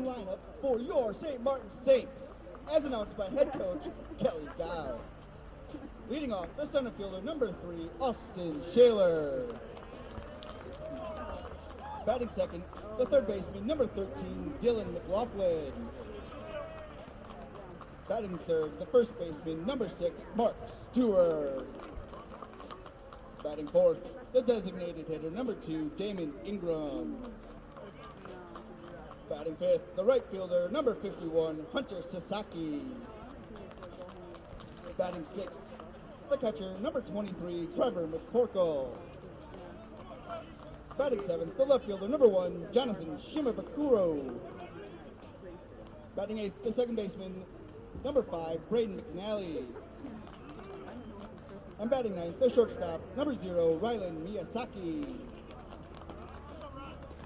Lineup for your St. Martin Saints, as announced by head coach Kelly Dow. Leading off, the center fielder, number 3, Austin Shaler. Batting second, the third baseman, number 13, Dylan McLaughlin. Batting third, the first baseman, number 6, Mark Stewart. Batting fourth, the designated hitter, number 2, Damon Ingram. Batting fifth, the right fielder, number 51, Hunter Sasaki. Batting sixth, the catcher, number 23, Trevor McCorkle. Batting seventh, the left fielder, number 1, Jonathan Shimabukuro. Batting eighth, the second baseman, number 5, Braden McNally. And batting ninth, the shortstop, number 0, Rylan Miyazaki.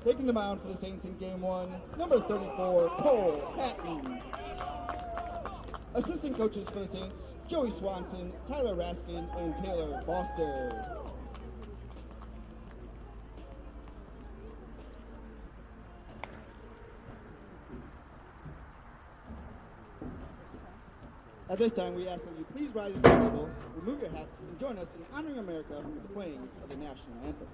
Taking the mound for the Saints in Game 1, number 34, Cole Hatton. Assistant coaches for the Saints, Joey Swanson, Tyler Raskin, and Taylor Foster. At this time, we ask that you please rise at the table, remove your hats, and join us in honoring America with the playing of the national anthem.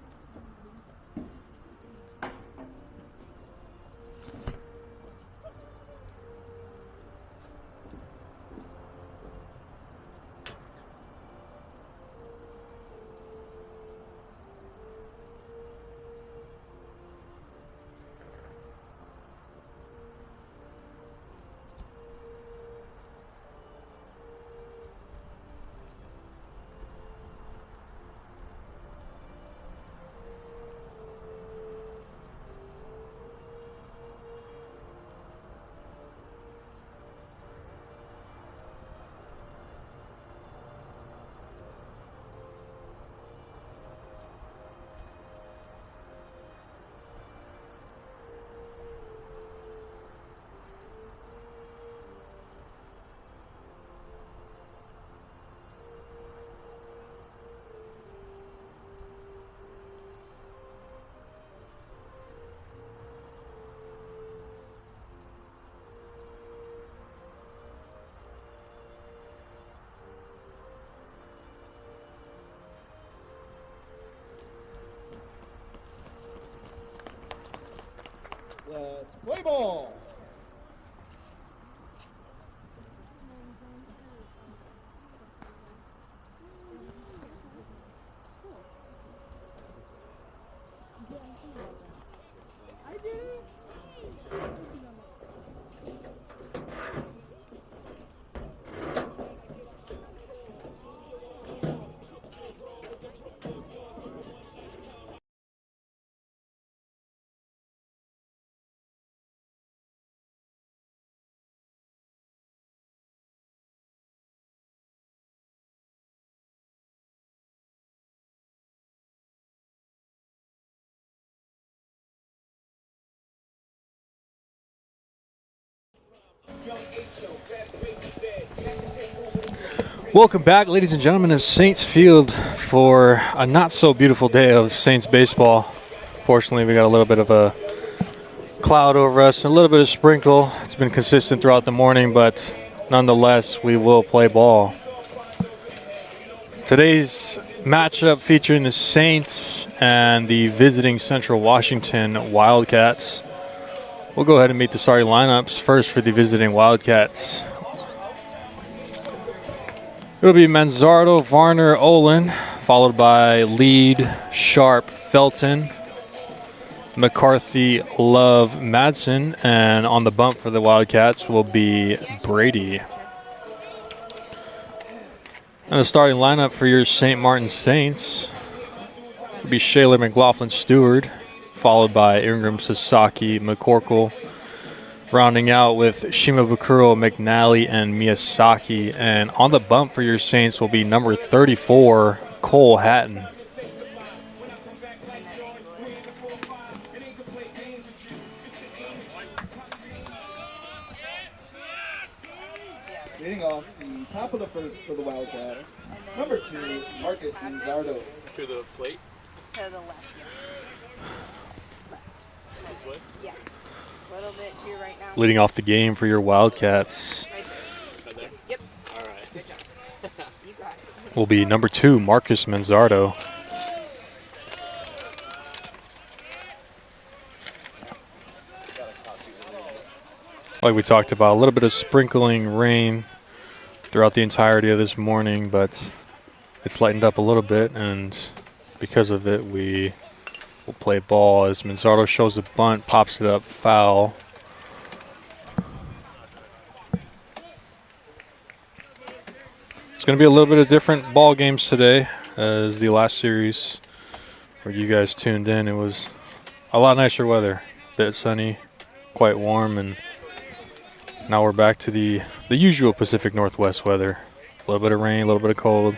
Let's play ball. Welcome back, ladies and gentlemen, to Saints Field for a not-so-beautiful day of Saints baseball. Fortunately, we got a little bit of a cloud over us, a little bit of sprinkle. It's been consistent throughout the morning, but nonetheless, we will play ball. Today's matchup featuring the Saints and the visiting Central Washington Wildcats. We'll go ahead and meet the starting lineups. First for the visiting Wildcats, it'll be Manzardo, Varner, Olin, followed by Lead, Sharp, Felton, McCarthy, Love, Madsen, and on the bump for the Wildcats will be Brady. And the starting lineup for your St. Martin Saints will be Shaler, McLaughlin, Stewart, followed by Ingram, Sasaki, McCorkle, rounding out with Shimabukuro, McNally, and Miyazaki. And on the bump for your Saints will be number 34, Cole Hatton. Leading off the top of the first for the Wildcats, number 2, Marcus Manzardo. To the plate? To the left, yeah. Left. Yeah. Leading off the game for your Wildcats will be number 2, Marcus Manzardo. Like we talked about, a little bit of sprinkling rain throughout the entirety of this morning, but it's lightened up a little bit, and because of it, we will play ball as Manzardo shows a bunt, pops it up, foul. It's going to be a little bit of different ball games today as the last series where you guys tuned in. It was a lot nicer weather, a bit sunny, quite warm, and now we're back to the usual Pacific Northwest weather. A little bit of rain, a little bit of cold,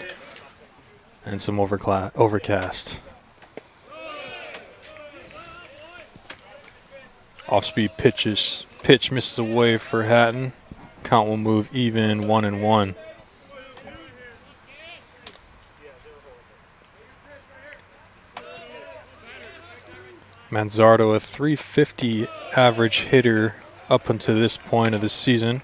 and some overcast. Off-speed pitch misses away for Hatton. Count will move even, 1-1. Manzardo, a .350 average hitter up until this point of the season.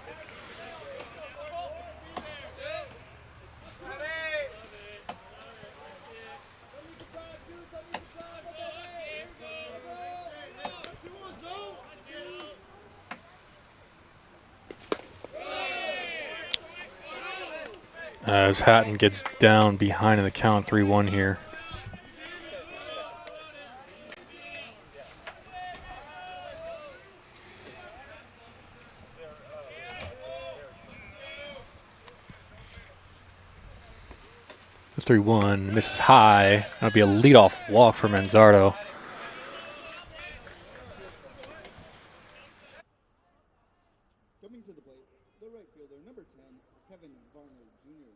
As Hatton gets down behind in the count, 3-1 here. The 3-1 misses high. That'll be a leadoff walk for Manzardo. Coming to the plate, the right fielder, number 10, Kevin Varner Jr.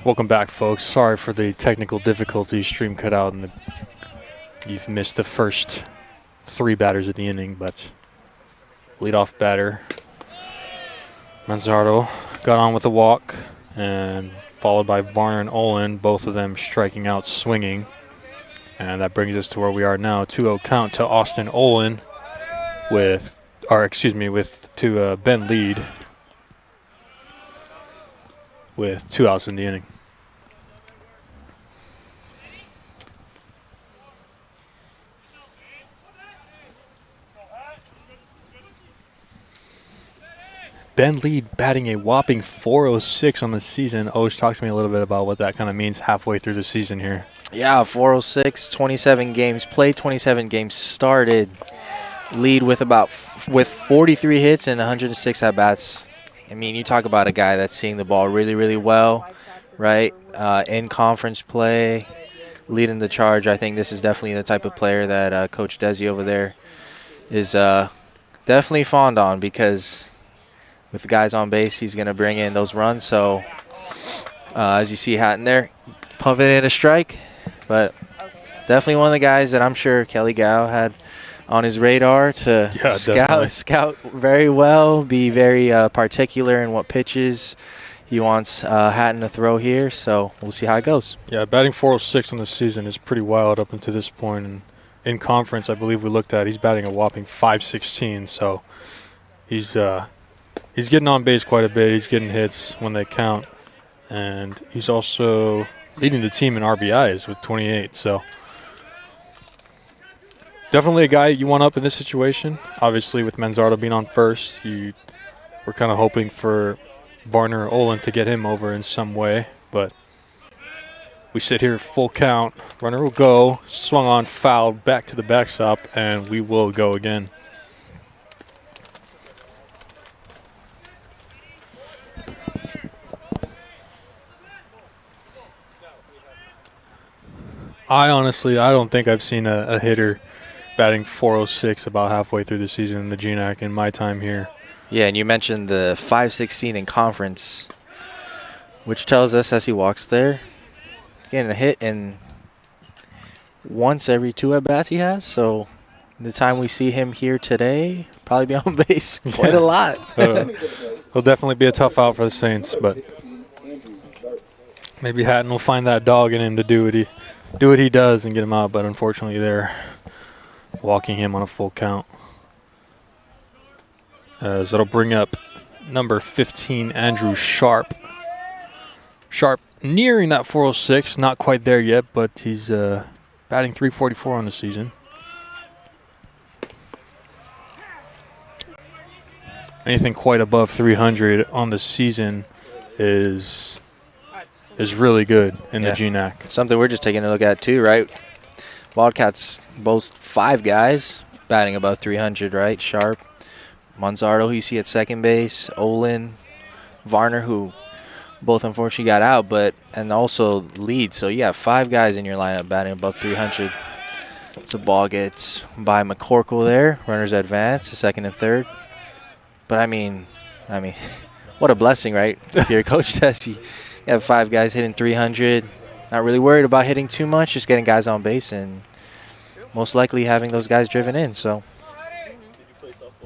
Welcome back, folks. Sorry for the technical difficulties. Stream cut out, and you've missed the first 3 batters of the inning, but leadoff batter Manzardo got on with a walk, and followed by Varner and Olin, both of them striking out swinging. And that brings us to where we are now. 2-0 count to Austin Olin to Ben Lead with 2 outs in the inning. Ben Lead batting a whopping .406 on the season. Osh, talk to me a little bit about what that kind of means halfway through the season here. Yeah, .406, 27 games played, 27 games started. Lead with 43 hits and 106 at-bats. I mean, you talk about a guy that's seeing the ball really, really well, right? In conference play, leading the charge. I think this is definitely the type of player that Coach Desi over there is definitely fond on, because with the guys on base, he's going to bring in those runs. So, as you see Hatton there, pumping in a strike. But definitely one of the guys that I'm sure Kelly Gow had on his radar to scout very well, be very particular in what pitches he wants Hatton to throw here. So we'll see how it goes. Yeah, batting .406 on the season is pretty wild up until this point. And in conference, I believe we looked at, he's batting a whopping .516. So he's getting on base quite a bit. He's getting hits when they count. And he's also leading the team in RBIs with 28. So definitely a guy you want up in this situation. Obviously, with Manzardo being on first, we're kind of hoping for Varner or Olin to get him over in some way. But We sit here, full count. Runner will go. Swung on, fouled, back to the backstop, and we will go again. I don't think I've seen a hitter batting .406 about halfway through the season in the GNAC in my time here. Yeah, and you mentioned the .516 in conference, which tells us as he walks there, getting a hit in once every 2 at-bats he has. So the time we see him here today, probably be on base quite a lot. He'll definitely be a tough out for the Saints, but maybe Hatton will find that dog in him to do what he does and get him out. But unfortunately, they're walking him on a full count. As that'll bring up number 15, Andrew Sharp. Sharp nearing that .406, not quite there yet, but he's batting .344 on the season. Anything quite above 300 on the season is really good in the GNAC. Something we're just taking a look at too, right? Wildcats boast 5 guys batting above 300, right? Sharp, Monzardo, who you see at second base, Olin, Varner, who both unfortunately got out, and also lead. So you have 5 guys in your lineup batting above 300. So ball gets by McCorkle there. Runners advance to second and third. But I mean, what a blessing, right? If you're Coach Tessie, you have 5 guys hitting 300. Not really worried about hitting too much, just getting guys on base and most likely having those guys driven in. So.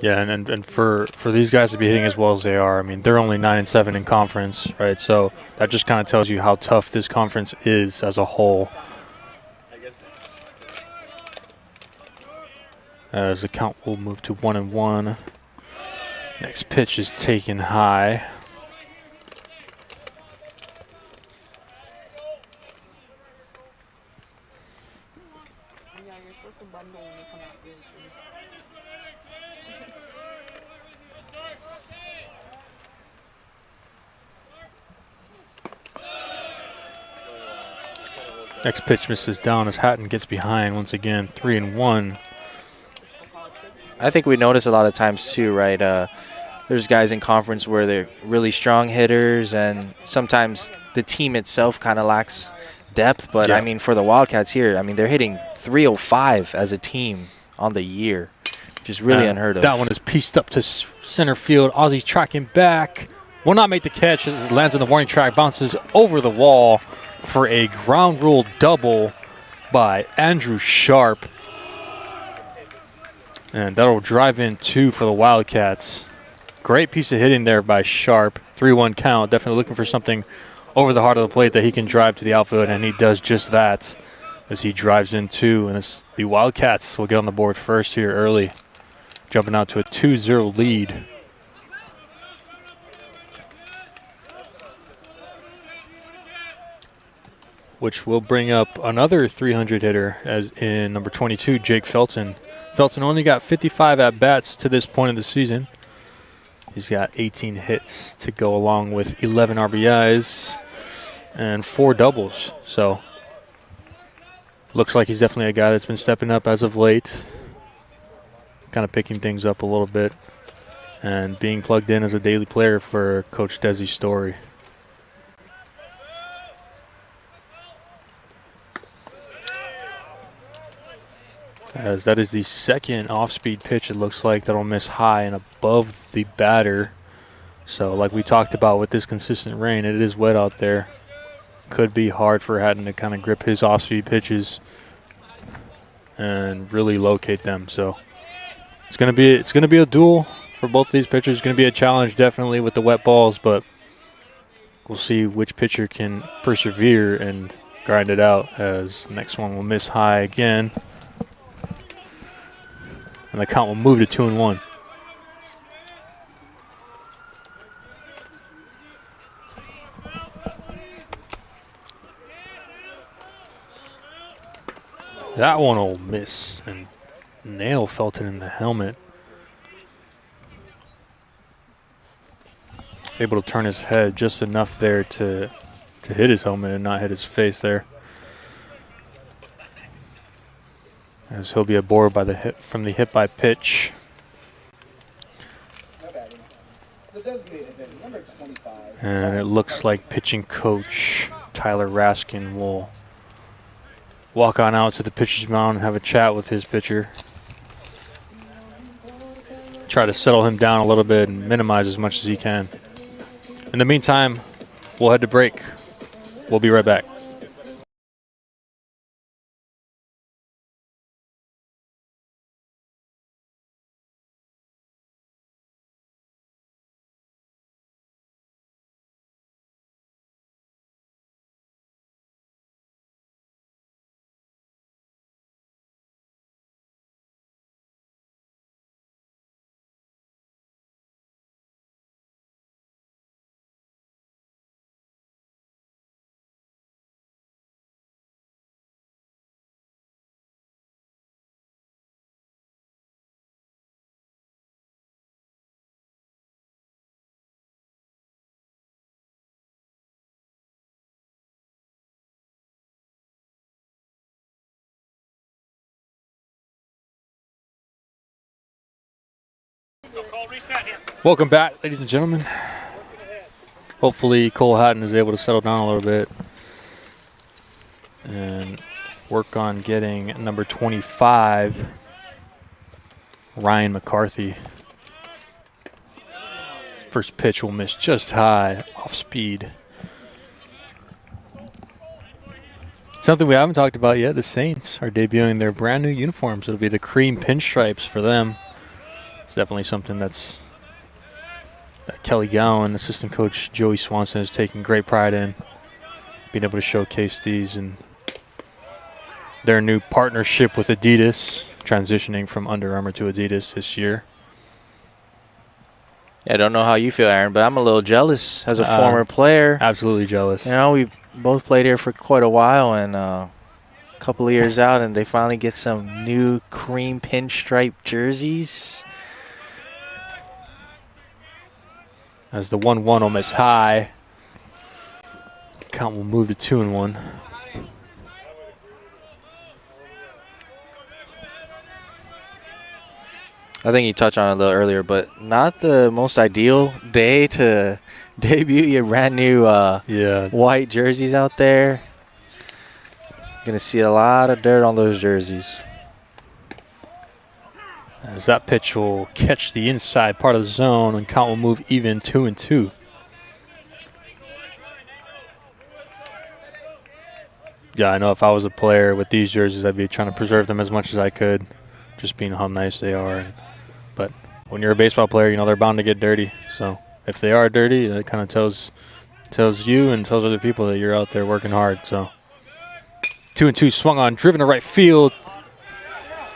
Yeah, and for these guys to be hitting as well as they are, I mean, they're only 9-7 in conference, right? So that just kind of tells you how tough this conference is as a whole. As the count will move to 1-1. Next pitch is taken high. Next pitch misses down as Hatton gets behind once again, 3-1. I think we notice a lot of times too, right? There's guys in conference where they're really strong hitters, and sometimes the team itself kind of lacks depth. But, I mean, for the Wildcats here, I mean, they're hitting 305 as a team on the year, which is really unheard of. That one is pieced up to center field. Ozzy tracking back. Will not make the catch as it lands on the warning track, bounces over the wall for a ground rule double by Andrew Sharp. And that'll drive in 2 for the Wildcats. Great piece of hitting there by Sharp. 3-1 count. Definitely looking for something over the heart of the plate that he can drive to the outfield, and he does just that as he drives in 2. And the Wildcats will get on the board first here early, jumping out to a 2-0 lead. Which will bring up another 300 hitter as in number 22, Jake Felton. Felton only got 55 at-bats to this point of the season. He's got 18 hits to go along with 11 RBIs and 4 doubles. So looks like he's definitely a guy that's been stepping up as of late, kind of picking things up a little bit and being plugged in as a daily player for Coach Desi Story. As that is the second off-speed pitch, it looks like, that'll miss high and above the batter. So like we talked about with this consistent rain, it is wet out there. Could be hard for Hatton to kind of grip his off-speed pitches and really locate them. So it's gonna be a duel for both these pitchers. It's gonna be a challenge definitely with the wet balls, but we'll see which pitcher can persevere and grind it out, as the next one will miss high again. And the count will move to 2-1. That one will miss and nail Felton in the helmet. Able to turn his head just enough there to hit his helmet and not hit his face there. as he'll be aboard by the hit from the hit by pitch. Now batting, the designated hitter, number 25. And it looks like pitching coach Tyler Raskin will walk on out to the pitcher's mound and have a chat with his pitcher. Try to settle him down a little bit and minimize as much as he can. In the meantime, we'll head to break. We'll be right back. Welcome back, ladies and gentlemen. Hopefully Cole Hatton is able to settle down a little bit and work on getting number 25, Ryan McCarthy. First pitch will miss just high, off speed. Something we haven't talked about yet, the Saints are debuting their brand new uniforms. It'll be the cream pinstripes for them. It's definitely something that Kelly Gowan, assistant coach Joey Swanson, is taking great pride in, being able to showcase these and their new partnership with Adidas, transitioning from Under Armour to Adidas this year. Yeah, I don't know how you feel, Aaron, but I'm a little jealous as a former player. Absolutely jealous. You know, we both played here for quite a while, and a couple of years out, and they finally get some new cream pinstripe jerseys. As the 1-1 will miss high. Count will move to 2-1. I think you touched on it a little earlier, but not the most ideal day to debut your brand new white jerseys out there. You're going to see a lot of dirt on those jerseys. As that pitch will catch the inside part of the zone and count will move even 2-2. Yeah, I know if I was a player with these jerseys, I'd be trying to preserve them as much as I could, just being how nice they are. But when you're a baseball player, you know they're bound to get dirty. So if they are dirty, that kind of tells you and tells other people that you're out there working hard. So 2-2 swung on, driven to right field.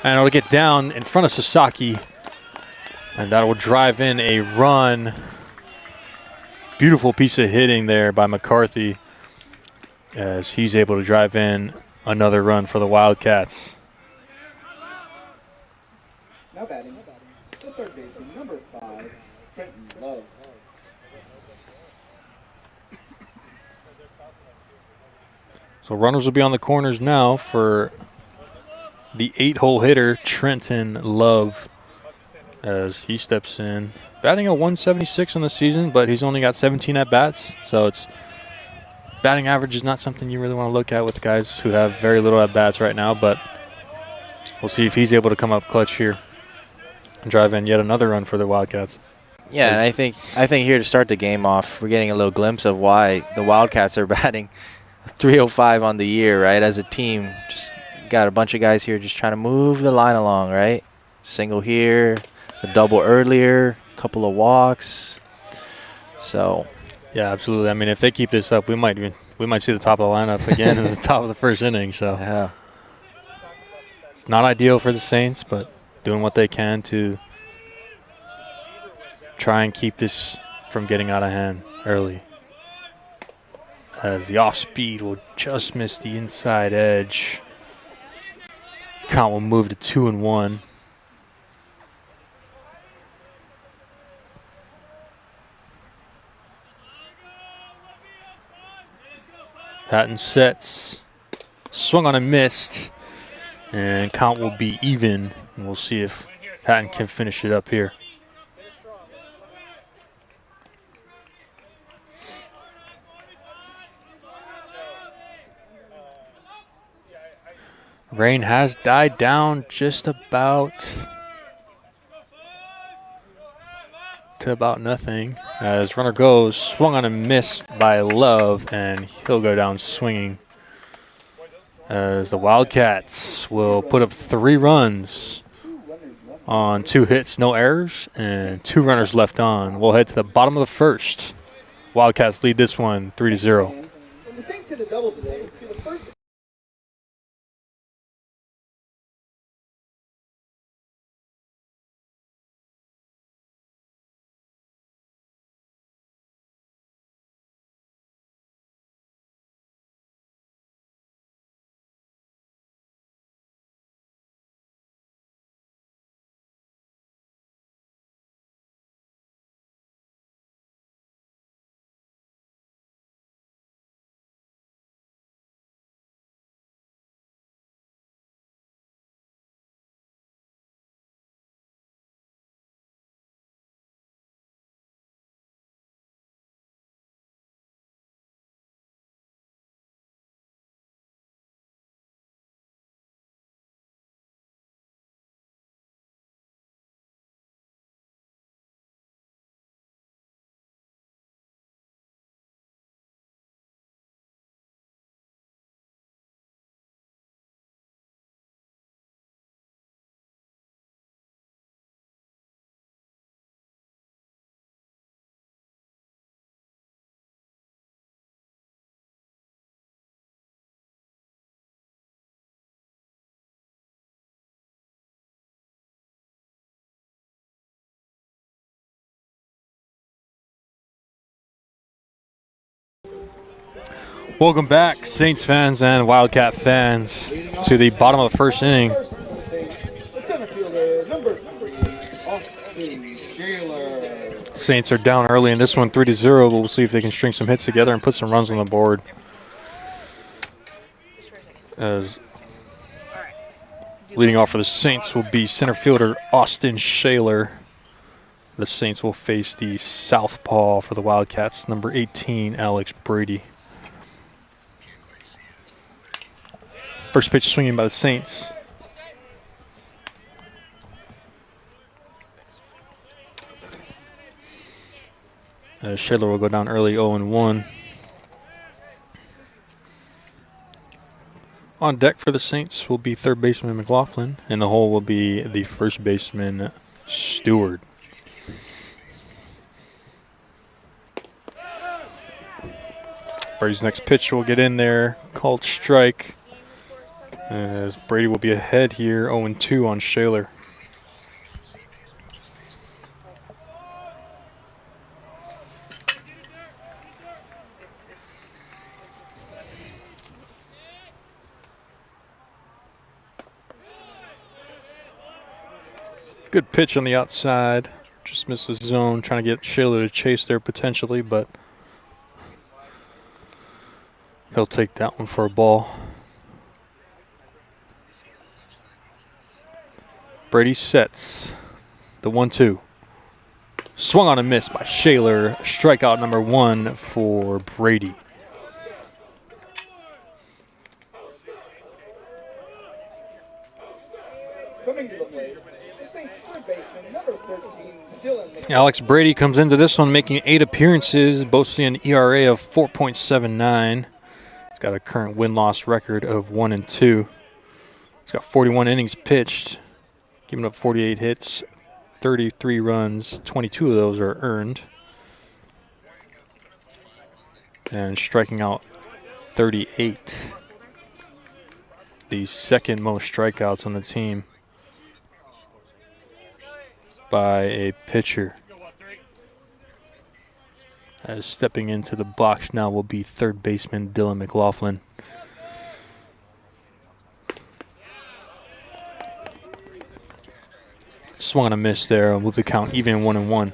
And it'll get down in front of Sasaki. And that will drive in a run. Beautiful piece of hitting there by McCarthy as he's able to drive in another run for the Wildcats. Now batting, the third baseman, number 5, Trenton Love. So runners will be on the corners now for the 8-hole hitter, Trenton Love, as he steps in. Batting a 176 on the season, but he's only got 17 at-bats. So it's batting average is not something you really want to look at with guys who have very little at-bats right now, but we'll see if he's able to come up clutch here and drive in yet another run for the Wildcats. Yeah, and I think here to start the game off, we're getting a little glimpse of why the Wildcats are batting 305 on the year, right, as a team. Just got a bunch of guys here just trying to move the line along, right? Single here, a double earlier, a couple of walks. So, yeah, absolutely. I mean, if they keep this up, we might see the top of the lineup again in the top of the first inning. So, yeah, it's not ideal for the Saints, but doing what they can to try and keep this from getting out of hand early. As the off speed will just miss the inside edge. Count will move to 2-1. Hatton sets. Swung on and missed. And count will be even. And we'll see if Hatton can finish it up here. Rain has died down just about to about nothing. As runner goes, swung on and missed by Love, and he'll go down swinging. As the Wildcats will put up 3 runs on 2 hits, no errors, and 2 runners left on. We'll head to the bottom of the first. Wildcats lead this one 3-0. When the Saints hit a double today, for the first Welcome back, Saints fans and Wildcat fans, to the bottom of the first inning. the center fielder, number 3, Austin Shaler. Saints are down early in this one, 3-0. We'll see if they can string some hits together and put some runs on the board. As leading off for the Saints will be center fielder Austin Shaler. The Saints will face the southpaw for the Wildcats, number 18, Alex Brady. First pitch swinging by the Saints. Shaler will go down early, 0-1. On deck for the Saints will be third baseman McLaughlin, and the hole will be the first baseman Stewart. Brady's next pitch will get in there, called strike. As Brady will be ahead here, 0-2 on Shaler. Good pitch on the outside. Just missed the zone, trying to get Shaler to chase there potentially, but he'll take that one for a ball. Brady sets the 1-2. Swung on and missed by Shaler. Strikeout number 1 for Brady. Coming to the plate, the Saints third baseman, number 13, Dylan. Alex Brady comes into this one making 8 appearances, boasting an ERA of 4.79. He's got a current win-loss record of 1-2. He's got 41 innings pitched, giving up 48 hits, 33 runs, 22 of those are earned, and striking out 38. The second most strikeouts on the team by a pitcher. As stepping into the box now will be third baseman Dylan McLaughlin. Swung on a miss there. Move the count even, 1-1.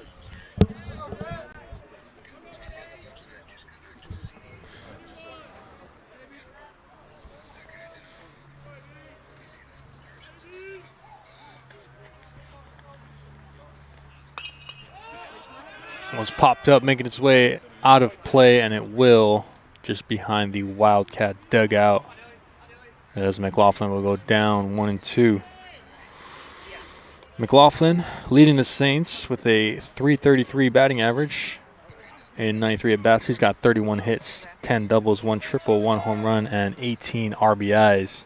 was popped up, making its way out of play, and it will just behind the Wildcat dugout as McLaughlin will go down 1-2. McLaughlin leading the Saints with a .333 batting average in 93 at-bats. He's got 31 hits, 10 doubles, 1 triple, 1 home run, and 18 RBIs.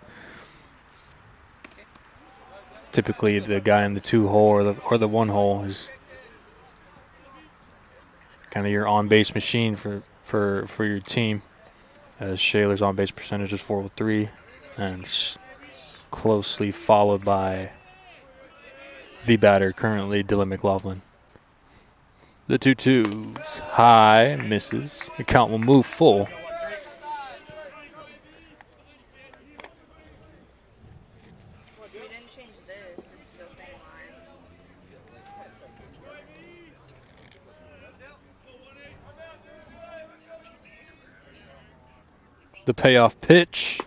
Typically, the guy in the 2-hole or the 1-hole is kind of your on-base machine for your team. As Shaler's on-base percentage is .403, and closely followed by the batter currently, Dylan McLaughlin. The 2-2s high, misses. The count will move full. We didn't change this, it's still same line. The payoff pitch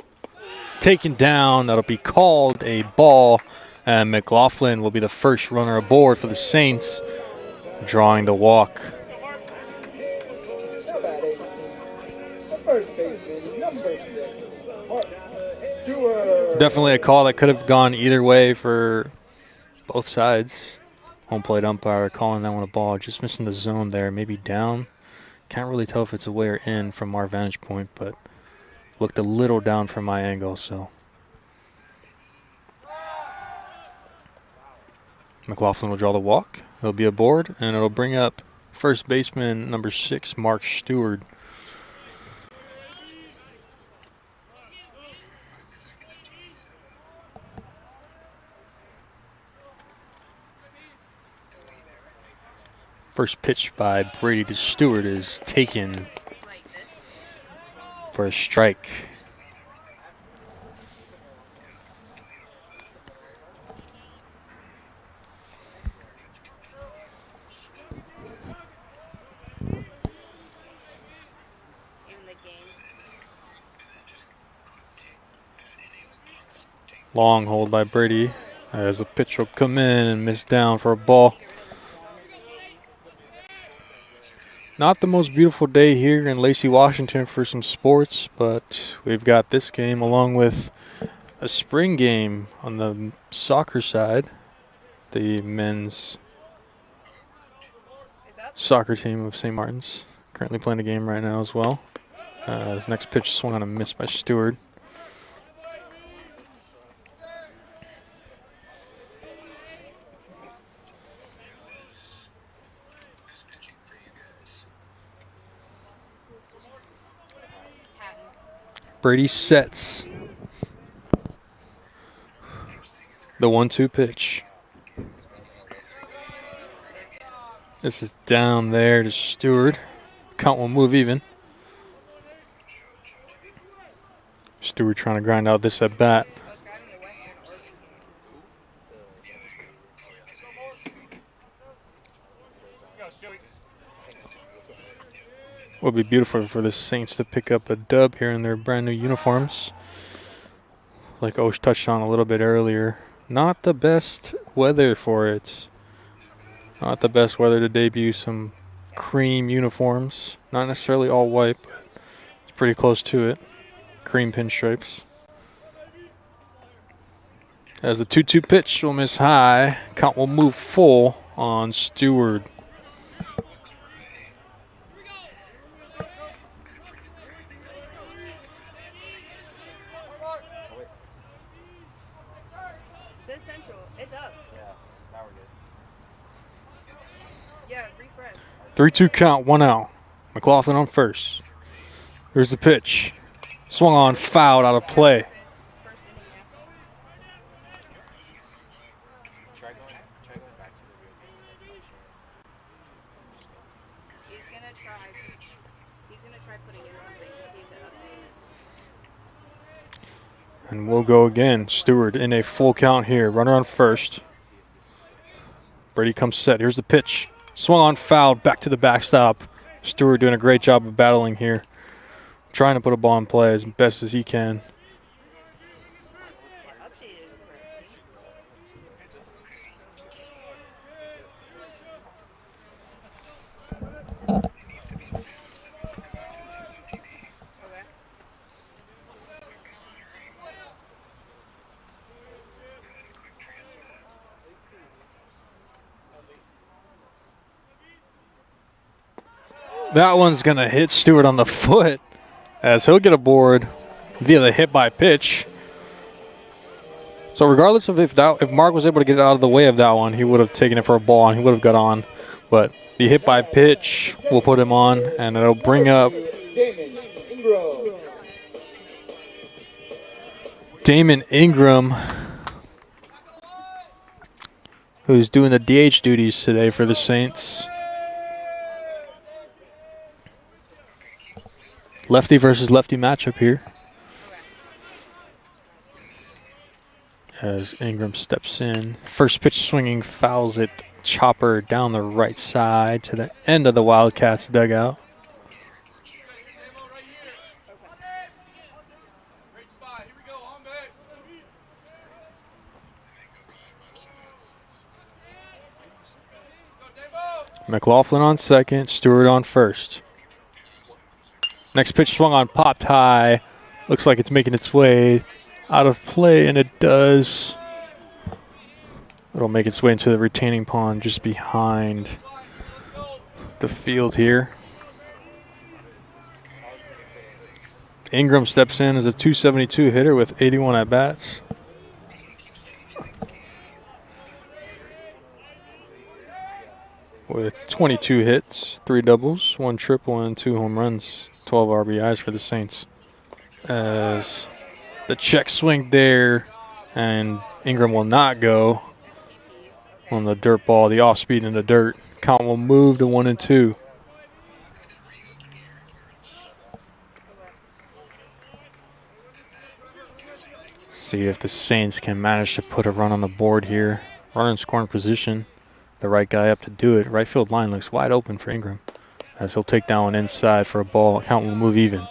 taken down. That'll be called a ball, and McLaughlin will be the first runner aboard for the Saints, drawing the walk. Now batting, the first baseman, number 6, Mark Stewart. Definitely a call that could have gone either way for both sides. Home plate umpire calling that one a ball, just missing the zone there, maybe down. Can't really tell if it's away or in from our vantage point, but looked a little down from my angle, so. McLaughlin will draw the walk. He'll be aboard, and it'll bring up first baseman number 6, Mark Stewart. First pitch by Brady to Stewart is taken Like this. for a strike. Even the game. Long hold by Brady as a pitch will come in and miss down for a ball. Not the most beautiful day here in Lacey, Washington for some sports, but we've got this game along with a spring game on the soccer side. The men's soccer team of St. Martin's currently playing a game right now as well. Next pitch swung on a miss by Stewart. Brady sets the 1-2 pitch. This is down there to Stewart. Count will move even. Stewart trying to grind out this at bat. Would be beautiful for the Saints to pick up a dub here in their brand new uniforms. Like Osh touched on a little bit earlier, not the best weather for it. Not the best weather to debut some cream uniforms. Not necessarily all white, but it's pretty close to it. Cream pinstripes. As the 2-2 pitch will miss high, count will move full on Stewart. Says Central. It's up. Yeah, now we're good. Yeah, refresh. 3-2 count, 1 out. McLaughlin on first. Here's the pitch. Swung on, fouled out of play. First inning, yeah. Try going back to the room. He's gonna try putting in something to see if it updates. And we'll go again. Stewart in a full count here. Runner on first. Brady comes set. Here's the pitch. Swung on, fouled, back to the backstop. Stewart doing a great job of battling here. Trying to put a ball in play as best as he can. It updated correctly. That one's going to hit Stewart on the foot as he'll get a board via the hit by pitch. So regardless of if Mark was able to get out of the way of that one, he would have taken it for a ball and he would have got on. But the hit by pitch will put him on, and it'll bring up Damon Ingram, who's doing the DH duties today for the Saints. Lefty versus lefty matchup here. As Ingram steps in. First pitch swinging, fouls it. Chopper down the right side to the end of the Wildcats dugout. McLaughlin on second, Stewart on first. Next pitch swung on, popped high. Looks like it's making its way out of play, and it does. It'll make its way into the retaining pond just behind the field here. Ingram steps in as a .272 hitter with 81 at-bats. With 22 hits, 3 doubles, 1 triple, and 2 home runs. 12 RBIs for the Saints. As the check swing there, and Ingram will not go on the dirt ball, the off speed in the dirt. Count will move to 1-2. See if the Saints can manage to put a run on the board here. Runner in scoring position. The right guy up to do it. Right field line looks wide open for Ingram, as he'll take that one inside for a ball. Count will move even.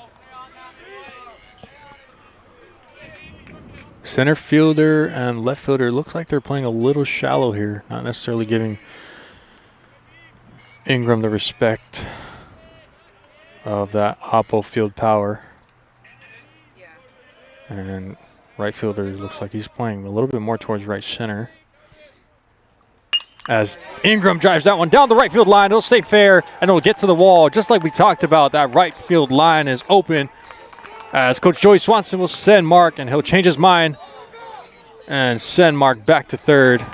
Center fielder and left fielder looks like they're playing a little shallow here, not necessarily giving Ingram the respect of that oppo field power. And right fielder looks like he's playing a little bit more towards right center. As Ingram drives that one down the right field line, it'll stay fair and it'll get to the wall. Just like we talked about, that right field line is open. As Coach Joey Swanson will send Mark, and he'll change his mind and send Mark back to third.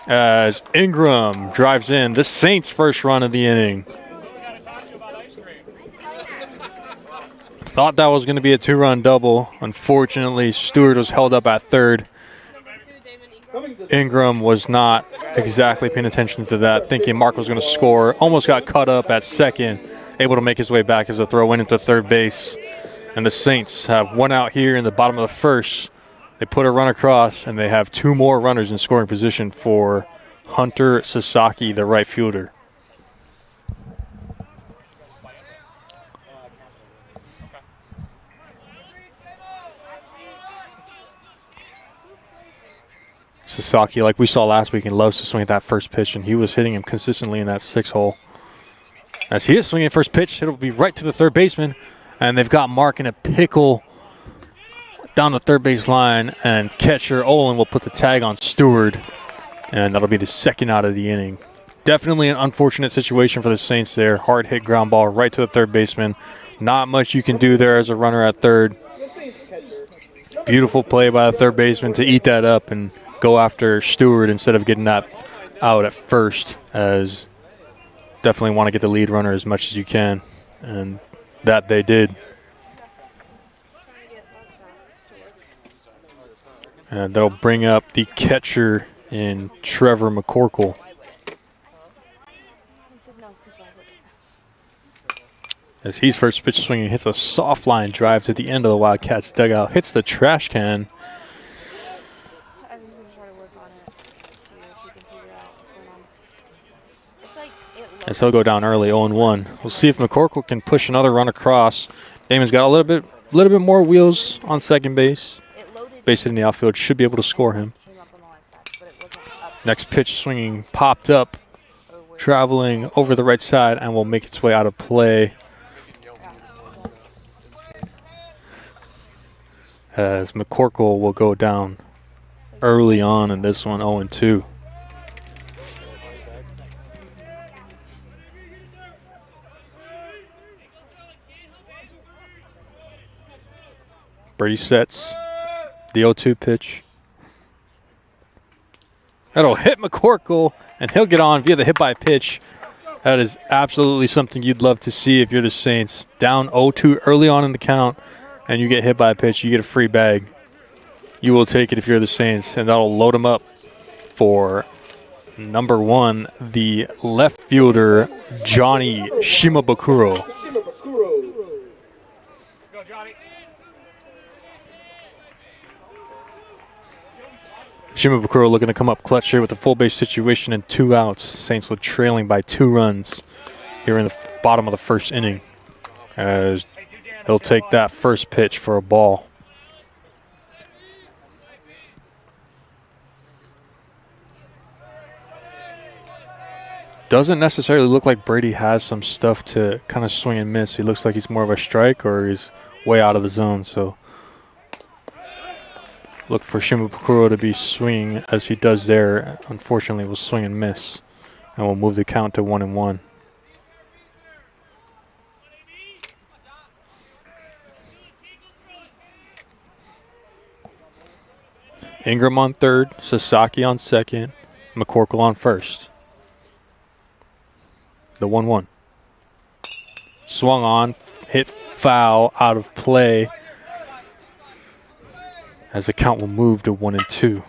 As Ingram drives in the Saints' first run of the inning. Thought that was going to be a 2-run double. Unfortunately, Stewart was held up at third. Ingram was not exactly paying attention to that, thinking Mark was going to score. Almost got cut up at second, able to make his way back as a throw went into third base. And the Saints have 1 out here in the bottom of the first. They put a run across, and they have 2 more runners in scoring position for Hunter Sasaki, the right fielder. Sasaki, like we saw last week, and loves to swing at that first pitch, and he was hitting him consistently in that 6-hole. As he is swinging first pitch, it'll be right to the third baseman, and they've got Mark in a pickle down the third base line, and catcher Olin will put the tag on Stewart, and that'll be the second out of the inning. Definitely an unfortunate situation for the Saints there. Hard hit ground ball right to the third baseman. Not much you can do there as a runner at third. Beautiful play by the third baseman to eat that up and go after Stewart instead of getting that out at first, as definitely want to get the lead runner as much as you can, and that they did. And that'll bring up the catcher in Trevor McCorkle. As he's first pitch swinging, hits a soft line drive to the end of the Wildcats dugout, hits the trash can. As he'll go down early, 0-1. We'll see if McCorkle can push another run across. Damon's got a little bit more wheels on second base. Base hit in the outfield, should be able to score him. Next pitch swinging, popped up, traveling over the right side, and will make its way out of play. As McCorkle will go down early on in this one, 0-2. Brady sets the 0-2 pitch. That'll hit McCorkle, and he'll get on via the hit by pitch. That is absolutely something you'd love to see if you're the Saints. Down 0-2 early on in the count, and you get hit by a pitch, you get a free bag. You will take it if you're the Saints, and that'll load them up for number 1, the left fielder, Johnny Shimabukuro. Shimabukuro looking to come up clutch here with a full base situation and 2 outs. Saints look trailing by 2 runs here in the bottom of the first inning, as he'll take that first pitch for a ball. Doesn't necessarily look like Brady has some stuff to kind of swing and miss. He looks like he's more of a strike, or he's way out of the zone. So look for Shimabukuro to be swinging as he does there. Unfortunately, will swing and miss, and we'll move the count to 1-1. Ingram on third, Sasaki on second, McCorkle on first. The 1-1. Swung on, hit foul, out of play, as the count will move to 1-2.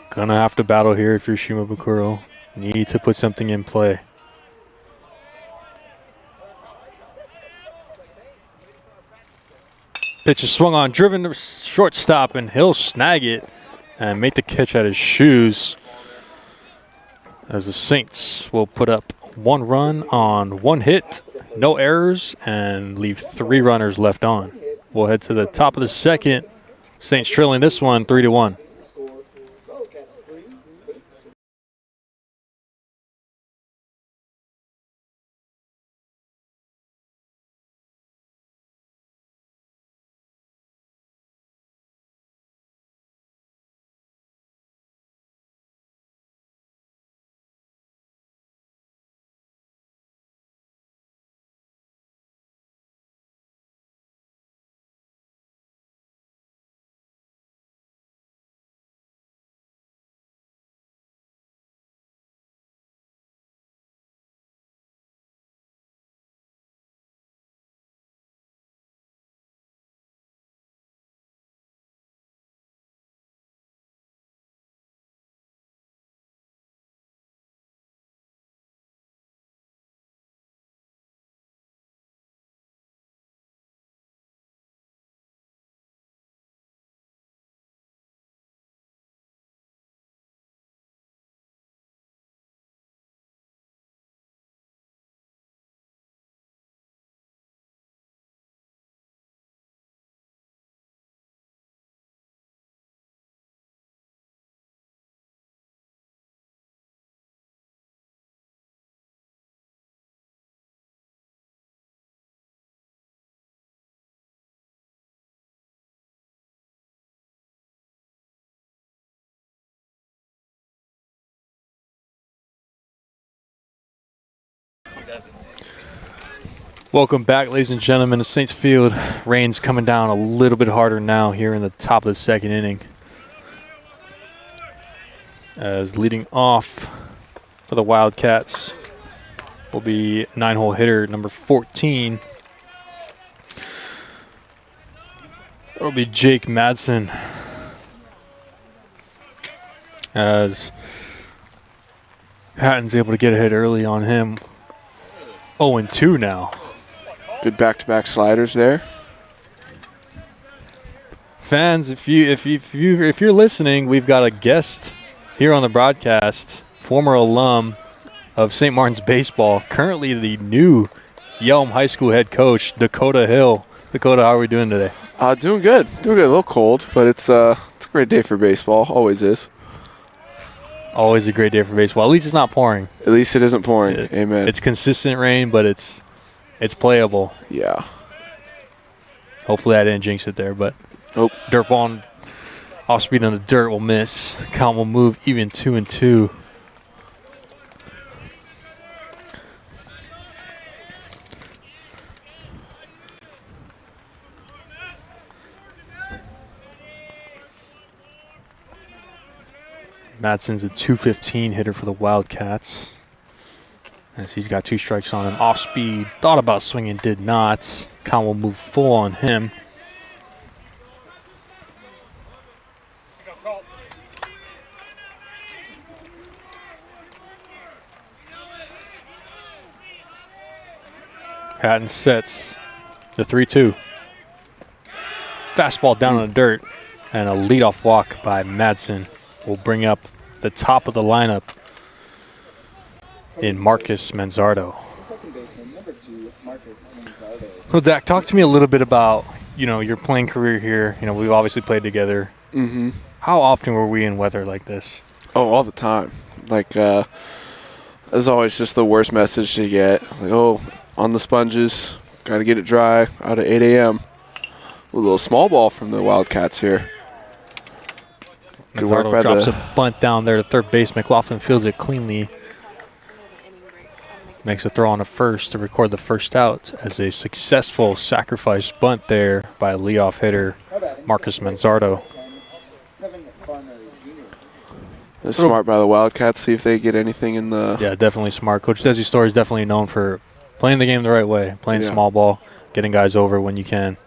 Gonna have to battle here if you're Shimabukuro. Need to put something in play. Pitch is swung on, driven to shortstop, and he'll snag it and make the catch at his shoes, as the Saints will put up 1 run on 1 hit, no errors, and leave 3 runners left on. We'll head to the top of the second. Saints trailing this one 3-1. Welcome back, ladies and gentlemen, to Saints Field. Rain's coming down a little bit harder now here in the top of the second inning, as leading off for the Wildcats will be 9-hole hitter number 14. That'll be Jake Madsen, as Hatton's able to get a hit early on him. 0-2 now. Good back-to-back sliders there. Fans, if you're listening, we've got a guest here on the broadcast, former alum of St. Martin's baseball, currently the new Yelm High School head coach, Dakota Hill. Dakota, how are we doing today? Doing good. Doing good. A little cold, but it's a great day for baseball. Always is. Always a great day for baseball. At least it's not pouring. At least it isn't pouring. Amen. It's consistent rain, but it's playable. Yeah. Hopefully I didn't jinx it there, but dirt ball off speed on the dirt will miss. Count will move even 2-2. Madsen's a .215 hitter for the Wildcats. As he's got 2 strikes on him. Off speed, thought about swinging, did not. Count will move full on him. Hatton sets the 3-2. Fastball down in the dirt, and a leadoff walk by Madsen will bring up the top of the lineup in Marcus Manzardo. Well, Dak, talk to me a little bit about, your playing career here. We've obviously played together. Mm-hmm. How often were we in weather like this? Oh, all the time. There's always just the worst message to get. On the sponges, got to get it dry out at 8 a.m. A little small ball from the Wildcats here. Good work by drops a bunt down there to third base. McLaughlin fields it cleanly. Makes a throw on a first to record the first out as a successful sacrifice bunt there by leadoff hitter Marcus Manzardo. It's smart by the Wildcats. See if they get anything in the... Yeah, definitely smart. Coach Desi Story is definitely known for playing the game the right way, playing small ball, getting guys over when you can.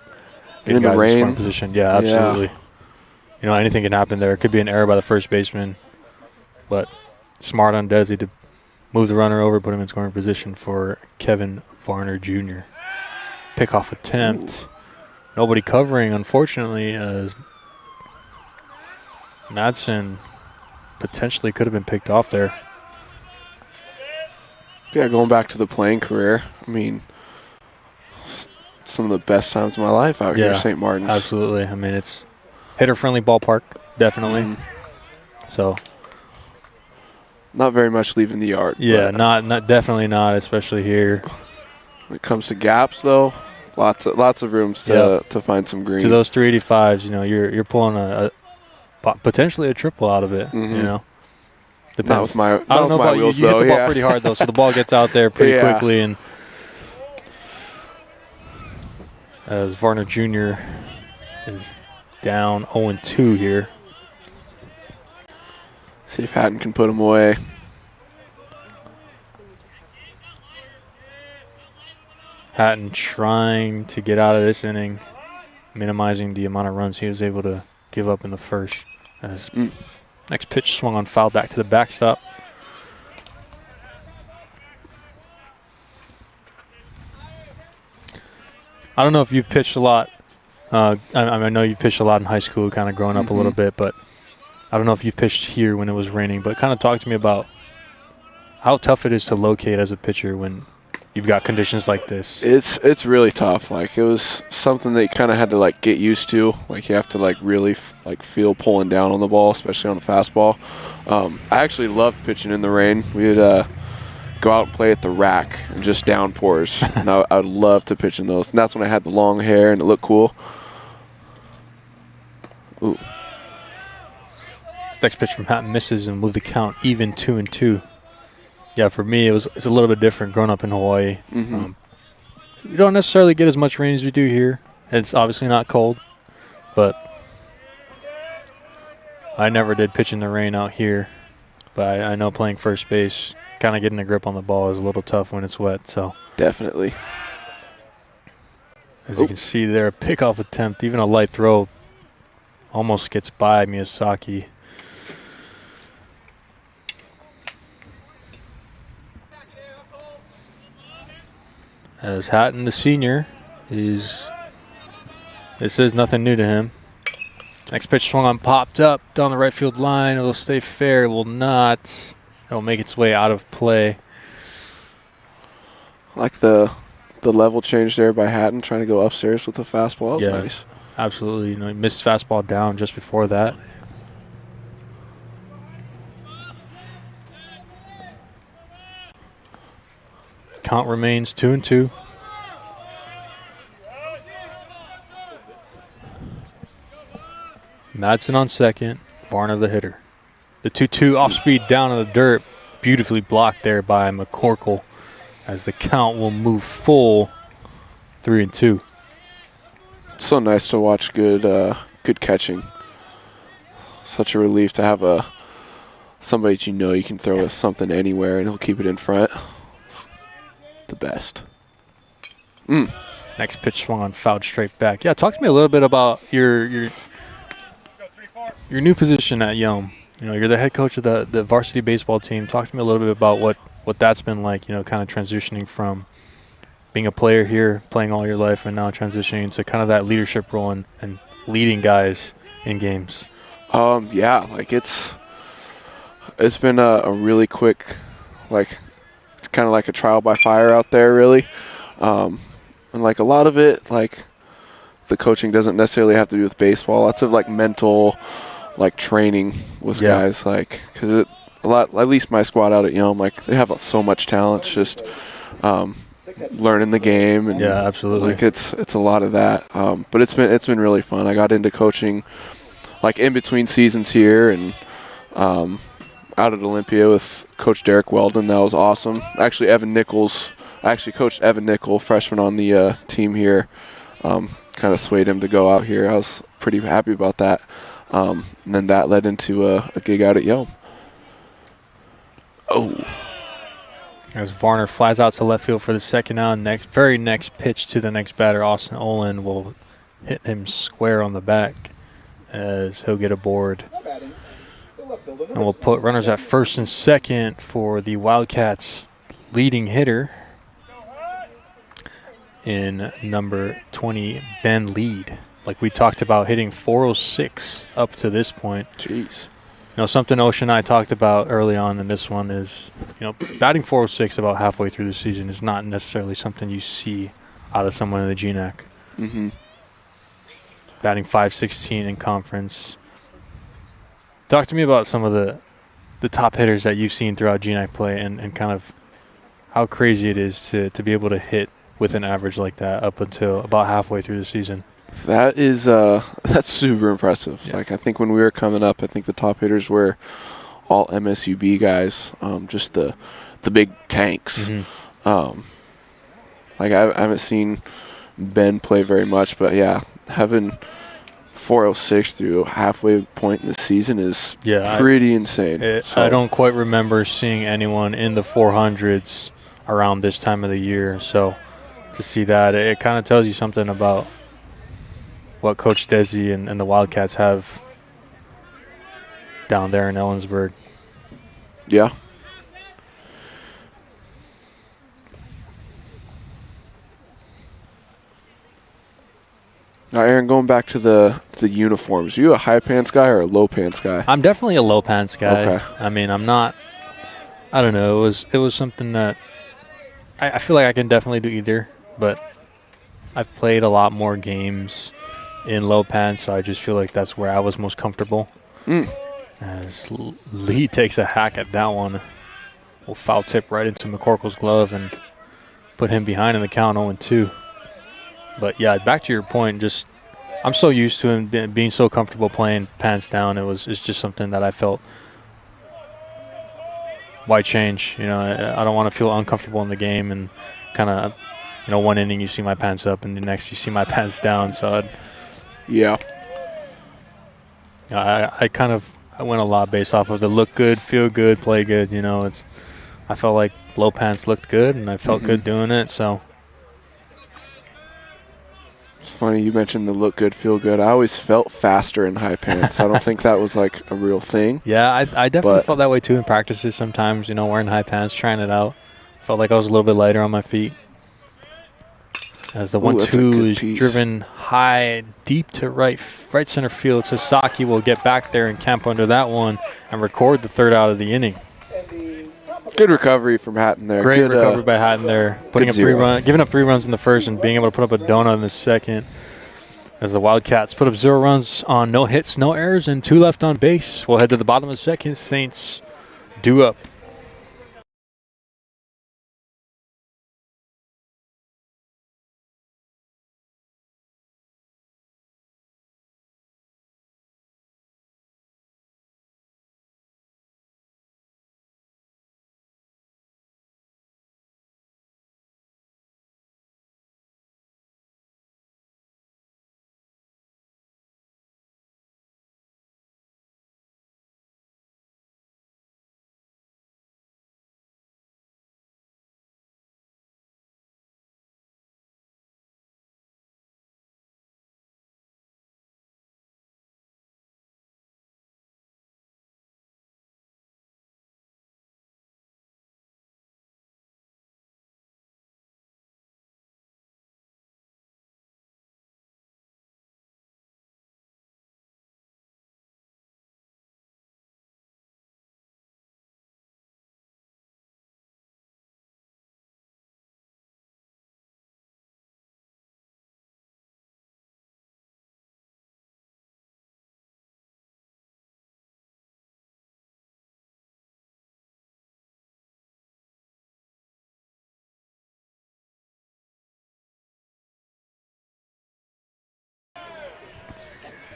In the rain. In scoring position. Yeah, absolutely. Anything can happen there. It could be an error by the first baseman, but smart on Desi to move the runner over, put him in scoring position for Kevin Varner Jr. Pickoff attempt. Ooh. Nobody covering, unfortunately, as Madsen potentially could have been picked off there. Yeah, going back to the playing career, some of the best times of my life out here at St. Martin's. Absolutely. It's hitter-friendly ballpark, definitely. Mm-hmm. So, not very much leaving the yard. Yeah, not definitely not, especially here. When it comes to gaps, though, lots of rooms to find some green. To those 385s, you're pulling a potentially a triple out of it. Mm-hmm. Depends. Not with my, I don't know about wheels, you. You hit the ball pretty hard though, so the ball gets out there pretty quickly. And as Varner Jr. is down 0-2 here. See if Hatton can put him away. Hatton trying to get out of this inning, minimizing the amount of runs he was able to give up in the first. As next pitch swung on foul back to the backstop. I don't know if you've pitched a lot. I know you pitched a lot in high school, kind of growing up a little bit, but I don't know if you've pitched here when it was raining. But kind of talk to me about how tough it is to locate as a pitcher when you've got conditions like this. It's really tough. It was something that you kind of had to get used to. You have to really feel pulling down on the ball, especially on a fastball. I actually loved pitching in the rain. We would go out and play at the rack and just downpours. And I would love to pitch in those. And that's when I had the long hair and it looked cool. Ooh. Next pitch from Hatton misses and move the count even 2-2. Yeah, for me, it's a little bit different growing up in Hawaii. Mm-hmm. You don't necessarily get as much rain as we do here. It's obviously not cold, but I never did pitch in the rain out here. But I know playing first base, kind of getting a grip on the ball is a little tough when it's wet. So definitely. As you can see there, a pickoff attempt, even a light throw, almost gets by Miyazaki. As Hatton, the senior, this is nothing new to him. Next pitch swung on, popped up down the right field line. It will stay fair. It will not. It will make its way out of play. I like the level change there by Hatton, trying to go upstairs with the fastball. That was nice. Absolutely. He missed fastball down just before that. Count remains 2-2. Madsen on second, Varner the hitter. The 2-2 off speed down in the dirt, beautifully blocked there by McCorkle as the count will move full 3-2. It's so nice to watch good catching. Such a relief to have a somebody that you can throw something anywhere and he'll keep it in front. The best. Next pitch swung on, fouled straight back. Yeah, talk to me a little bit about your new position at Yelm. You're the head coach of the varsity baseball team. Talk to me a little bit about what that's been like, kind of transitioning from being a player here, playing all your life, and now transitioning to kind of that leadership role and leading guys in games. Yeah, like it's been a really quick, like, kind of like a trial by fire out there, really. And like a lot of it, like the coaching doesn't necessarily have to do with baseball. Lots of like mental, like training with guys, like because at least my squad out at Yelm, like they have so much talent. It's just learning the game, and absolutely, like it's a lot of that. But it's been really fun. I got into coaching like in between seasons here, and out at Olympia with Coach Derek Weldon. That was awesome. Actually, I actually coached Evan Nickel, freshman on the team here. Kind of swayed him to go out here. I was pretty happy about that. And then that led into a gig out at Yelm. Oh. As Varner flies out to left field for the second out, very next pitch to the next batter, Austin Olin will hit him square on the back as he'll get aboard. And we'll put runners at first and second for the Wildcats' leading hitter in number 20, Ben Lead. Like we talked about, hitting 406 up to this point. Jeez. Something Ocean and I talked about early on in this one is, batting 406 about halfway through the season is not necessarily something you see out of someone in the GNAC. Mm-hmm. Batting 516 in conference. Talk to me about some of the top hitters that you've seen throughout GNAC play and kind of how crazy it is to be able to hit with an average like that up until about halfway through the season. That is that's super impressive. Yeah. Like I think when we were coming up, I think the top hitters were all MSUB guys, just the big tanks. Mm-hmm. Like I haven't seen Ben play very much, but yeah, having 406 through halfway point in the season is pretty insane. I don't quite remember seeing anyone in the 400s around this time of the year. So to see that, it kind of tells you something about what Coach Desi and the Wildcats have down there in Ellensburg. Yeah. Now, Aaron, going back to the uniforms, are you a high pants guy or a low pants guy? I'm definitely a low pants guy. Okay. I mean, I'm not. I don't know. It was something that I feel like I can definitely do either, but I've played a lot more games in low pants, so I just feel like that's where I was most comfortable. As Lee takes a hack at that one, will foul tip right into McCorkle's glove and put him behind in the count 0-2. But yeah, back to your point, just I'm so used to him being so comfortable playing pants down. It's just something that I felt, why change? I don't want to feel uncomfortable in the game and kind of, one inning you see my pants up and the next you see my pants down. So I went a lot based off of the look good, feel good, play good. I felt like low pants looked good and I felt good doing it. So. It's funny you mentioned the look good, feel good. I always felt faster in high pants. I don't think that was like a real thing. Yeah, I definitely felt that way too in practices sometimes, wearing high pants, trying it out. Felt like I was a little bit lighter on my feet. As the 1-2 is driven high, deep to right center field. Sasaki will get back there and camp under that one and record the third out of the inning. Good recovery from Hatton there. Great recovery by Hatton there. Giving up 3 runs in the first and being able to put up a donut in the second. As the Wildcats put up 0 runs on no hits, no errors, and 2 left on base. We'll head to the bottom of the second. Saints due up.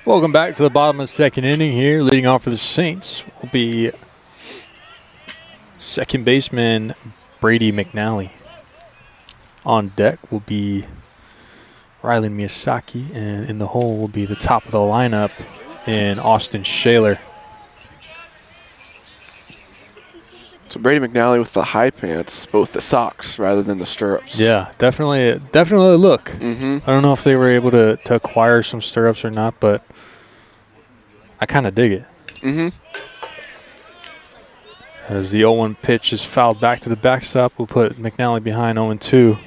Welcome back to the bottom of the second inning here. Leading off for the Saints will be second baseman Brady McNally. On deck will be Riley Miyazaki, and in the hole will be the top of the lineup in Austin Shaler. So Brady McNally with the high pants, both the socks rather than the stirrups. Yeah, definitely a look. Mm-hmm. I don't know if they were able to acquire some stirrups or not, but I kind of dig it. Mm-hmm. As the 0-1 pitch is fouled back to the backstop, we'll put McNally behind 0-2.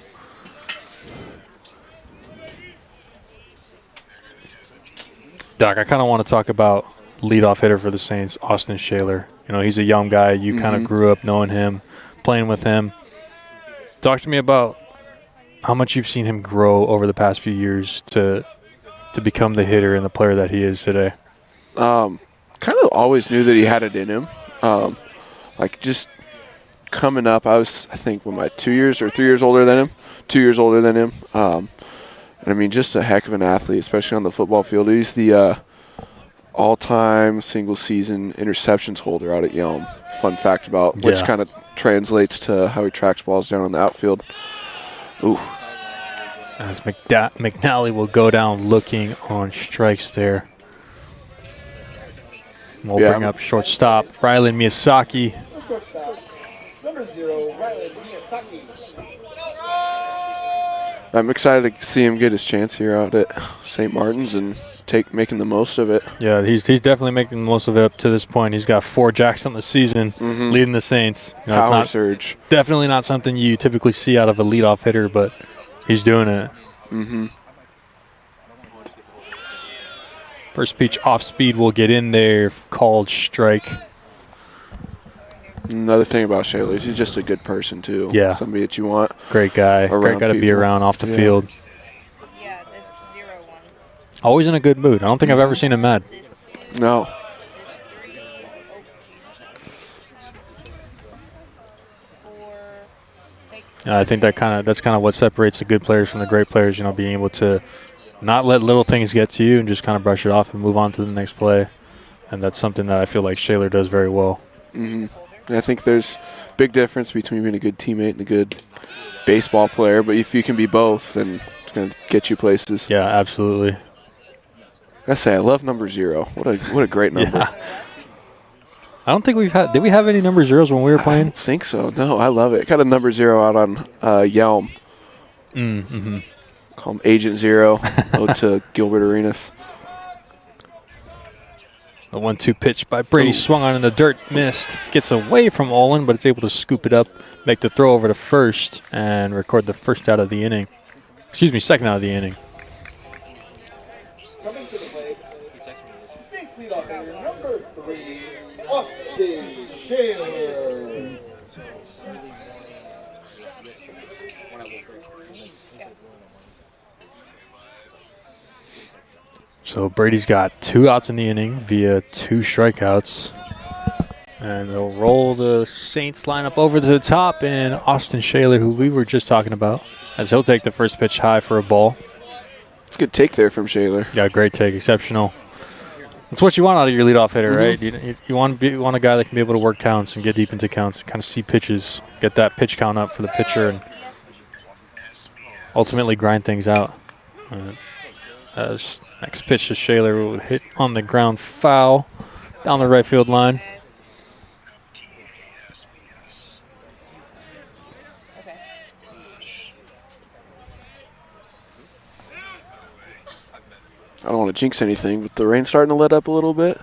Doc, I kind of want to talk about leadoff hitter for the Saints, Austin Shaler. You know, he's a young guy. You kind of grew up knowing him, playing with him. Talk to me about how much you've seen him grow over the past few years to become the hitter and the player that he is today. Kind of always knew that he had it in him. Like just coming up, I think, 2 years or 3 years older than him. 2 years older than him. And I mean, just a heck of an athlete, especially on the football field. He's the all-time single-season interceptions holder out at Yelm. Fun fact about which kind of translates to how he tracks balls down on the outfield. Ooh. As McNally will go down looking on strikes there. We'll bring up shortstop Riley Miyazaki. Shortstop, number 0, Riley Miyazaki. I'm excited to see him get his chance here out at St. Martin's and making the most of it. Yeah, he's definitely making the most of it up to this point. He's got 4 jacks on the season, leading the Saints. You know, Power surge. Definitely not something you typically see out of a leadoff hitter, but he's doing it. Mm-hmm. First pitch off speed will get in there, called strike. Another thing about Shaler is he's just a good person, too. Yeah. Somebody that you want. Great guy. Great guy to be around off the field. Yeah, this 0-1. Always in a good mood. I don't think I've ever seen him mad. This 2. No. This 3. Oh, Jesus. 4, 6. I think that's kind of what separates the good players from the great players, you know, being able to not let little things get to you and just kind of brush it off and move on to the next play. And that's something that I feel like Shaler does very well. Mm-hmm. I think there's a big difference between being a good teammate and a good baseball player, but if you can be both, then it's going to get you places. Yeah, absolutely. I say I love number 0. What a great number. Yeah. I don't think did we have any number 0s when we were I playing? don't think so. No, I love it. Got a number 0 out on Yelm. Mm-hmm. Call him Agent 0. Ode to Gilbert Arenas. The 1-2 pitch by Brady swung on in the dirt, missed. Gets away from Olin, but it's able to scoop it up, make the throw over to first, and record the first out of the inning. Second out of the inning. Coming to the plate, Saints leadoff hitter, number 3, Austin Shaler. So Brady's got 2 outs in the inning via 2 strikeouts. And they'll roll the Saints lineup over to the top, and Austin Shaler, who we were just talking about, as he'll take the first pitch high for a ball. It's a good take there from Shaler. Yeah, great take, exceptional. That's what you want out of your leadoff hitter, right? You want a guy that can be able to work counts and get deep into counts, kind of see pitches, get that pitch count up for the pitcher, and ultimately grind things out. As next pitch to Shaler will hit on the ground foul down the right field line. Okay. I don't want to jinx anything, but the rain's starting to let up a little bit.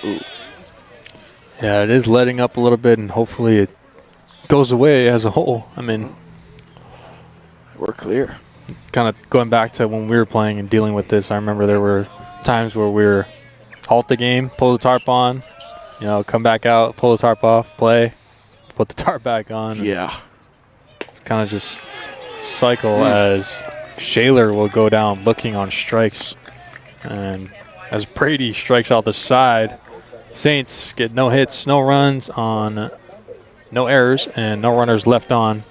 Ooh. Yeah, it is letting up a little bit, and hopefully it goes away as a whole. I mean, We're clear. kind of going back to when we were playing and dealing with this, I remember there were times where we were halt the game, pull the tarp on, come back out, pull the tarp off, play, put the tarp back on. Yeah. It's kind of just cycle as Shaler will go down looking on strikes. And as Brady strikes out the side, Saints get no hits, no runs on no errors, and no runners left on.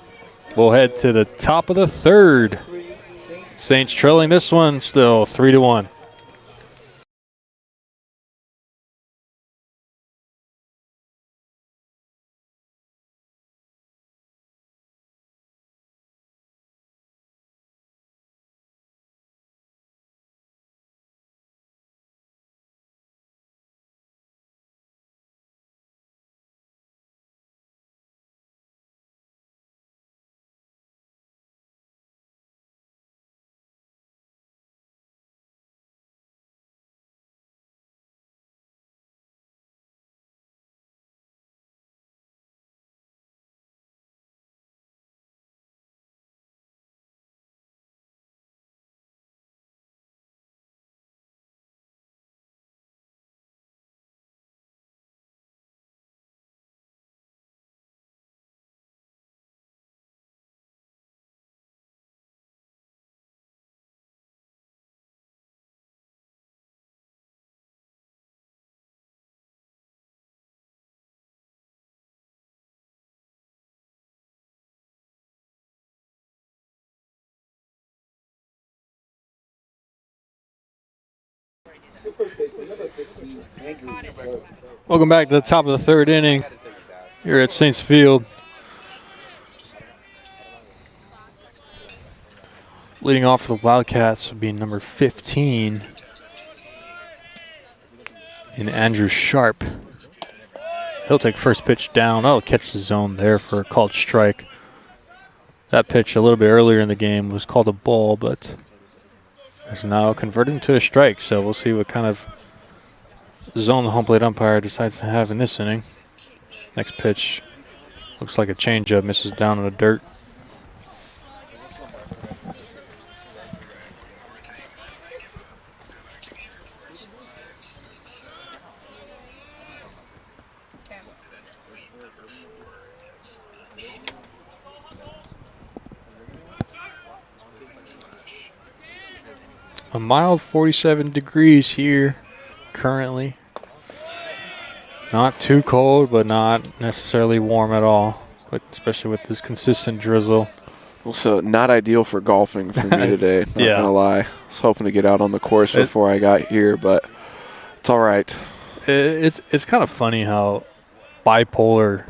We'll head to the top of the third. Saints trailing this one still 3-1. Welcome back to the top of the third inning here at Saints Field. Leading off for the Wildcats would be number 15 in Andrew Sharp. He'll take first pitch down. Oh, catch the zone there for a called strike. That pitch a little bit earlier in the game was called a ball, but is now converted into a strike. So we'll see what kind of zone the home plate umpire decides to have in this inning. Next pitch looks like a changeup, misses down in the dirt. A mild 47 degrees here currently. Not too cold, but not necessarily warm at all, but especially with this consistent drizzle. Also, not ideal for golfing for me today, not Yeah. gonna lie. I was hoping to get out on the course before I got here, but it's all right. It's kind of funny how bipolar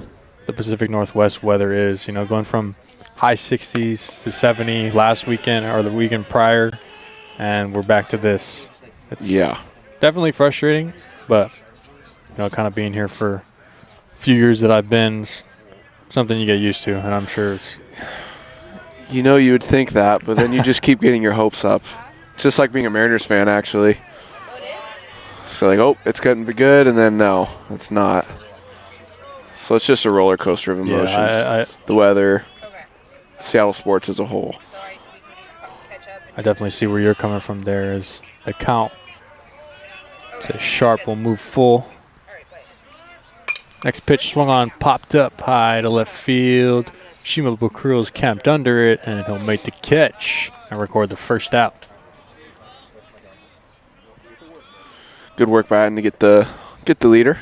the Pacific Northwest weather is. You know, going from high 60s to 70 last weekend or the weekend prior, and we're back to this. It's definitely frustrating, but you know, kind of being here for a few years that I've been, something you get used to, and I'm sure it's. You know, you would think that, but then you just keep getting your hopes up. It's just like being a Mariners fan, actually. So like, oh, it's going to be good, and then no, it's not. So it's just a roller coaster of emotions. Yeah, the weather, Seattle sports as a whole. I definitely see where you're coming from there. As the count to Sharp will move full. Next pitch swung on, popped up high to left field. Shima Bukru's camped under it, and he'll make the catch and record the first out. Good work by Hatton to get the leader.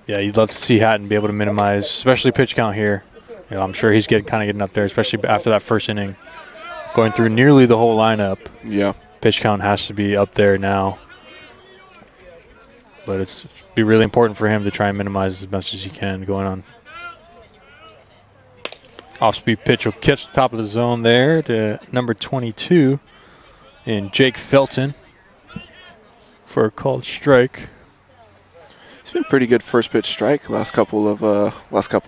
Yeah, you'd love to see Hatton be able to minimize, especially pitch count here. You know, I'm sure he's getting up there, especially after that first inning. Going through nearly the whole lineup. Yeah. Pitch count has to be up there now. But it's be really important for him to try and minimize as much as he can going on. Off-speed pitch will catch the top of the zone there to number 22 in Jake Felton for a called strike. It's been pretty good first pitch strike last couple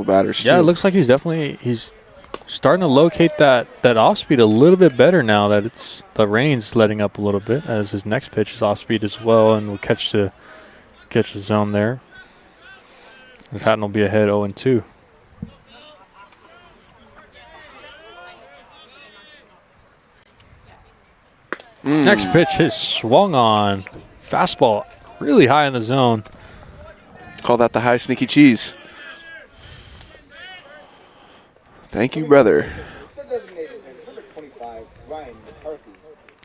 batters. Yeah, too. it looks like he's starting to locate that off-speed a little bit better now that the rain's letting up a little bit, as his next pitch is off-speed as well, and will catch the zone there. His Hatton will be ahead 0-2. Next pitch is swung on. Fastball really high in the zone. Call that the high sneaky cheese. Thank you, brother.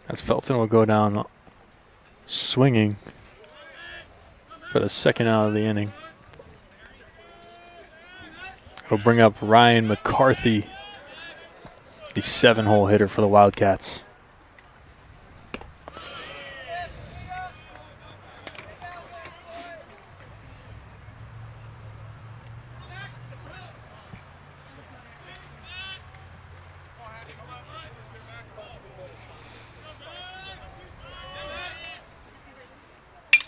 As Felton will go down swinging for the second out of the inning. It'll bring up Ryan McCarthy, the 7-hole hitter for the Wildcats.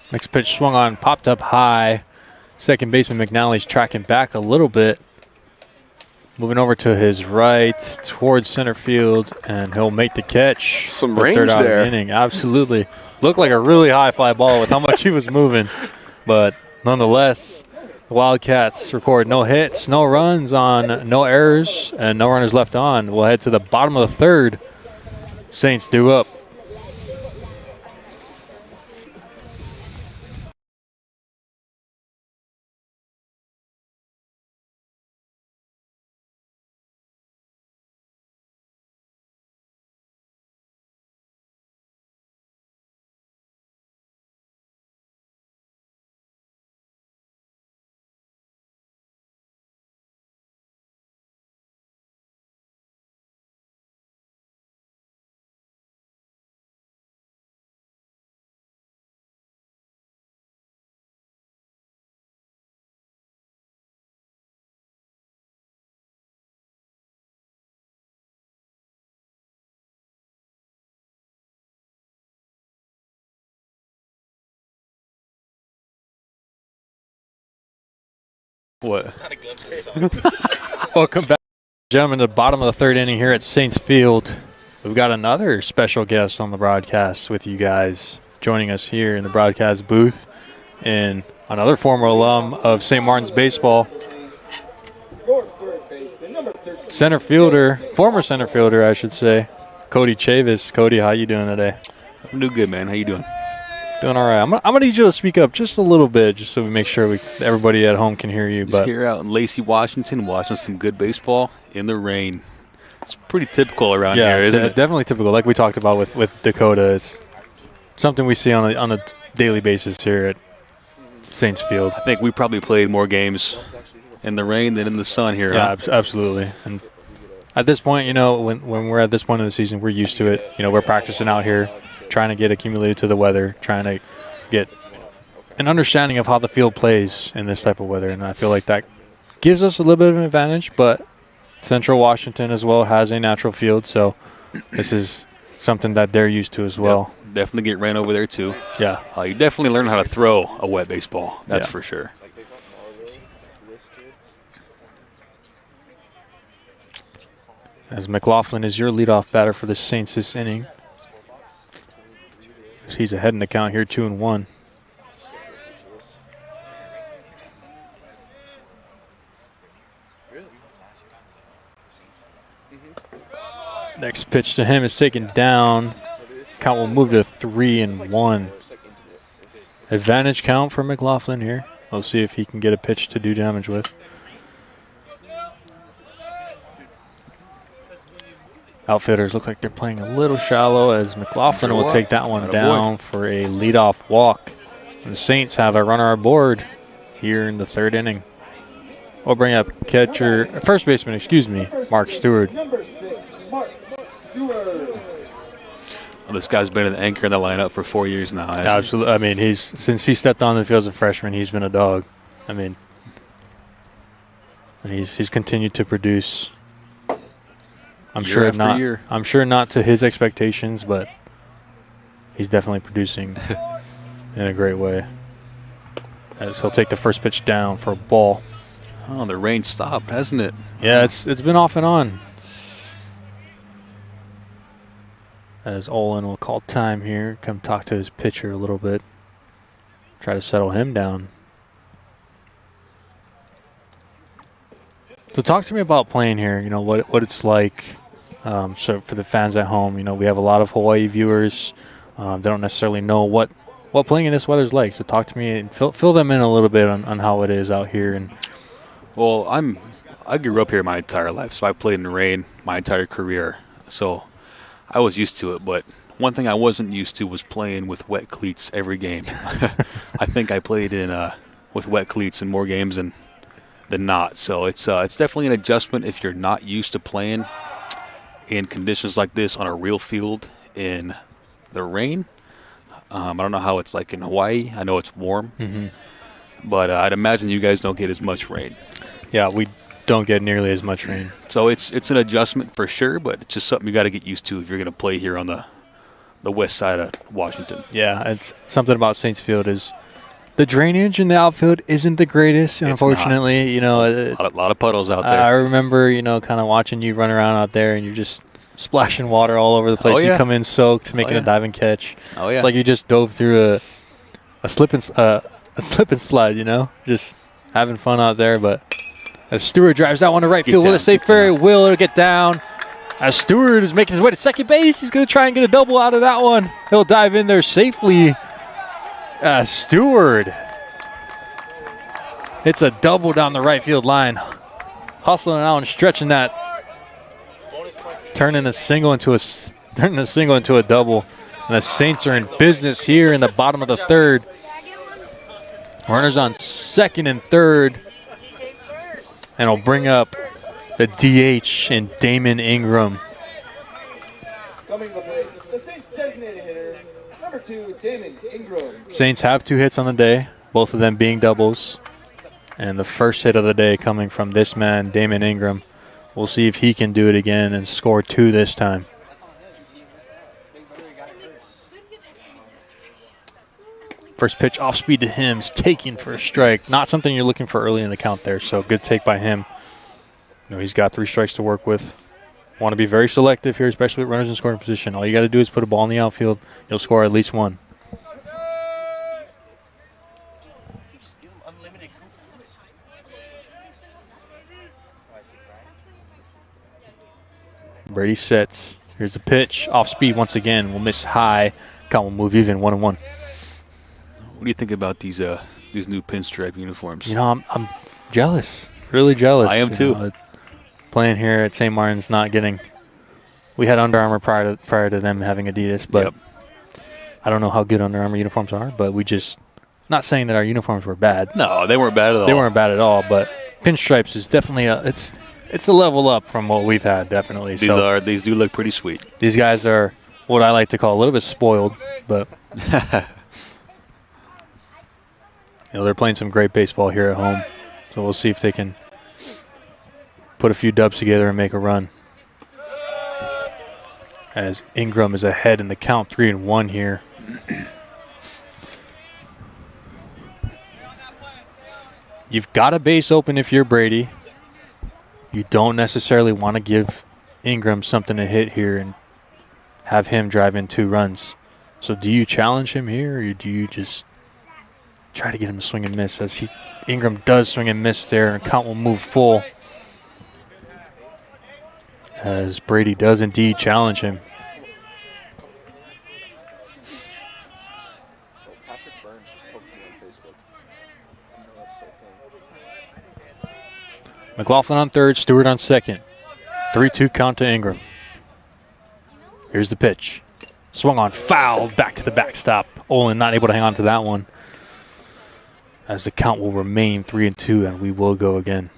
Next pitch swung on, popped up high. Second baseman McNally's tracking back a little bit. Moving over to his right towards center field, and he'll make the catch. Some range third out there. of the inning. Absolutely. Looked like a really high fly ball with how much he was moving. But nonetheless, the Wildcats record no hits, no runs on no errors, and no runners left on. We'll head to the bottom of the third. Saints due up. What? Welcome back, gentlemen, to the bottom of the third inning here at Saints Field. We've got another special guest on the broadcast with you guys, joining us here in the broadcast booth, and another former alum of St. Martin's baseball, center fielder, former center fielder, I should say, Cody Chavis. Cody, how you doing today? I'm doing good, man. How you doing? Doing all right. I'm gonna need you to speak up just a little bit, just so we make sure everybody at home can hear you. Just here out in Lacey, Washington, watching some good baseball in the rain. It's pretty typical around here, isn't it? Definitely typical. Like we talked about with Dakota, it's something we see on a daily basis here at Saints Field. I think we probably played more games in the rain than in the sun here. Yeah, huh? absolutely. And at this point, when we're at this point in the season, we're used to it. We're practicing out here, trying to get accumulated to the weather, trying to get an understanding of how the field plays in this type of weather. And I feel like that gives us a little bit of an advantage, but Central Washington as well has a natural field, so this is something that they're used to as well. Yep, definitely get rain over there too. Yeah. You definitely learn how to throw a wet baseball. That's for sure. As McLaughlin is your leadoff batter for the Saints this inning. He's ahead in the count here, 2-1. Next pitch to him is taken down. Count will move to 3-1. Advantage count for McLaughlin here. We'll see if he can get a pitch to do damage with. Outfielders look like they're playing a little shallow, as McLaughlin will take that one down for a leadoff walk. And the Saints have a runner aboard here in the third inning. We'll bring up first baseman, Mark Stewart. Number 6, Mark Stewart. Well, this guy's been an anchor in the lineup for 4 years now. Absolutely. I mean, since he stepped on the field as a freshman, he's been a dog. I mean, and he's continued to produce. I'm sure not to his expectations, but he's definitely producing in a great way. As he'll take the first pitch down for a ball. Oh, the rain stopped, hasn't it? Yeah, it's been off and on. As Olin will call time here, come talk to his pitcher a little bit, try to settle him down. So talk to me about playing here, what it's like. So for the fans at home, we have a lot of Hawaii viewers. They don't necessarily know what playing in this weather is like. So talk to me and fill them in a little bit on how it is out here. And well, I grew up here my entire life, so I played in the rain my entire career. So I was used to it, but one thing I wasn't used to was playing with wet cleats every game. I think I played with wet cleats in more games than not. So it's definitely an adjustment if you're not used to playing in conditions like this on a real field in the rain. I don't know how it's like in Hawaii. I know it's warm, but I'd imagine you guys don't get as much rain. Yeah, we don't get nearly as much rain. So it's an adjustment for sure, but it's just something you got to get used to if you're going to play here on the west side of Washington. Yeah, it's something about Saints Field is the drainage in the outfield isn't the greatest, and unfortunately, a lot of puddles out there. I remember, kind of watching you run around out there, and you're just splashing water all over the place. Oh, yeah. You come in soaked, making a diving catch. Oh yeah, it's like you just dove through a slip and slide. Just having fun out there. But as Stewart drives that one to right field, will it stay fair? Will it get down? As Stewart is making his way to second base, he's going to try and get a double out of that one. He'll dive in there safely. Stewart. It's a double down the right field line. Hustling it out and stretching that. Turning a single into a double. And the Saints are in business here in the bottom of the third. Runners on second and third. And will bring up the DH and Damon Ingram. Coming to the plate, the Saints designated hitter, number 2, Damon Ingram. Saints have 2 hits on the day, both of them being doubles. And the first hit of the day coming from this man, Damon Ingram. We'll see if he can do it again and score 2 this time. First pitch off speed to him is taken for a strike. Not something you're looking for early in the count there, so good take by him. He's got 3 strikes to work with. Want to be very selective here, especially with runners in scoring position. All you got to do is put a ball in the outfield. You'll score at least 1. Brady sets. Here's the pitch. Off speed once again. We'll miss high. Count will move even, 1-1. What do you think about these new pinstripe uniforms? I'm jealous. Really jealous. I am too. Playing here at St. Martin's, not getting. We had Under Armour prior to them having Adidas, but I don't know how good Under Armour uniforms are. But we just, not saying that our uniforms were bad. No, they weren't bad at all. They weren't bad at all. But pinstripes is definitely it's a level up from what we've had. Definitely. These do look pretty sweet. These guys are what I like to call a little bit spoiled, but they're playing some great baseball here at home. So we'll see if they can put a few dubs together and make a run. As Ingram is ahead in the count, 3-1 here. You've got a base open if you're Brady. You don't necessarily want to give Ingram something to hit here and have him drive in 2 runs. So do you challenge him here, or do you just try to get him to swing and miss? As Ingram does swing and miss there, and count will move full. As Brady does indeed challenge him. McLaughlin on third, Stewart on second. 3-2 count to Ingram. Here's the pitch. Swung on, foul, back to the backstop. Olin not able to hang on to that one. As the count will remain 3-2, and we will go again.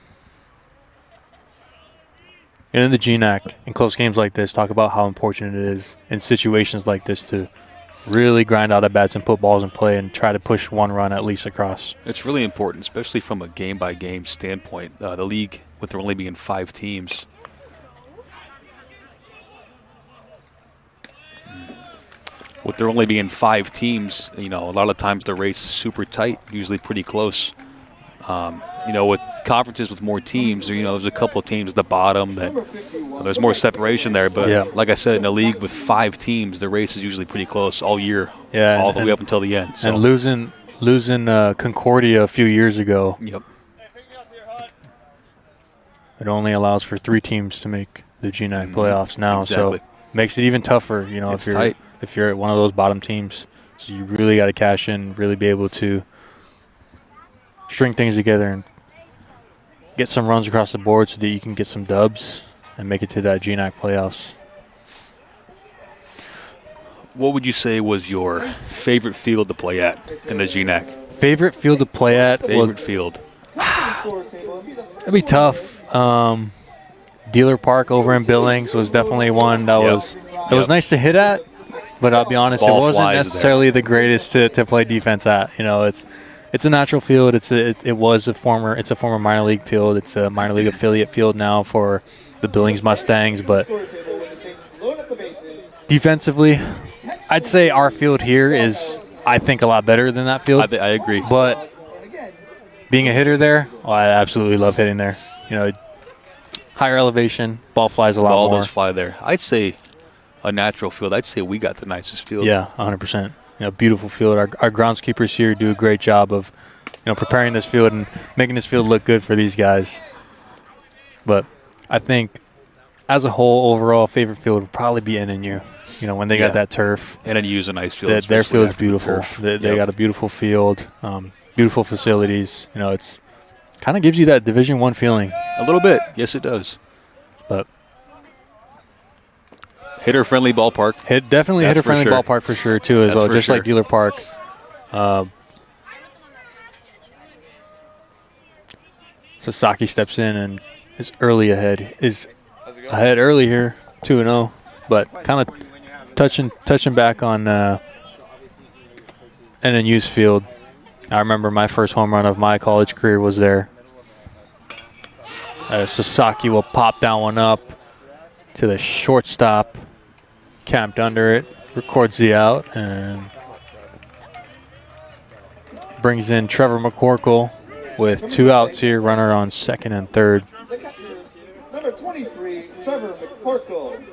And in the GNAC, in close games like this, talk about how important it is in situations like this to really grind out at bats and put balls in play and try to push 1 run at least across. It's really important, especially from a game-by-game standpoint. The league, with there only being 5 teams, a lot of times the race is super tight, usually pretty close. With conferences with more teams, there's a couple of teams at the bottom that there's more separation there. But like I said, in a league with 5 teams, the race is usually pretty close all year, all the way up until the end. So. And losing Concordia a few years ago, it only allows for 3 teams to make the GNAC playoffs now. Exactly. So makes it even tougher, It's tight. If you're at one of those bottom teams. So you really got to cash in, really be able to string things together and get some runs across the board so that you can get some dubs and make it to that GNAC playoffs. What would you say was your favorite field to play at in the GNAC? Favorite field to play at? Favorite field? It'd be tough. Dealer Park over in Billings was definitely one that was nice to hit at, but I'll be honest, it wasn't necessarily the greatest to play defense at. It's a natural field. It's a former minor league field. It's a minor league affiliate field now for the Billings Mustangs. But defensively, I'd say our field here is, I think, a lot better than that field. I agree. But being a hitter there, I absolutely love hitting there. Higher elevation, ball flies a lot more. All those fly there. I'd say a natural field. I'd say we got the nicest field. Yeah, 100%. Beautiful field. Our groundskeepers here do a great job of, preparing this field and making this field look good for these guys. But I think, as a whole, overall, favorite field would probably be NNU. When they got that turf. NNU's a nice field. Their field's beautiful. They got a beautiful field, beautiful facilities. It's kind of gives you that Division I feeling. A little bit. Yes, it does. But hitter-friendly ballpark. Definitely hitter-friendly ballpark for sure, too, as well, just like Dealer Park. Sasaki steps in and is early ahead. Is ahead early here, 2-0, but kind of touching back on NNU's field. I remember my first home run of my college career was there. Sasaki will pop that one up to the shortstop. Camped under it, records the out, and brings in Trevor McCorkle with 2 outs here, runner on second and third. The catcher, number 23, Trevor McCorkle.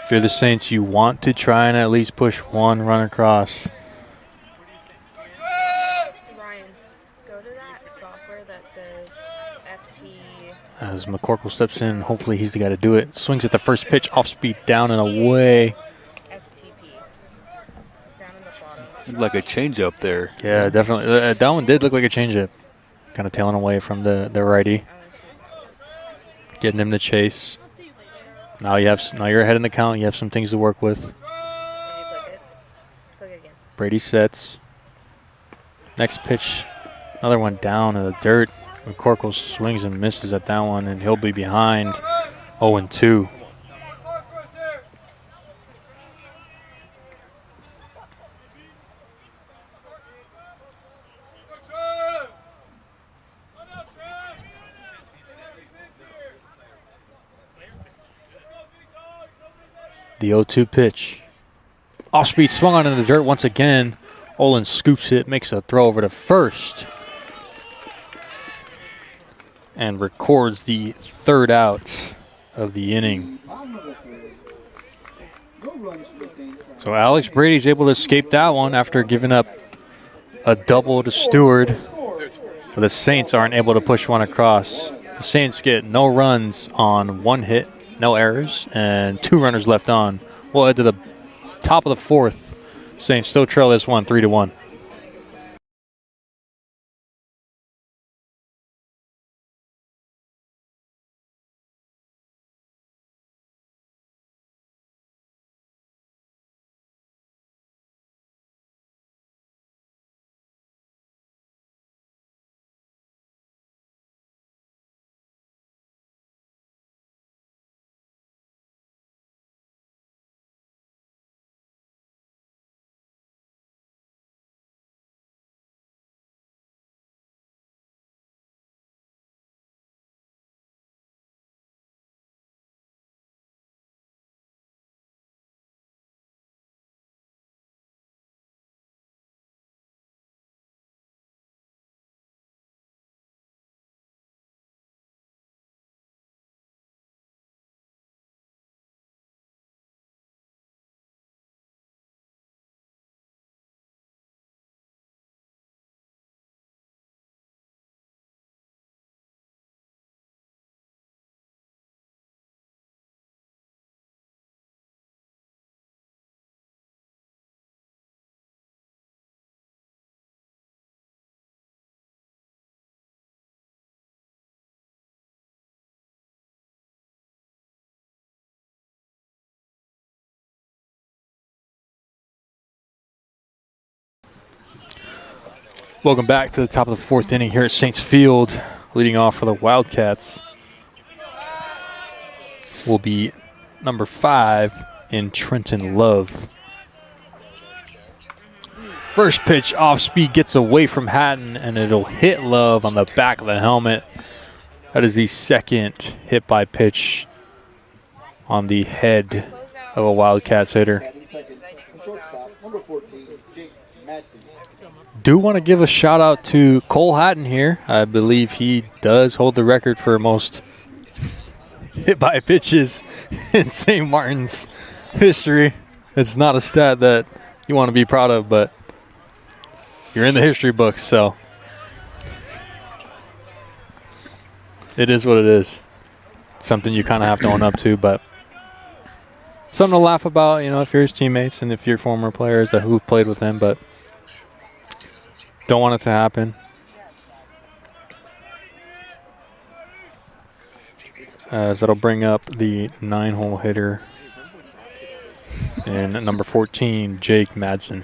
If you're the Saints, you want to try and at least push one run across. Ryan, go to that software that says FT. As McCorkle steps in, hopefully he's the guy to do it. Swings at the first pitch, off speed, down and away. FTP. It's down in the bottom. Looked like a changeup there. Yeah, definitely. That one did look like a changeup. Kind of tailing away from the righty. Getting him to chase. Now you're ahead in the count. You have some things to work with. Did you click it? Click it again. Brady sets. Next pitch, another one down in the dirt. McCorkle swings and misses at that one, and he'll be behind 0-2. The 0-2 pitch. Off speed, swung on in the dirt once again. Olin scoops it, makes a throw over to first, and records the 3rd out of the inning. So Alex Brady's able to escape that one after giving up a double to Stewart. But the Saints aren't able to push one across. The Saints get no runs on 1 hit, no errors, and 2 runners left on. We'll head to the top of the 4th. Saints still trail this one 3-1. Welcome back to the top of the 4th inning here at Saints Field. Leading off for the Wildcats will be number 5 in Trenton Love. First pitch off speed gets away from Hatton, and it'll hit Love on the back of the helmet. That is the 2nd hit by pitch on the head of a Wildcats hitter. Do want to give a shout out to Cole Hatton here. I believe he does hold the record for most hit by pitches in St. Martin's history. It's not a stat that you want to be proud of, but you're in the history books, so it is what it is. Something you kind of have to own up to, but something to laugh about, you know, if you're his teammates and if you're former players who've played with him, but don't want it to happen. As that'll bring up the 9-hole hitter and number 14, Jake Madsen.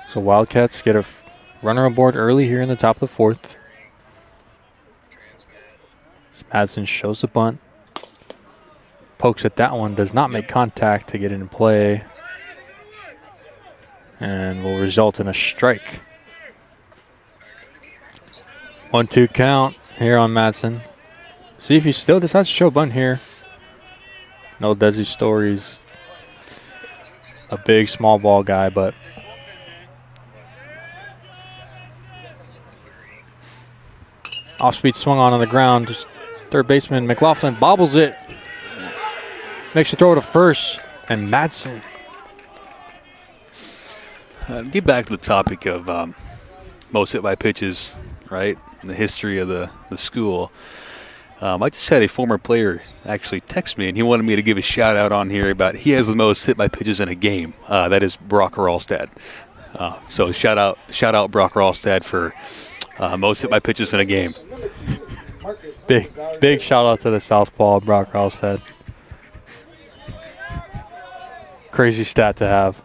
So Wildcats get a runner aboard early here in the top of the 4th. Madsen shows the bunt. Pokes at that one, does not make contact to get in play, and will result in a strike. 1-2 count here on Madsen. See if he still decides to show bunt here. No Desi Stories. A big small ball guy, but off-speed swung on the ground. Just third baseman McLaughlin bobbles it. Makes the throw to first, and Madsen. Get back to the topic of most hit by pitches, right? In the history of the school. I just had a former player actually text me, and he wanted me to give a shout out on here about he has the most hit by pitches in a game. That is Brock Ralstad. So shout out Brock Ralstad for most hit by pitches in a game. Big shout out to the southpaw Brock Ralstad. Crazy stat to have.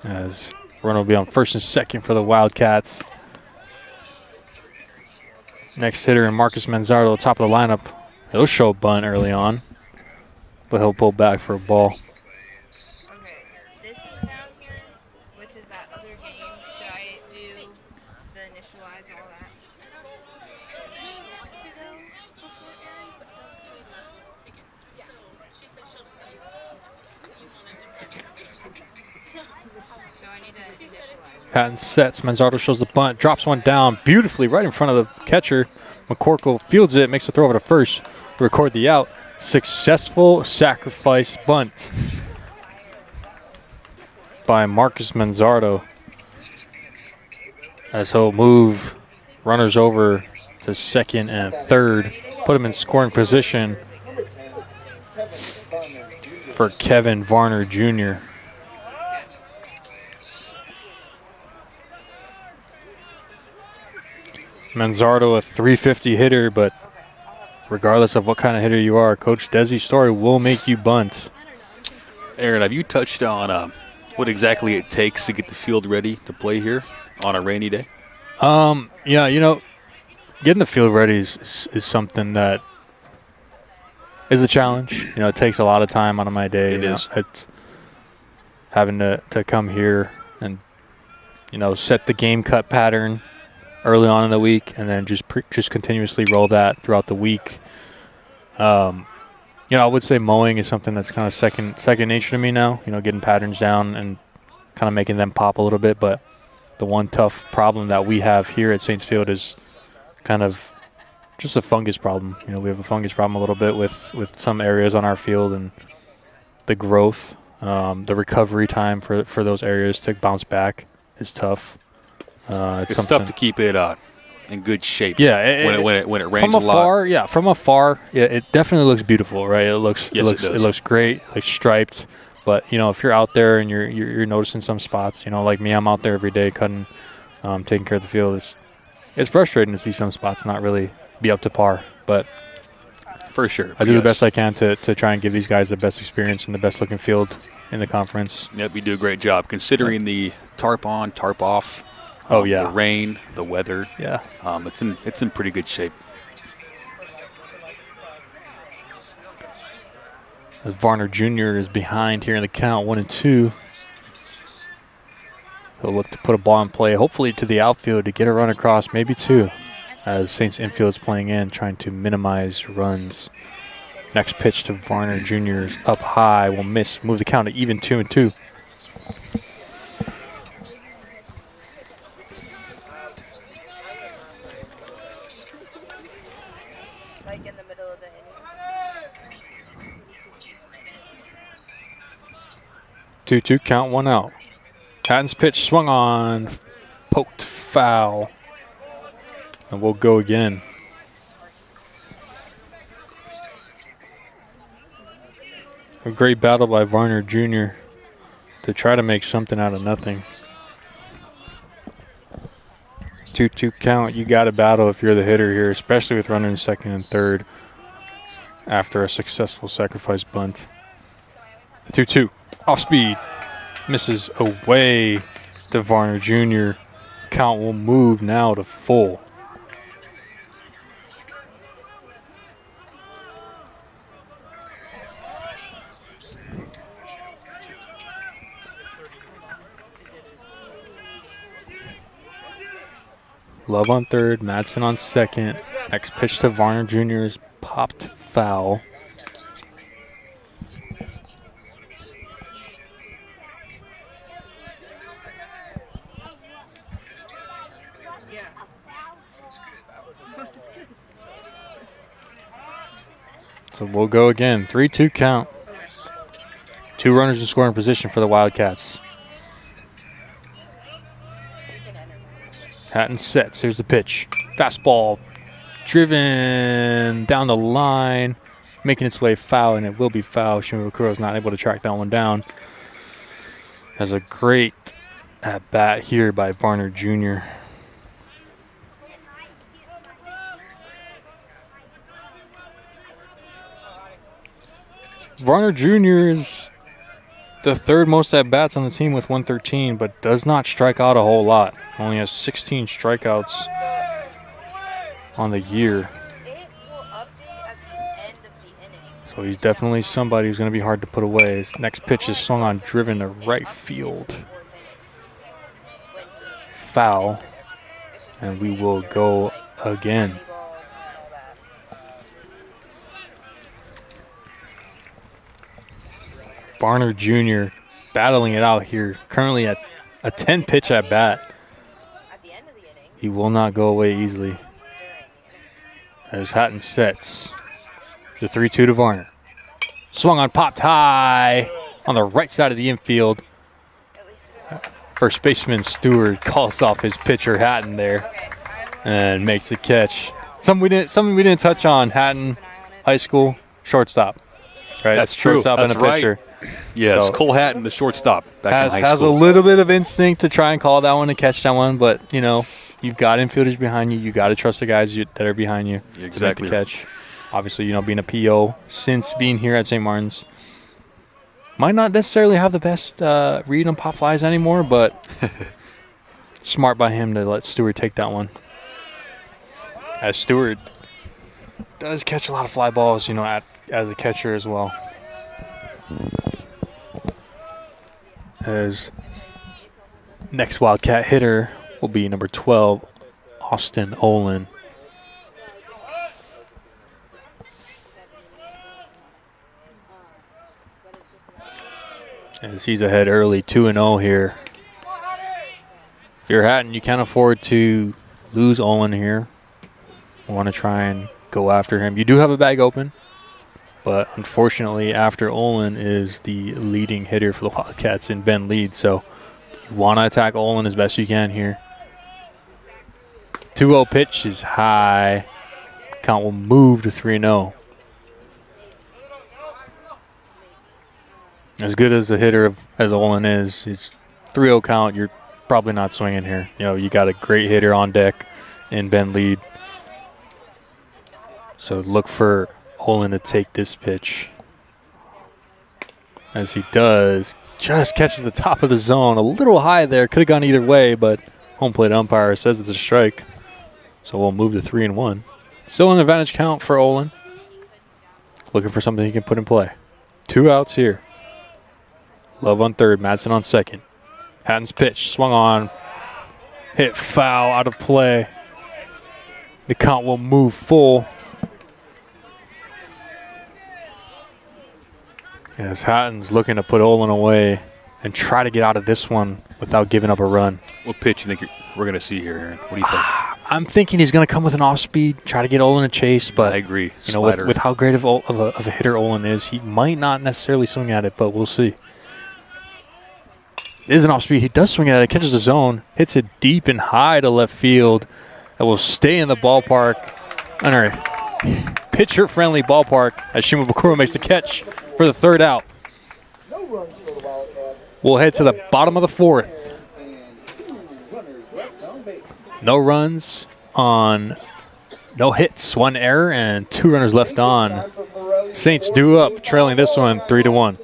As run will be on first and second for the Wildcats. Next hitter in Marcus Manzardo, top of the lineup. He'll show a bunt early on, but he'll pull back for a ball. Okay, this announcer, which is that other game, should I do the initialize all that? So I need to initialize. Patton sets. Manzardo shows the bunt, drops one down beautifully right in front of the catcher. McCorkle fields it, makes the throw over to first to record the out. Successful sacrifice bunt by Marcus Manzardo, as he'll move runners over to second and third, put him in scoring position for Kevin Varner Jr. Manzardo, a 350 hitter, but regardless of what kind of hitter you are, Coach Desi Story will make you bunt. Aaron, have you touched on what exactly it takes to get the field ready to play here on a rainy day? Yeah, you know, getting the field ready is something that is a challenge. You know, it takes a lot of time out of my day. It is. It's having to come here and, you know, set the game cut pattern early on in the week, and then just continuously roll that throughout the week. You know, I would say mowing is something that's kind of second nature to me now. You know, getting patterns down and kind of making them pop a little bit. But the one tough problem that we have here at Saints Field is kind of just a fungus problem. You know, we have a fungus problem a little bit with some areas on our field, and the growth, the recovery time for those areas to bounce back is tough. It's tough to keep it in good shape. Yeah, when it rains from afar, a lot. Yeah, from afar, yeah, it definitely looks beautiful, right? It looks great, like striped. But you know, if you're out there and you're noticing some spots, you know, like me, I'm out there every day cutting, taking care of the field. It's frustrating to see some spots not really be up to par, but for sure, I do the best I can to try and give these guys the best experience and the best looking field in the conference. Yep, you do a great job considering the tarp on, tarp off. Oh yeah, the rain, the weather. Yeah, it's in pretty good shape. As Varner Jr. is behind here in the count, 1-2. He'll look to put a ball in play, hopefully to the outfield to get a run across, maybe two, as Saints infield's playing in, trying to minimize runs. Next pitch to Varner Jr. is up high, will miss, move the count to even 2-2. Like in the middle of the innings. 2-2 count, one out. Patton's pitch swung on, poked foul, and we'll go again. A great battle by Varner Jr. to try to make something out of nothing. 2-2 count, you got to battle if you're the hitter here, especially with running second and third after a successful sacrifice bunt. 2-2, off speed, misses away to Varner Jr. Count will move now to full. Love on third, Madsen on second. Next pitch to Varner Jr. is popped foul. So we'll go again. 3-2 count. 2 runners in scoring position for the Wildcats. Hatton sets. Here's the pitch. Fastball driven down the line, making its way foul, and it will be foul. Shimabukuro is not able to track that one down. Has a great at bat here by Varner Jr. Varner Jr. is the third most at bats on the team with 113, but does not strike out a whole lot. Only has 16 strikeouts on the year. So he's definitely somebody who's going to be hard to put away. His next pitch is swung on, driven to right field. Foul. And we will go again. Varner Jr. battling it out here. Currently at a 10 pitch at bat. He will not go away easily. As Hatton sets. The 3-2 to Varner. Swung on, popped high on the right side of the infield. First baseman Stewart calls off his pitcher Hatton there and makes the catch. Something we didn't touch on. Hatton, high school, shortstop. Right? That's true. Shortstop That's and a pitcher. Right. Yes, So, Cole Hatton, the shortstop back in high has a school. little bit of instinct to try and call that one and catch that one, but, you know, you've got infielders behind you. You got to trust the guys that are behind you Exactly. to make the catch. Obviously, you know, being a PO since being here at St. Martin's, might not necessarily have the best read on pop flies anymore, but smart by him to let Stewart take that one. As Stewart does catch a lot of fly balls, you know, as a catcher as well. As next Wildcat hitter will be number 12, Austin Olin. As he's ahead early, 2-0 here. If you're Hatton, you can't afford to lose Olin here. You want to try and go after him. You do have a bag open, but unfortunately, after Olin is the leading hitter for the Wildcats in Ben Lead, so you want to attack Olin as best you can here. 2-0 pitch is high. Count will move to 3-0. As good as a hitter as Olin is, it's 3-0 count. You're probably not swinging here. You know, you got a great hitter on deck in Ben Lead. So look for Olin to take this pitch. As he does, just catches the top of the zone. A little high there. Could have gone either way, but home plate umpire says it's a strike. So we'll move to 3-1. Still an advantage count for Olin. Looking for something he can put in play. 2 outs here. Love on third, Madsen on second. Hatton's pitch, swung on, hit foul, out of play. The count will move full. As Hatton's looking to put Olin away and try to get out of this one without giving up a run. What pitch you think we're going to see here, Aaron? What do you think? I'm thinking he's going to come with an off-speed, try to get Olin a chase, but I agree. You know, with how great of a hitter Olin is, he might not necessarily swing at it, but we'll see. It is an off-speed. He does swing at it, catches the zone, hits it deep and high to left field. That will stay in the ballpark, under pitcher-friendly ballpark, as Shimabukuro makes the catch for the third out. We'll head to the bottom of the fourth. No runs on, no hits, 1 error, and 2 runners left on. Saints due up, trailing this one 3-1.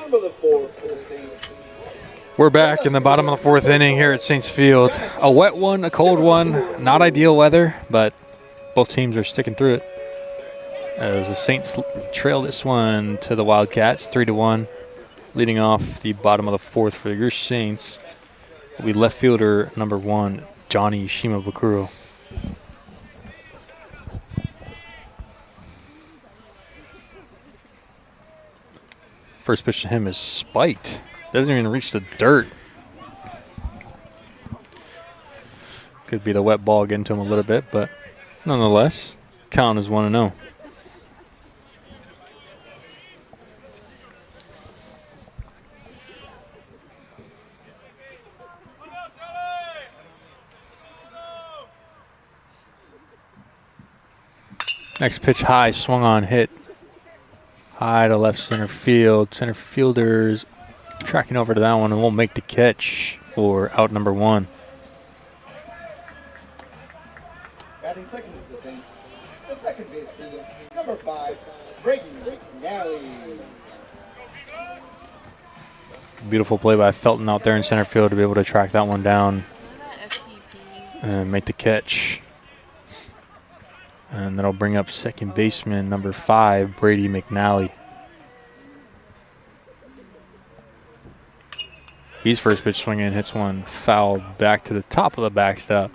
bottom of the fourth for the Saints. We're back in the bottom of the fourth inning here at Saints Field. A wet one, a cold one, not ideal weather, but both teams are sticking through it. As the Saints trail this one to the Wildcats, 3-1. Leading off the bottom of the fourth for your Saints will be left fielder number 1, Johnny Shimabukuro. First pitch to him is spiked. Doesn't even reach the dirt. Could be the wet ball getting to him a little bit, but nonetheless, count is 1-0. Next pitch high, swung on, hit. High to left center field. Center fielders tracking over to that one and won't make the catch for out number 1. Batting second for the Saints, the second baseman, number 5, Brady McNally. Beautiful play by Felton out there in center field to be able to track that one down and make the catch. And that'll bring up second baseman number 5, Brady McNally. He's first pitch swinging, hits one foul back to the top of the backstop.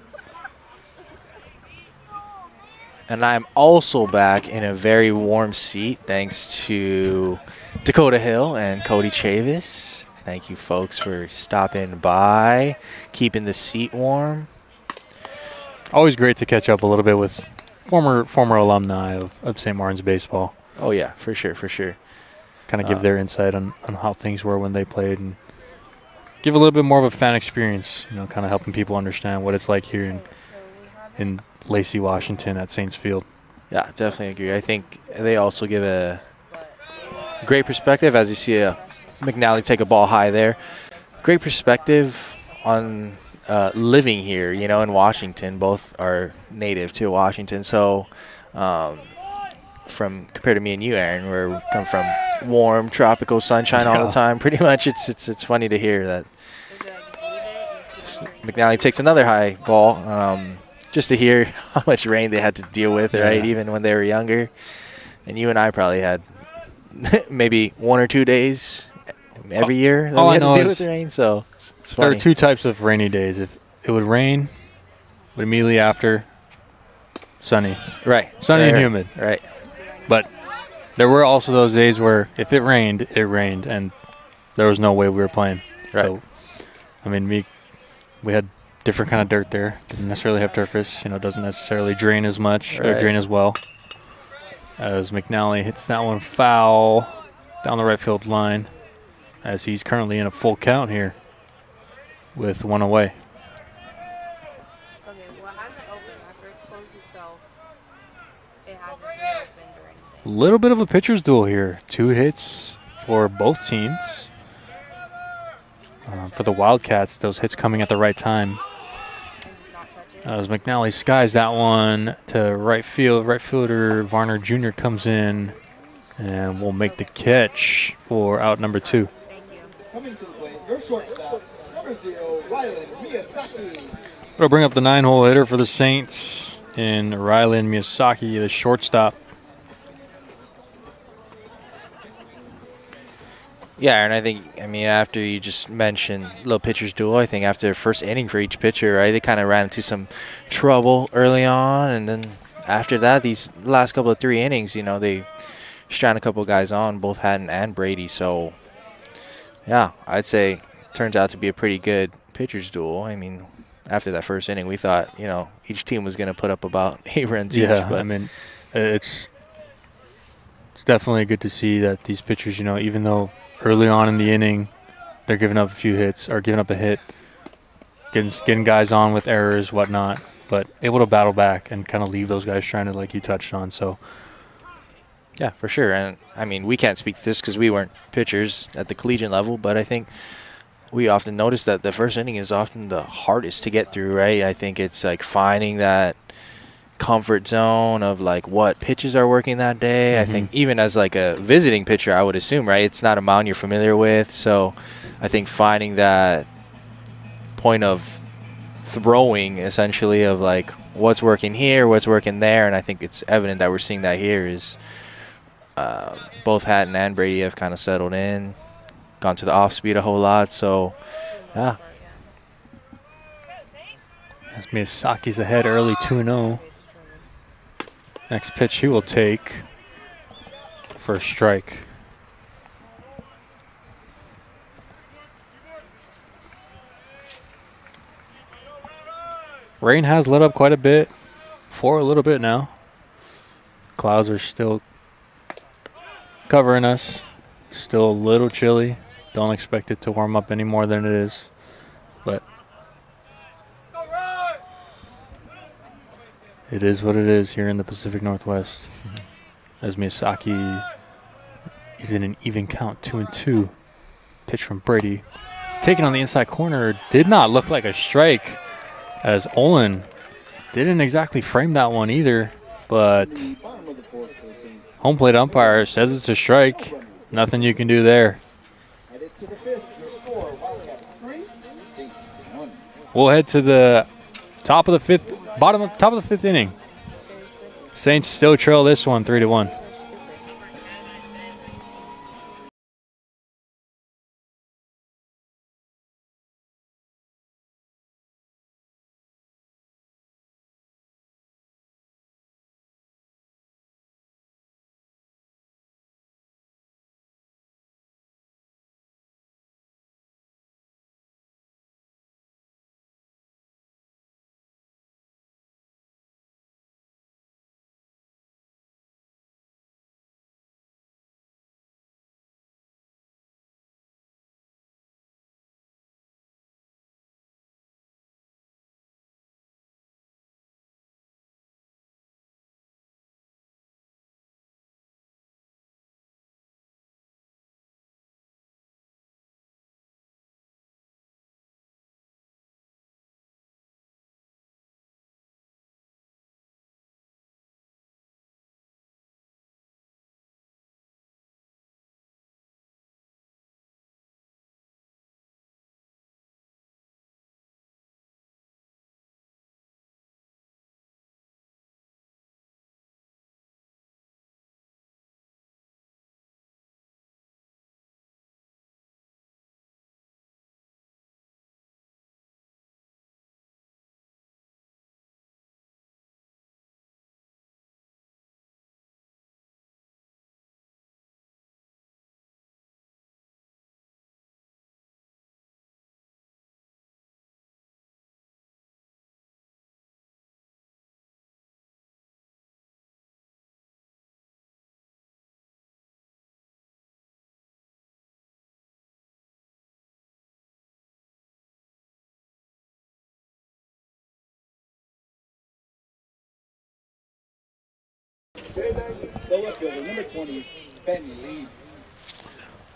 And I'm also back in a very warm seat thanks to Dakota Hill and Cody Chavis. Thank you, folks, for stopping by, keeping the seat warm. Always great to catch up a little bit with former alumni of St. Martin's baseball. Oh, yeah, for sure, for sure. Kind of give their insight on how things were when they played and give a little bit more of a fan experience, kind of helping people understand what it's like here in Lacey, Washington at Saints Field. Yeah, definitely agree. I think they also give a great perspective as you see McNally take a ball high there. Great perspective on living here, in Washington. Both are native to Washington. So compared to me and you, Aaron, where we come from warm, tropical sunshine all the time, pretty much it's funny to hear that McNally takes another high ball just to hear how much rain they had to deal with, right, even when they were younger. And you and I probably had maybe 1 or 2 days every year that we had to deal with rain, so it's funny. There are 2 types of rainy days. If it would rain, but immediately after, sunny. Right. Sunny and humid. Right. But there were also those days where if it rained, and there was no way we were playing. Right. So, we had different kind of dirt there. Didn't necessarily have surface. Doesn't necessarily drain as much or drain as well. As McNally hits that one foul down the right field line, as he's currently in a full count here with 1 away. Okay, well, it hasn't opened. After it closed itself, it hasn't been opened or anything. A little bit of a pitcher's duel here. 2 hits for both teams. For the Wildcats, those hits coming at the right time. As McNally skies that one to right field. Right fielder Varner Jr. comes in and will make the catch for out number 2. Coming to the plate, your shortstop, number 0, Rylan Miyazaki. It'll bring up the 9-hole hitter for the Saints in Rylan Miyazaki, the shortstop. Yeah, and I think, after you just mentioned little pitcher's duel, I think after the first inning for each pitcher, right, they kind of ran into some trouble early on, and then after that, these last couple of 3 innings, they strand a couple of guys on, both Hatton and Brady. So, yeah, I'd say turns out to be a pretty good pitcher's duel. After that first inning, we thought, each team was going to put up about 8 runs each. Yeah, But it's definitely good to see that these pitchers, even though early on in the inning, they're giving up a few hits or giving up a hit, getting guys on with errors, whatnot, but able to battle back and kind of leave those guys stranded like you touched on. So, yeah, for sure. And, we can't speak to this because we weren't pitchers at the collegiate level, but I think we often notice that the first inning is often the hardest to get through, right? I think it's like finding that comfort zone of like what pitches are working that day. I think even as like a visiting pitcher, I would assume, right? It's not a mound you're familiar with. So I think finding that point of throwing essentially of like what's working here, what's working there. And I think it's evident that we're seeing that here is both Hatton and Brady have kind of settled in, gone to the off speed a whole lot. So, yeah. As Miyazaki's ahead early 2-0. Next pitch he will take for a strike. Rain has lit up quite a bit for a little bit now. Clouds are still covering us. Still a little chilly. Don't expect it to warm up any more than it is. But it is what it is here in the Pacific Northwest. As Miyazaki is in an even count, 2-2. Pitch from Brady. Taken on the inside corner. Did not look like a strike, as Olin didn't exactly frame that one either. But home plate umpire says it's a strike. Nothing you can do there. We'll head to the top of the fifth inning. Saints still trail this one 3-1.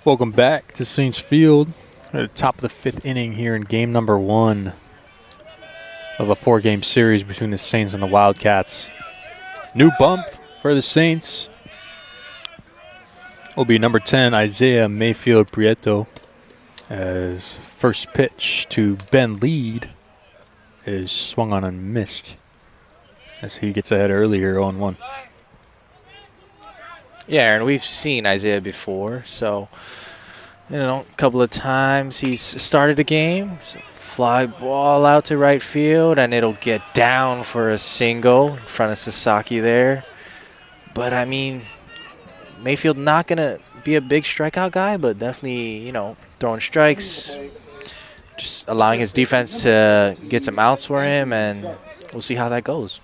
Welcome back to Saints Field at the top of the fifth inning here in game number 1 of a 4-game series between the Saints and the Wildcats. New bump for the Saints will be number 10, Isaiah Mayfield Prieto, as first pitch to Ben Lead is swung on and missed as he gets ahead earlier 0-1. Yeah, Aaron, we've seen Isaiah before, so, a couple of times he's started a game, so fly ball out to right field, and it'll get down for a single in front of Sasaki there. But, I mean, Mayfield not going to be a big strikeout guy, but definitely, throwing strikes, just allowing his defense to get some outs for him, and we'll see how that goes.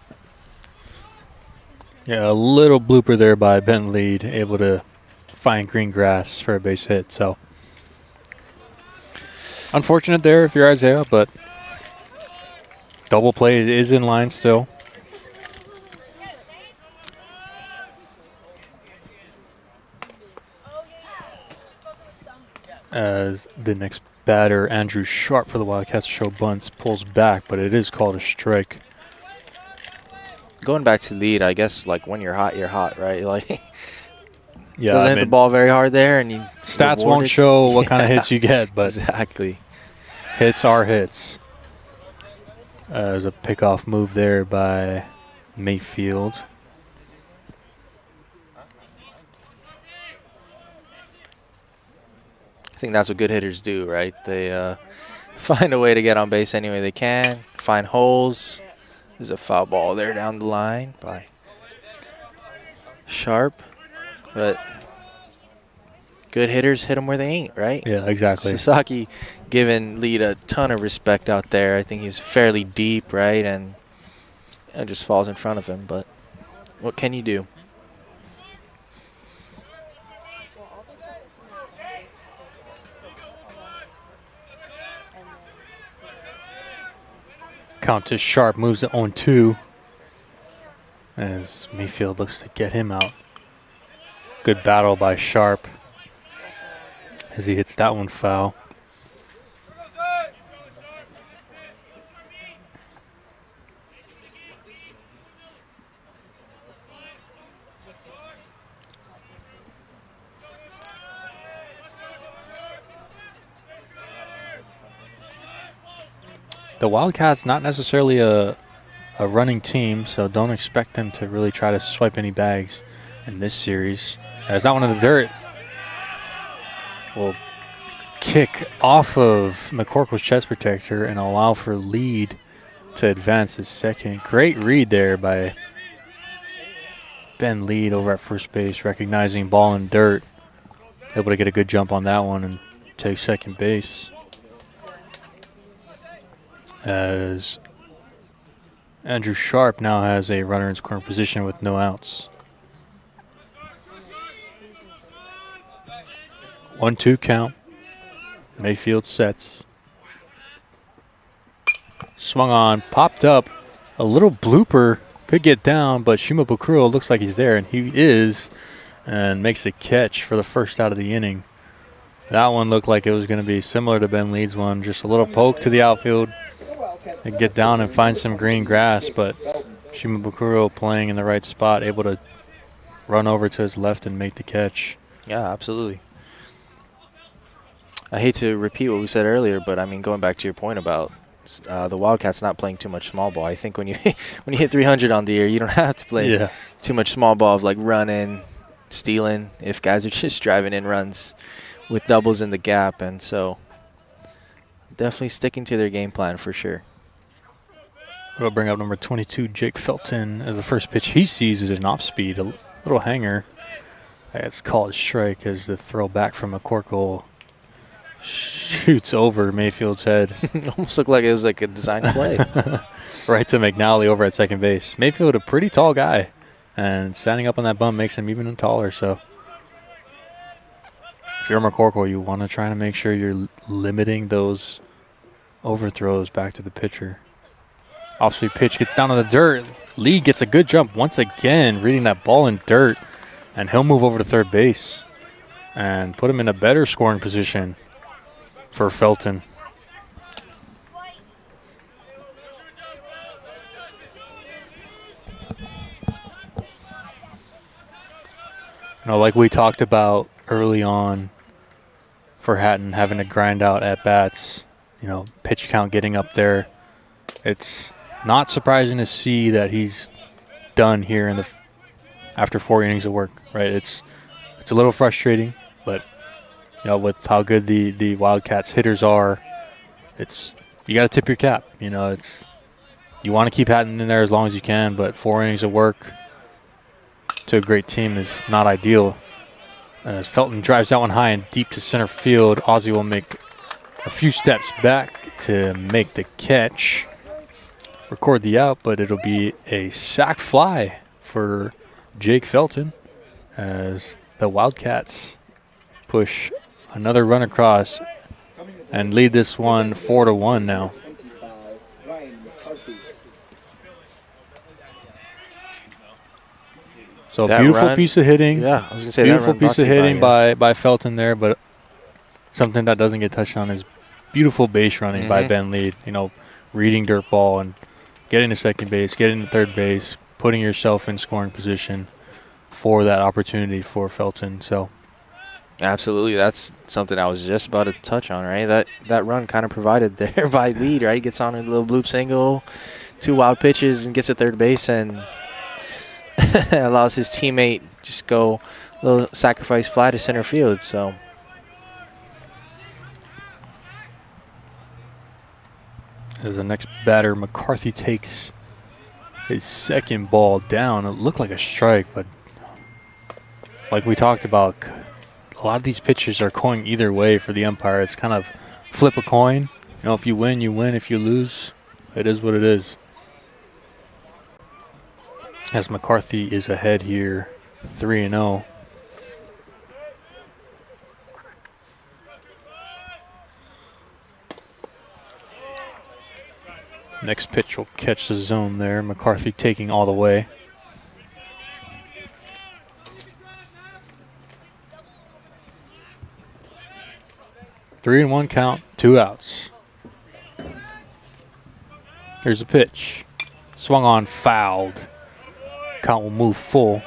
Yeah, a little blooper there by Ben Lead, able to find green grass for a base hit. So unfortunate there if you're Isaiah, but double play is in line still. As the next batter, Andrew Sharp for the Wildcats, show bunts, pulls back, but it is called a strike. going back to lead, I guess, like, when you're hot, right? Like, Yeah, doesn't hit the ball very hard there, and you stats won't show what kind of Yeah, hits you get, but exactly. hits are hits. There's a pickoff move there by Mayfield. I think that's what good hitters do, right? They find a way to get on base any way they can, find holes. There's a foul ball there down the line by Sharp, but good hitters hit them where they ain't, right? Yeah, exactly. Sasaki giving Lead a ton of respect out there. I think he's fairly deep, right, and it just falls in front of him, but what can you do? Count to Sharp, moves to 0-2 as Mayfield looks to get him out. Good battle by Sharp as he hits that one foul. The Wildcats not necessarily a running team, so don't expect them to really try to swipe any bags in this series. As that one in the dirt will kick off of McCorkle's chest protector and allow for Lead to advance his second. Great read there by Ben Lead over at first base, recognizing ball in dirt. Able to get a good jump on that one and take second base. As Andrew Sharp now has a runner in scoring position with no outs. 1-2 count. Mayfield sets. Swung on, popped up. A little blooper, could get down, but Shimabukuro looks like he's there, and he is, and makes a catch for the first out of the inning. That one looked like it was going to be similar to Ben Lead's one, just a little poke to the outfield and get down and find some green grass, but Shimabukuro playing in the right spot, able to run over to his left and make the catch. Yeah, absolutely. I hate to repeat what we said earlier, but I mean, going back to your point about the Wildcats not playing too much small ball, I think when you when you hit 300 on the year, you don't have to play too much small ball of like running, stealing, if guys are just driving in runs with doubles in the gap, and so definitely sticking to their game plan for sure. We'll bring up number 22, Jake Felton, as the first pitch he sees is an off-speed, a little hanger. It's called a strike as the throw back from McCorkle shoots over Mayfield's head. Almost looked like it was like a design play. Right to McNally over at second base. Mayfield, a pretty tall guy, and standing up on that bump makes him even taller. So if you're McCorkle, you want to try to make sure you're limiting those overthrows back to the pitcher. Off-speed pitch gets down on the dirt. Lee gets a good jump once again, reading that ball in dirt, and he'll move over to third base and put him in a better scoring position for Felton. Like we talked about early on for Hatton, having to grind out at bats, pitch count getting up there. It's not surprising to see that he's done here after 4 innings of work, right? It's a little frustrating, but with how good the Wildcats hitters are, you got to tip your cap. You want to keep Hatton in there as long as you can, but 4 innings of work to a great team is not ideal. As Felton drives that one high and deep to center field, Ozzie will make a few steps back to make the catch. Record the out, but it'll be a sac fly for Jake Felton as the Wildcats push another run across and lead this one 4-1 now. So that beautiful run, piece of hitting. Yeah, I was gonna say beautiful that run piece of hitting by Felton there, but something that doesn't get touched on is beautiful base running by Ben Lead. Reading dirt ball and getting to second base, getting to third base, putting yourself in scoring position for that opportunity for Felton. So Absolutely. That's something I was just about to touch on, right? That run kind of provided there by Lead, right? Gets on a little bloop single, 2 wild pitches, and gets to third base and allows his teammate just go a little sacrifice fly to center field. So as the next batter, McCarthy takes his second ball down. It looked like a strike, but like we talked about, a lot of these pitches are going either way for the umpire. It's kind of flip a coin. You know, if you win, you win. If you lose, it is what it is. As McCarthy is ahead here, 3-0. Next pitch will catch the zone there. McCarthy taking all the way. Three and one count, 2 outs. Here's a pitch. Swung on, fouled. Count will move full.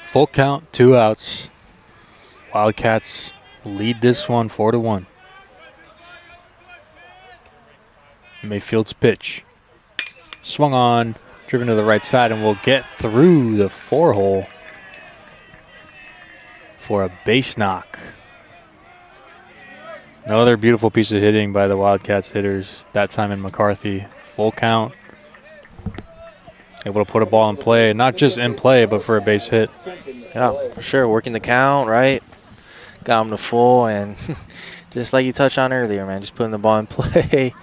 Full count, 2 outs. Wildcats lead this one 4-1. Mayfield's pitch. Swung on, driven to the right side, and will get through the 4-hole for a base knock. Another beautiful piece of hitting by the Wildcats hitters, that time in McCarthy. Full count. Able to put a ball in play, not just in play, but for a base hit. Yeah, for sure. Working the count, right? Got him to full, and just like you touched on earlier, man, just putting the ball in play.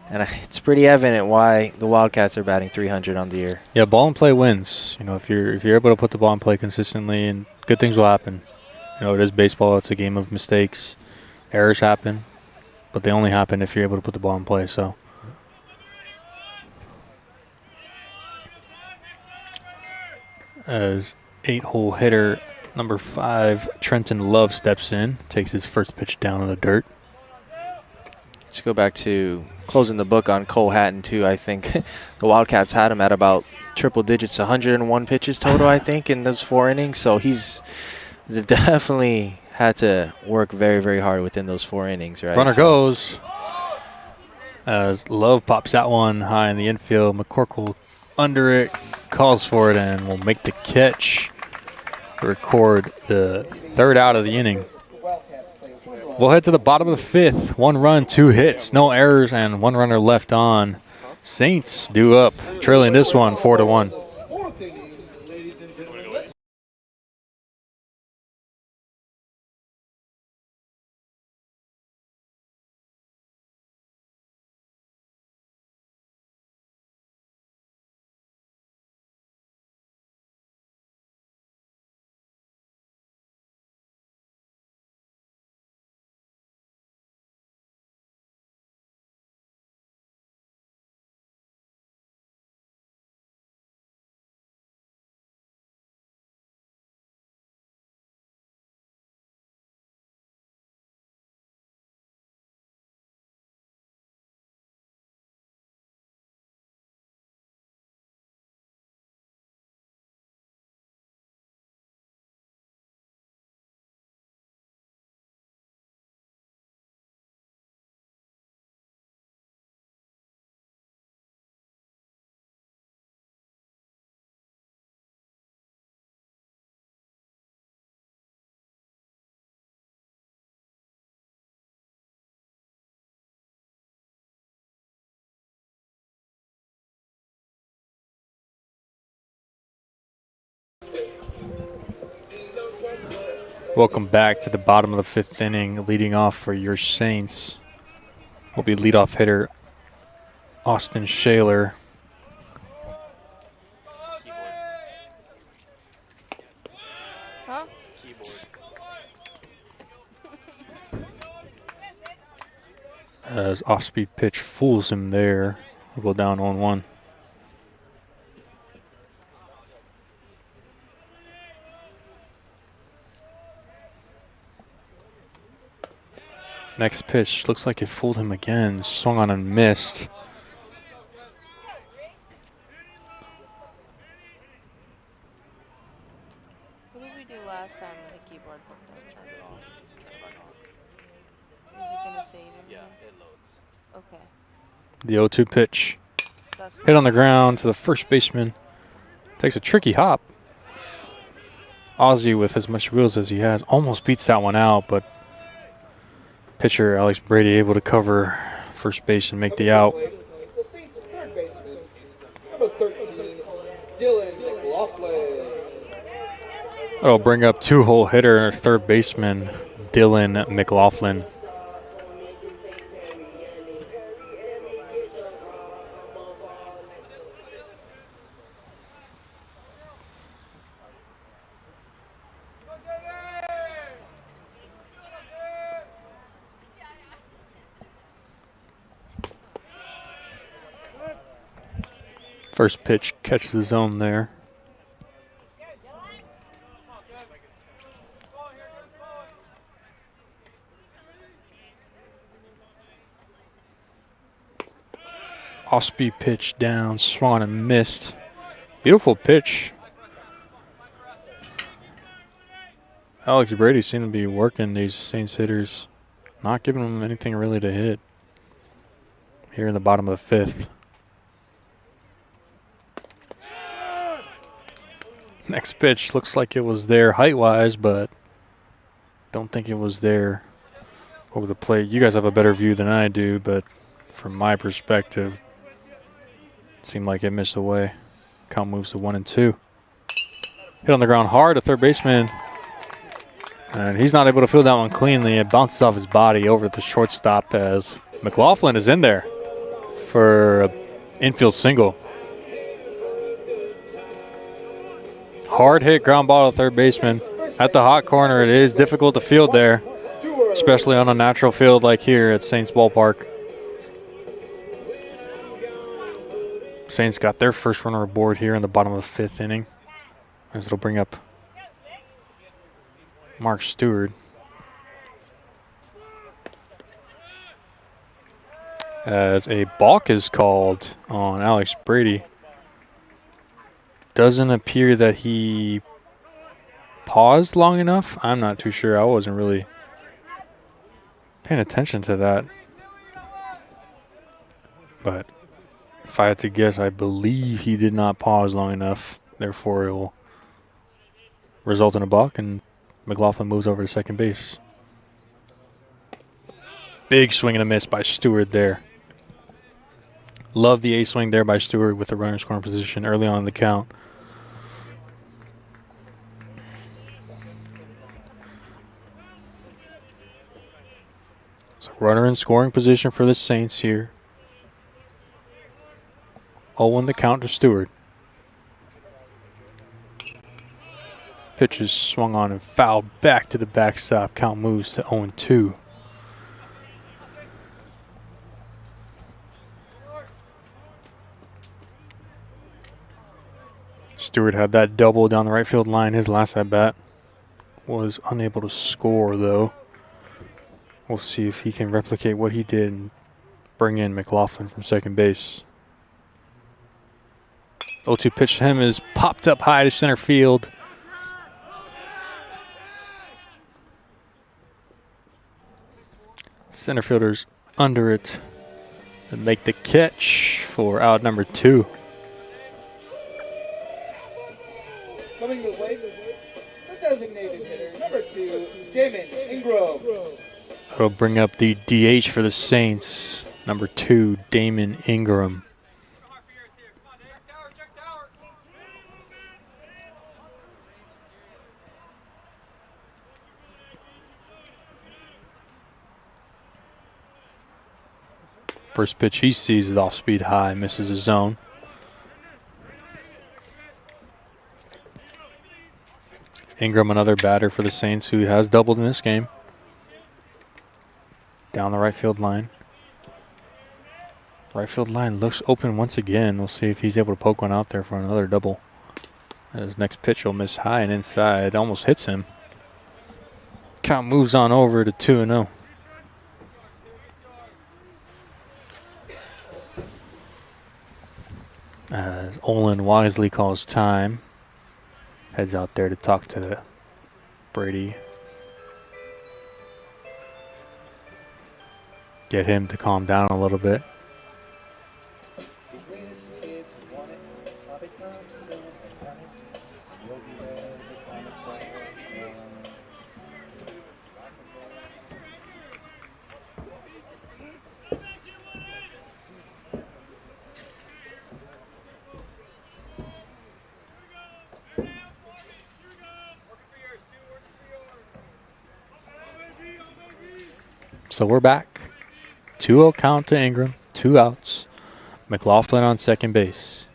And it's pretty evident why the Wildcats are batting .300 on the year. Yeah, ball in play wins. You know, if you're able to put the ball in play consistently, and good things will happen. You know, it is baseball. It's a game of mistakes. Errors happen, but they only happen if you're able to put the ball in play. So, as 8-hole hitter number 5, Trenton Love steps in, takes his first pitch down in the dirt. Let's go back to closing the book on Cole Hatton, too. I think the Wildcats had him at about triple digits, 101 pitches total, I think, in those 4 innings. So he's definitely had to work very, very hard within those 4 innings, right? Runner goes. As Love pops that one high in the infield. McCorkle under it, calls for it, and will make the catch. Record the 3rd out of the inning. We'll head to the bottom of the 5th. 1 run, 2 hits, no errors, and 1 runner left on. Saints due up, trailing this one 4-1. Welcome back to the bottom of the 5th inning. Leading off for your Saints will be leadoff hitter Austin Shaler. Huh? As off-speed pitch fools him there. We'll go down 0-1. Next pitch looks like it fooled him again. Swung on and missed. What did we do last time when the keyboard fucked up? Turn it off. Turn it back on. Is it gonna save him? Yeah, it loads. Okay. The 0-2 pitch. That's Hit on the ground to the first baseman. Takes a tricky hop. Ozzie, with as much wheels as he has, almost beats that one out, but pitcher Alex Brady able to cover first base and make the out. The Saints' third baseman, number 13, Dylan McLaughlin. That'll bring up two-hole hitter and third baseman Dylan McLaughlin. First pitch catches the zone there. Off-speed pitch down, swung and missed. Beautiful pitch. Alex Brady seemed to be working these Saints hitters, not giving them anything really to hit here in the bottom of the fifth. Next pitch looks like it was there height-wise, but don't think it was there over the plate. You guys have a better view than I do, but from my perspective, it seemed like it missed away. Count moves to 1-2. Hit on the ground hard to third baseman, and he's not able to field that one cleanly. It bounces off his body over to the shortstop as McLaughlin is in there for an infield single. Hard hit ground ball to third baseman. At the hot corner, it is difficult to field there, especially on a natural field like here at Saints Ballpark. Saints got their first runner aboard here in the bottom of the fifth inning, as it'll bring up Mark Stewart. As a balk is called on Alex Brady. Doesn't appear that he paused long enough. I'm not too sure. I wasn't really paying attention to that. But if I had to guess, I believe he did not pause long enough. Therefore, it will result in a balk, and McLaughlin moves over to second base. Big swing and a miss by Stewart there. Love the A swing there by Stewart with the runner scoring position early on in the count. So runner in scoring position for the Saints here. 0-1 the count to Stewart. Pitch is swung on and fouled back to the backstop. Count moves to 0-2. Stewart had that double down the right field line. His last at bat was unable to score, though. We'll see if he can replicate what he did and bring in McLaughlin from second base. 0-2 pitch to him is popped up high to center field. Center fielder's under it and make the catch for out number 2. Coming the way, the designated hitter, number 2, Damon Ingram. That'll bring up the DH for the Saints, number 2, Damon Ingram. First pitch he sees is off speed high, misses his zone. Ingram, another batter for the Saints who has doubled in this game. Down the right field line. Right field line looks open once again. We'll see if he's able to poke one out there for another double. His next pitch will miss high and inside. Almost hits him. Count moves on over to 2-0. As Olin wisely calls time. Heads out there to talk to Brady. Get him to calm down a little bit. So we're back. 2-0 count to Ingram. 2 outs. McLaughlin on second base.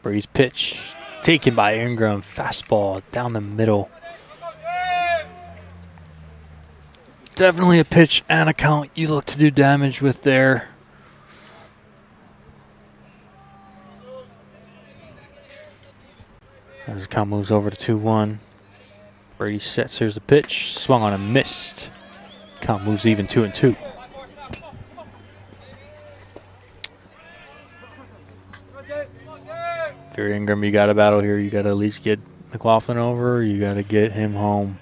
Brady's pitch taken by Ingram. Fastball down the middle. Definitely a pitch and a count you look to do damage with there. As the count moves over to 2-1. Brady sets. Here's the pitch. Swung on and missed. Count moves even 2-2. If you're Ingram, you got to battle here. You got to at least get McLaughlin over. You got to get him home.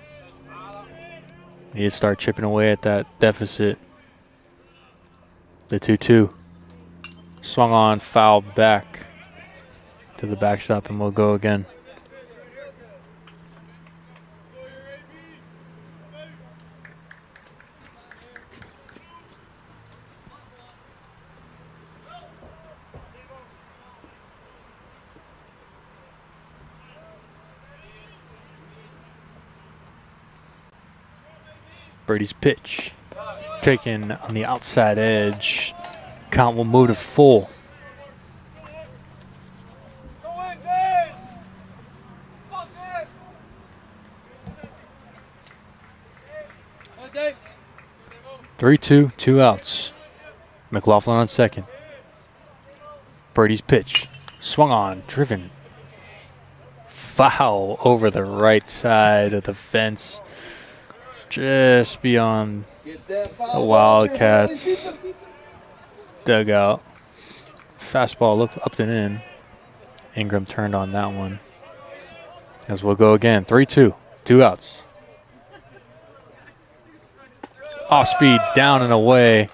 You need to start chipping away at that deficit. The 2-2. Swung on, foul back to the backstop, and we'll go again. Brady's pitch taken on the outside edge. Count will move to full. Three, 2 outs. McLaughlin on second. Brady's pitch swung on, driven. Foul over the right side of the fence. Just beyond the Wildcats dugout. Fastball looked up and in. Ingram turned on that one. As we'll go again. 3-2. 2 outs. Off speed, down and away.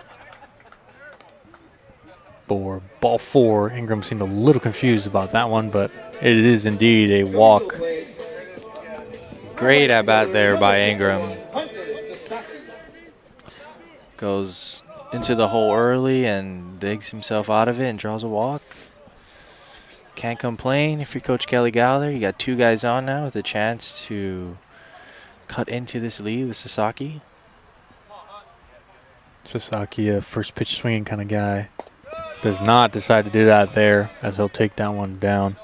For ball 4. Ingram seemed a little confused about that one, but it is indeed a walk. Great at bat there by Ingram. Goes into the hole early and digs himself out of it and draws a walk. Can't complain if you're Coach Kelly Gallagher. You got 2 guys on now with a chance to cut into this lead with Sasaki. Sasaki, a first pitch swinging kind of guy. Does not decide to do that there, as he'll take that one down.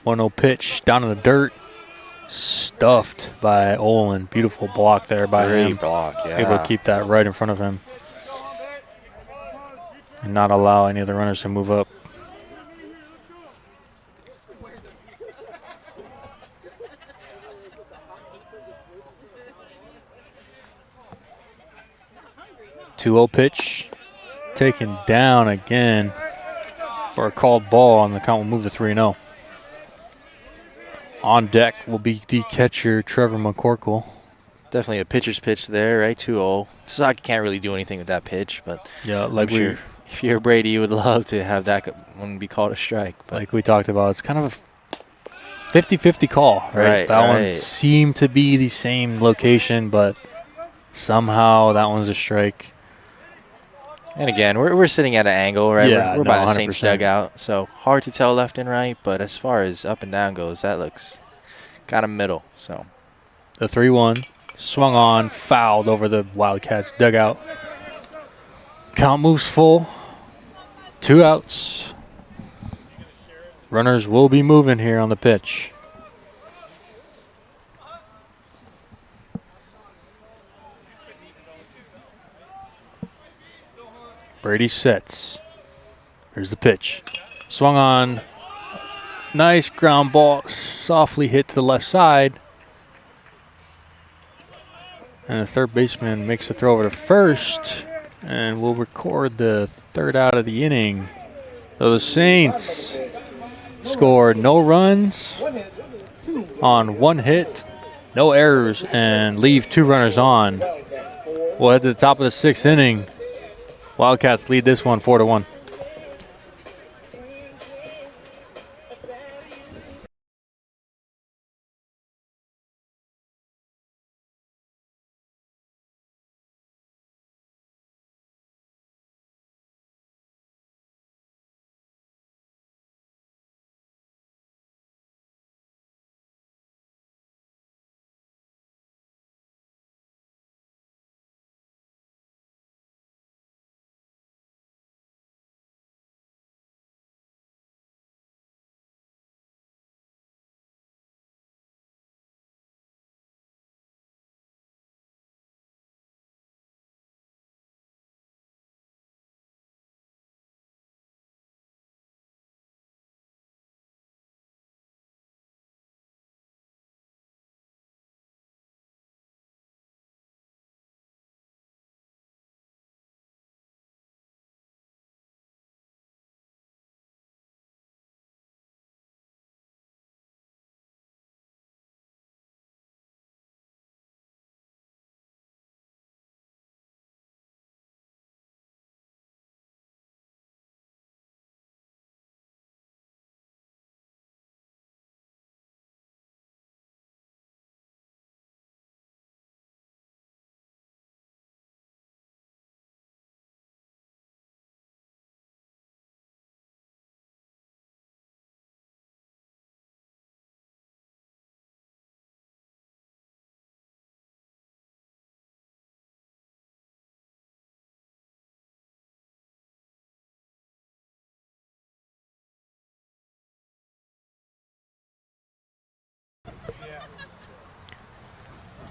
One-0 pitch down in the dirt, stuffed by Olin. Beautiful block there by him. Great block, yeah. Able to keep that right in front of him and not allow any of the runners to move up. Two-0 pitch taken down again for a called ball, and the count will move to 3-0. On deck will be the catcher, Trevor McCorkle. Definitely a pitcher's pitch there, right? 2-0. Sasaki can't really do anything with that pitch, but yeah, like if you're Brady, you would love to have that one be called a strike. But like we talked about, it's kind of a 50-50 call, right? That one seemed to be the same location, but somehow that one's a strike. And again, we're sitting at an angle, right? Yeah, we're by the 100%. Saints dugout, so hard to tell left and right. But as far as up and down goes, that looks kind of middle. So the 3-1 swung on, fouled over the Wildcats dugout. Count moves full. 2 outs. Runners will be moving here on the pitch. Brady sets. Here's the pitch. Swung on. Nice ground ball. Softly hit to the left side. And the third baseman makes the throw over to first. And we'll record the third out of the inning. So the Saints scored no runs on one hit, no errors, and leave 2 runners on. We'll head to the top of the 6th inning. Wildcats lead this one 4-1.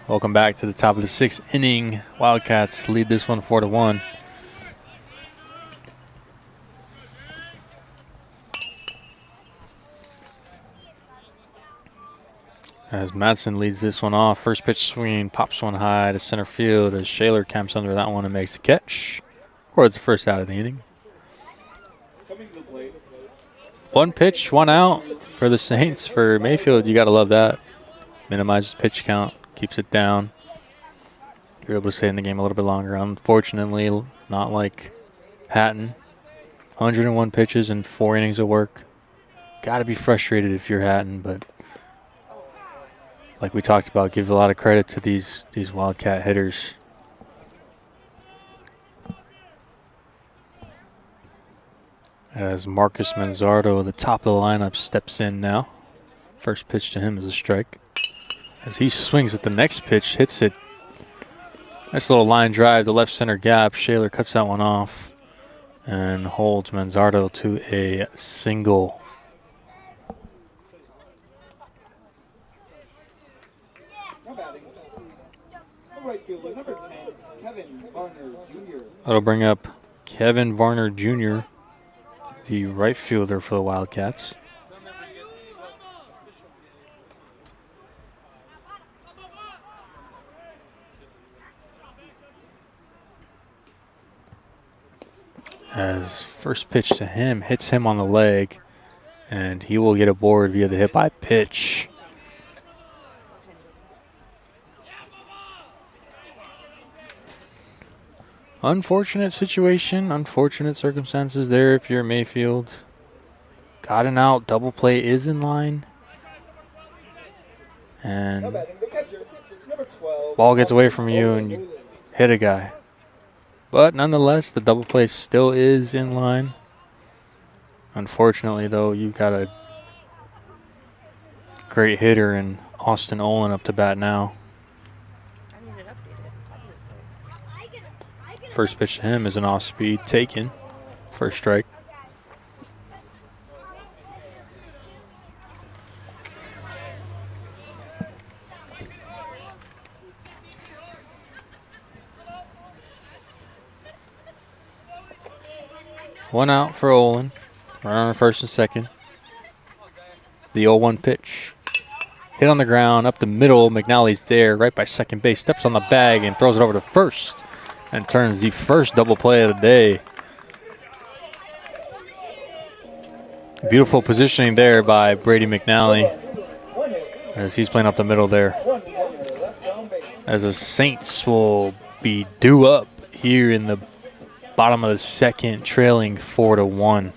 Welcome back to the top of the 6th inning. Wildcats lead this one 4-1. As Madsen leads this one off, first pitch swing, pops one high to center field as Shaler camps under that one and makes the catch. Or it's the first out of the inning. One pitch, one out for the Saints. For Mayfield, you got to love that. Minimizes pitch count, keeps it down. You're able to stay in the game a little bit longer. Unfortunately, not like Hatton. 101 pitches and 4 innings of work. Got to be frustrated if you're Hatton, but like we talked about, give a lot of credit to these Wildcat hitters. As Marcus Manzardo, the top of the lineup, steps in now. First pitch to him is a strike. As he swings at the next pitch, hits it. Nice little line drive, the left center gap. Shaler cuts that one off and holds Manzardo to a single. That'll bring up Kevin Varner Jr., the right fielder for the Wildcats. As first pitch to him hits him on the leg, and he will get aboard via the hit by pitch. Unfortunate situation, unfortunate circumstances there if you're Mayfield. Got an out, double play is in line. And ball gets away from you and you hit a guy. But nonetheless, the double play still is in line. Unfortunately, though, you've got a great hitter in Austin Olin up to bat now. First pitch to him is an off-speed taken. First strike. One out for Olin. Runner on first and second. The 0-1 pitch. Hit on the ground, up the middle. McNally's there, right by second base. Steps on the bag and throws it over to first. And turns the first double play of the day. Beautiful positioning there by Brady McNally as he's playing up the middle there. As the Saints will be due up here in the bottom of the second, trailing 4-1.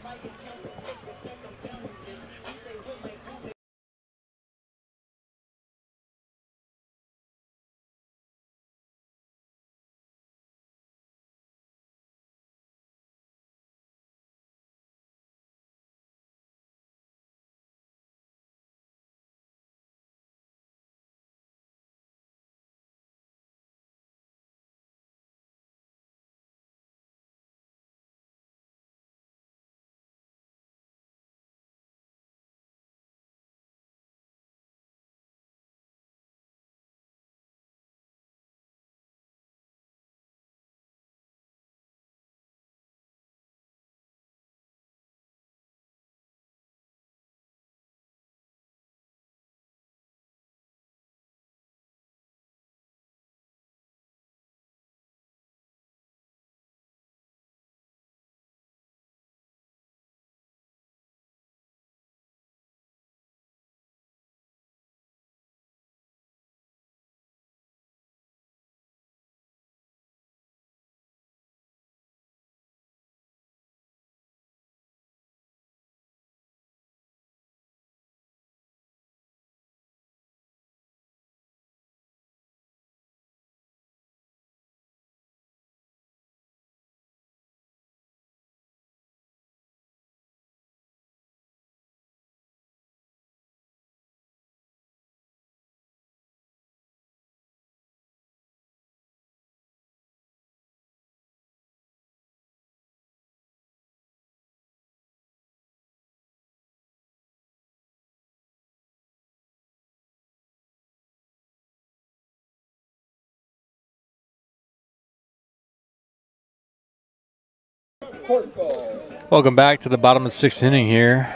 Welcome back to the bottom of the sixth inning here.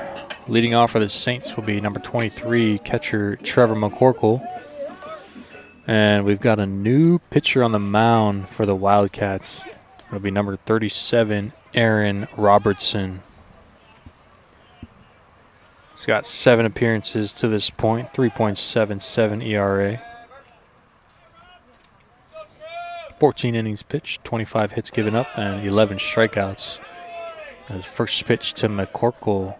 Leading off for the Saints will be number 23, catcher Trevor McCorkle. And we've got a new pitcher on the mound for the Wildcats. It'll be number 37, Aaron Robertson. He's got 7 appearances to this point, 3.77 ERA. 14 innings pitched, 25 hits given up, and 11 strikeouts. His first pitch to McCorkle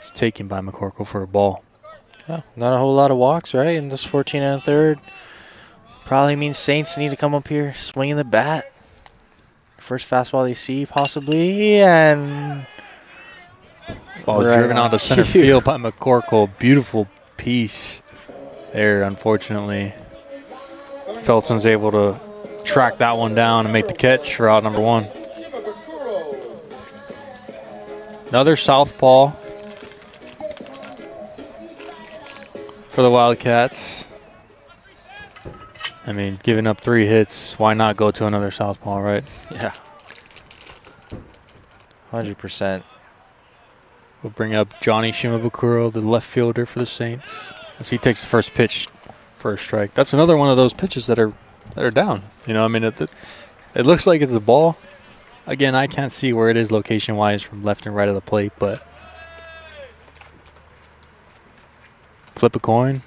is taken by McCorkle for a ball. Yeah, not a whole lot of walks, right? In this 14 and a third. Probably means Saints need to come up here swinging the bat. First fastball they see, possibly, and ball driven onto center field by McCorkle. Beautiful piece there, unfortunately. Felton's able to track that one down and make the catch for out number 1. Another southpaw for the Wildcats. I mean, giving up 3 hits, why not go to another southpaw, right? Yeah. 100%. We'll bring up Johnny Shimabukuro, the left fielder for the Saints, as he takes the first pitch for a strike. That's another one of those pitches that are down. You know, I mean, it looks like it's a ball. Again, I can't see where it is location-wise from left and right of the plate, but flip a coin.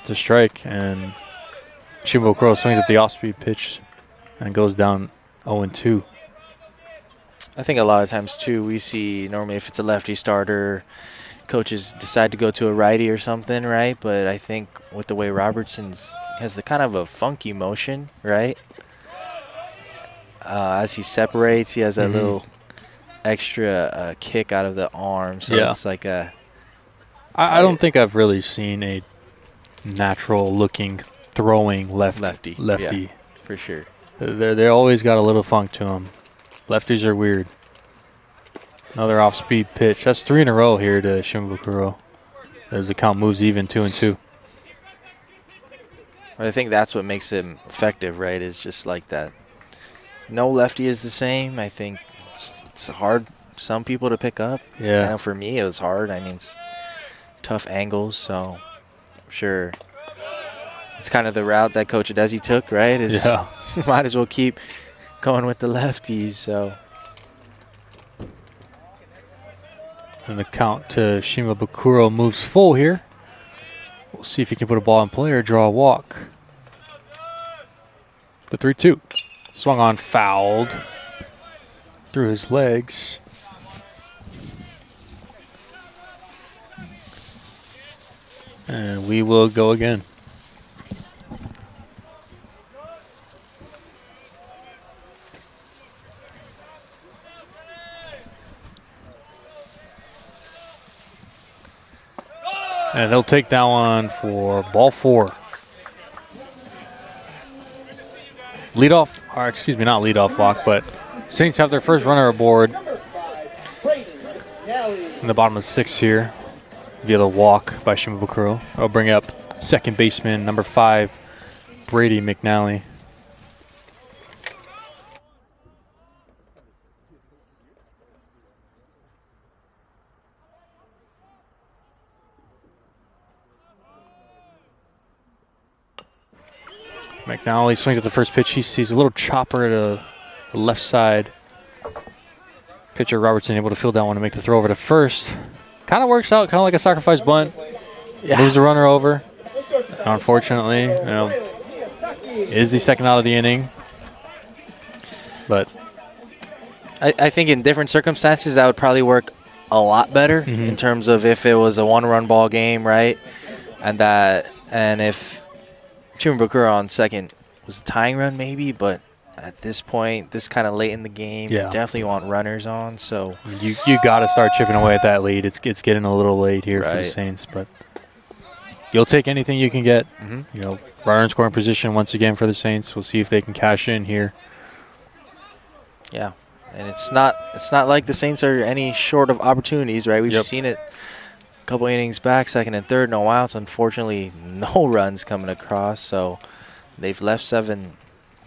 It's a strike, and Shimabukuro swings at the off-speed pitch and goes down 0-2. I think a lot of times, too, we see normally if it's a lefty starter, coaches decide to go to a righty or something, right? But I think with the way Robertson's has the kind of a funky motion, right? As he separates, he has a little extra kick out of the arm. So it's like a... I don't think I've really seen a natural-looking throwing lefty. Yeah, for sure. They always got a little funk to them. Lefties are weird. Another off-speed pitch. That's 3 in a row here to Shimabukuro as the count moves even 2-2. I think that's what makes him effective, right? Is just like that no lefty is the same. I think it's hard some people to pick up. Yeah. I know for me it was hard. I mean, it's tough angles, so I'm sure it's kind of the route that Coach Adesi took, right? Yeah. Might as well keep going with the lefties, so. And the count to Shima Bakuro moves full here. We'll see if he can put a ball in play or draw a walk. The 3-2. Swung on, fouled through his legs. And we will go again. And they'll take that one for ball 4. Leadoff, or excuse me, not leadoff walk, but Saints have their first runner aboard in the bottom of 6 here via the walk by Shimabukuro. I'll bring up second baseman, number 5, Brady McNally. McNally swings at the first pitch. He sees a little chopper to the left side. Pitcher Robertson able to field that one to make the throw over to first. Kind of works out, kind of like a sacrifice bunt. Yeah. Moves the runner over. Unfortunately, is the second out of the inning. But I think in different circumstances that would probably work a lot better in terms of if it was a 1-run ball game, right? And if Shimabukuro on second was a tying run maybe, but at this point, this kind of late in the game, you definitely want runners on. So you got to start chipping away at that lead. It's getting a little late here for the Saints, but you'll take anything you can get. You know, runner in scoring position once again for the Saints. We'll see if they can cash in here. Yeah, and it's not like the Saints are any short of opportunities, right? We've seen it. Couple innings back, second and third, no outs. Unfortunately, no runs coming across, so they've left 7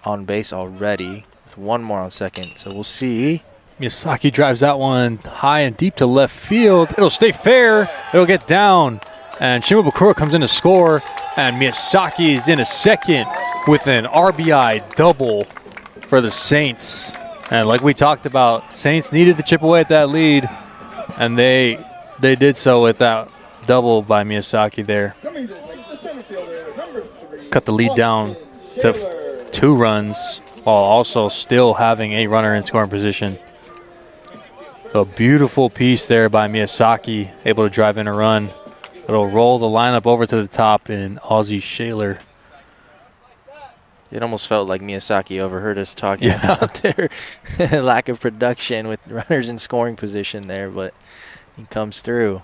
on base already with 1 more on second. So we'll see. Miyazaki drives that one high and deep to left field. It'll stay fair. It'll get down. And Shimabukuro comes in to score, and Miyazaki is in a second with an RBI double for the Saints. And like we talked about, Saints needed to chip away at that lead, and they did so with that double by Miyazaki there. Cut the lead down to 2 runs while also still having a runner in scoring position. So a beautiful piece there by Miyazaki, able to drive in a run. It'll roll the lineup over to the top in Ozzie Shaler. It almost felt like Miyazaki overheard us talking about their lack of production with runners in scoring position there, but he comes through.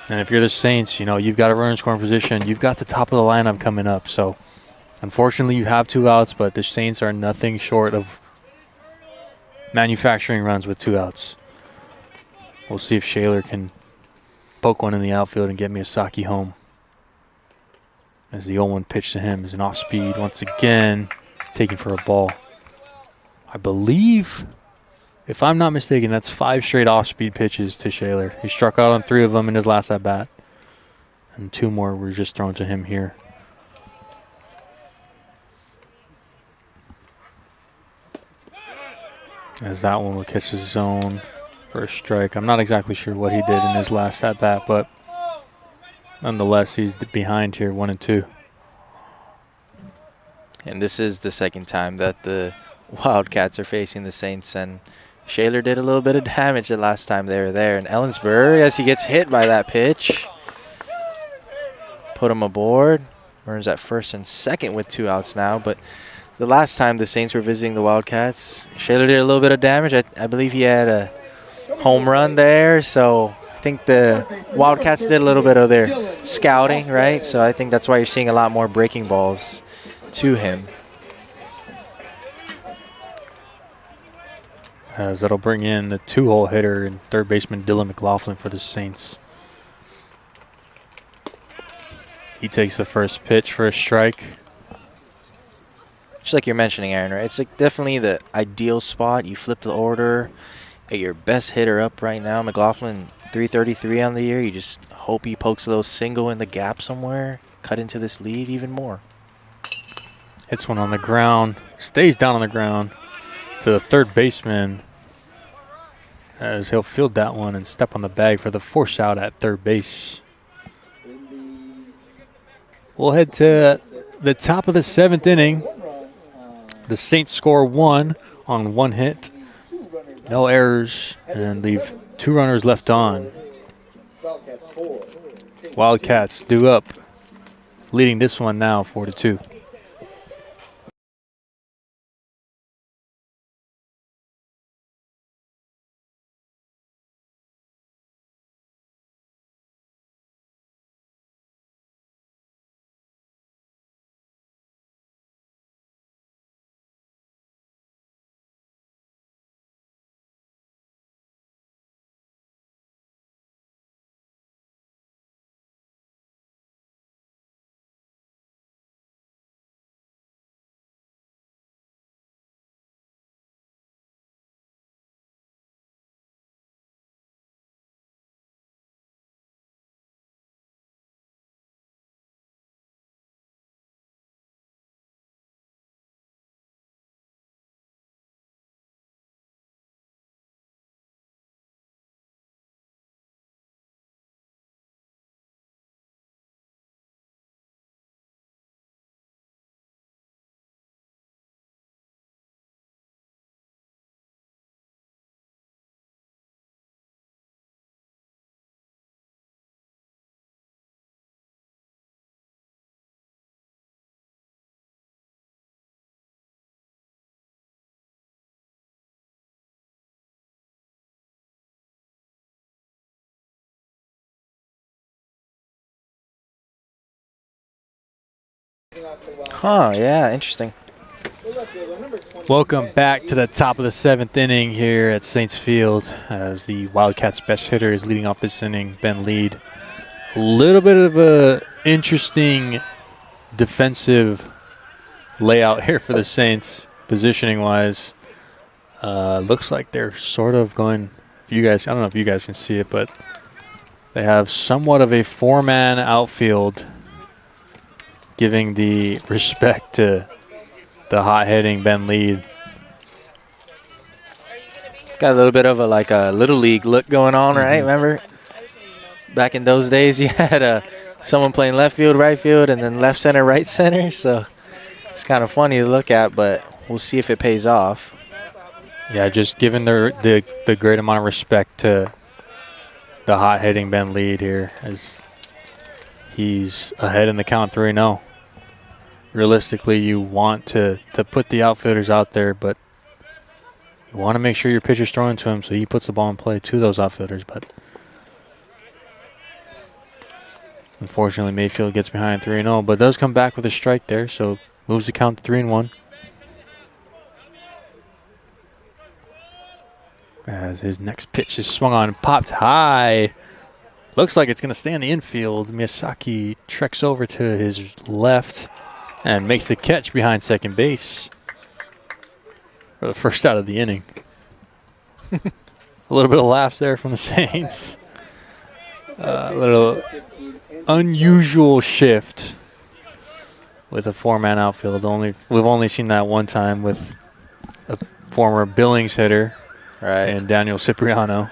And if you're the Saints, you know, you've got a runner in scoring position. You've got the top of the lineup coming up. So, unfortunately, you have 2 outs, but the Saints are nothing short of manufacturing runs with 2 outs. We'll see if Shaler can poke one in the outfield and get Miyazaki home. As the 0-1 pitch to him is an off-speed once again, taken for a ball. I believe, if I'm not mistaken, that's 5 straight off-speed pitches to Shaler. He struck out on 3 of them in his last at-bat. And 2 more were just thrown to him here. As that one will catch the zone for a strike. I'm not exactly sure what he did in his last at-bat, but nonetheless, he's behind here, 1-2. And this is the second time that the Wildcats are facing the Saints, and Shaler did a little bit of damage the last time they were there. And Ellensburg, as he gets hit by that pitch, put him aboard. Runners at first and second with 2 outs now. But the last time the Saints were visiting the Wildcats, Shaler did a little bit of damage. I believe he had a home run there. So I think the Wildcats did a little bit of their scouting, right? So I think that's why you're seeing a lot more breaking balls to him. As that'll bring in the 2-hole hitter and third baseman Dylan McLaughlin for the Saints. He takes the first pitch for a strike. just like you're mentioning, Aaron, right? It's like definitely the ideal spot. You flip the order, get your best hitter up right now. McLaughlin, 333 on the year. You just hope he pokes a little single in the gap somewhere, cut into this lead even more. Hits one on the ground, stays down on the ground to the third baseman as he'll field that one and step on the bag for the force out at third base. We'll head to the top of the 7th inning. The Saints score 1 on 1 hit. No errors and leave 2 runners left on. Wildcats due up, leading this one now 4-2. Huh, yeah, interesting. Welcome back to the top of the 7th inning here at Saints Field as the Wildcats' best hitter is leading off this inning, Ben Lead. A little bit of a interesting defensive layout here for the Saints, positioning-wise. Looks like they're sort of going, I don't know if you guys can see it, but they have somewhat of a 4-man outfield, giving the respect to the hot-hitting Ben Lead. Got a little bit of a little league look going on, right? Remember, back in those days, you had someone playing left field, right field, and then left center, right center. So it's kind of funny to look at, but we'll see if it pays off. Yeah, just giving the great amount of respect to the hot-hitting Ben Lead here as he's ahead in the count 3-0. Realistically, you want to put the outfielders out there, but you want to make sure your pitcher's throwing to him so he puts the ball in play to those outfielders. But unfortunately, Mayfield gets behind 3-0, but does come back with a strike there, so moves the count to 3-1. As his next pitch is swung on and popped high. Looks like it's going to stay in the infield. Miyazaki treks over to his left and makes the catch behind second base for the first out of the inning. A little bit of laughs there from the Saints. A little unusual shift with a 4-man outfield. We've only seen that one time with a former Billings hitter, Right. and Daniel Cipriano,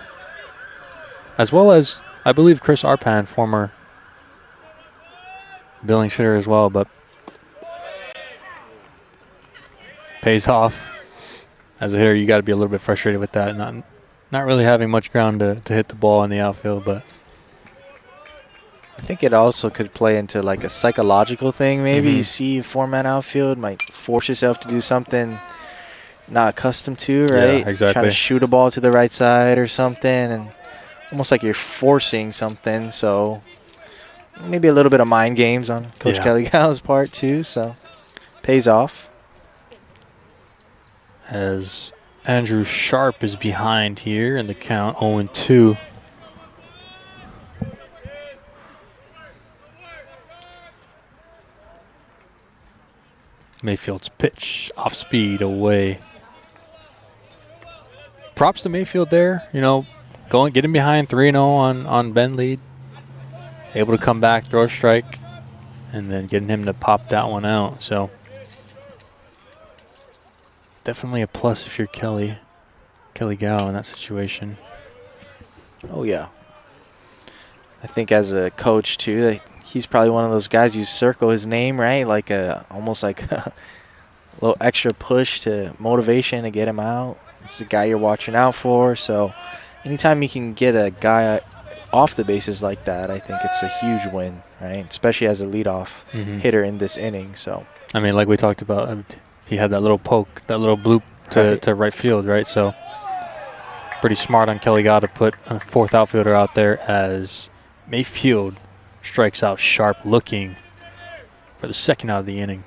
as well as, I believe, Chris Arpan, former Billings hitter as well, but pays off. As a hitter, you got to be a little bit frustrated with that, not really having much ground to hit the ball in the outfield, but I think it also could play into like a psychological thing. Maybe you see a 4-man outfield, might force yourself to do something not accustomed to, right? Yeah, exactly. Trying to shoot a ball to the right side or something, and almost like you're forcing something. So maybe a little bit of mind games on Coach Kelly Gal's part too. So pays off. as Andrew Sharp is behind here in the count 0-2. Mayfield's pitch, off speed, away. Props to Mayfield there, getting behind 3-0 on Ben lead. Able to come back, throw a strike, and then getting him to pop that one out. So definitely a plus if you're Kelly Gow in that situation. Oh, yeah. I think as a coach, too, he's probably one of those guys you circle his name, right? Like almost like a little extra push to motivation to get him out. It's a guy you're watching out for. So anytime you can get a guy off the bases like that, I think it's a huge win, right? Especially as a leadoff hitter in this inning. So I mean, like we talked about, he had that little poke, that little bloop to right field, right? So pretty smart on Kelly Gow to put a fourth outfielder out there as Mayfield strikes out sharp, looking for the second out of the inning.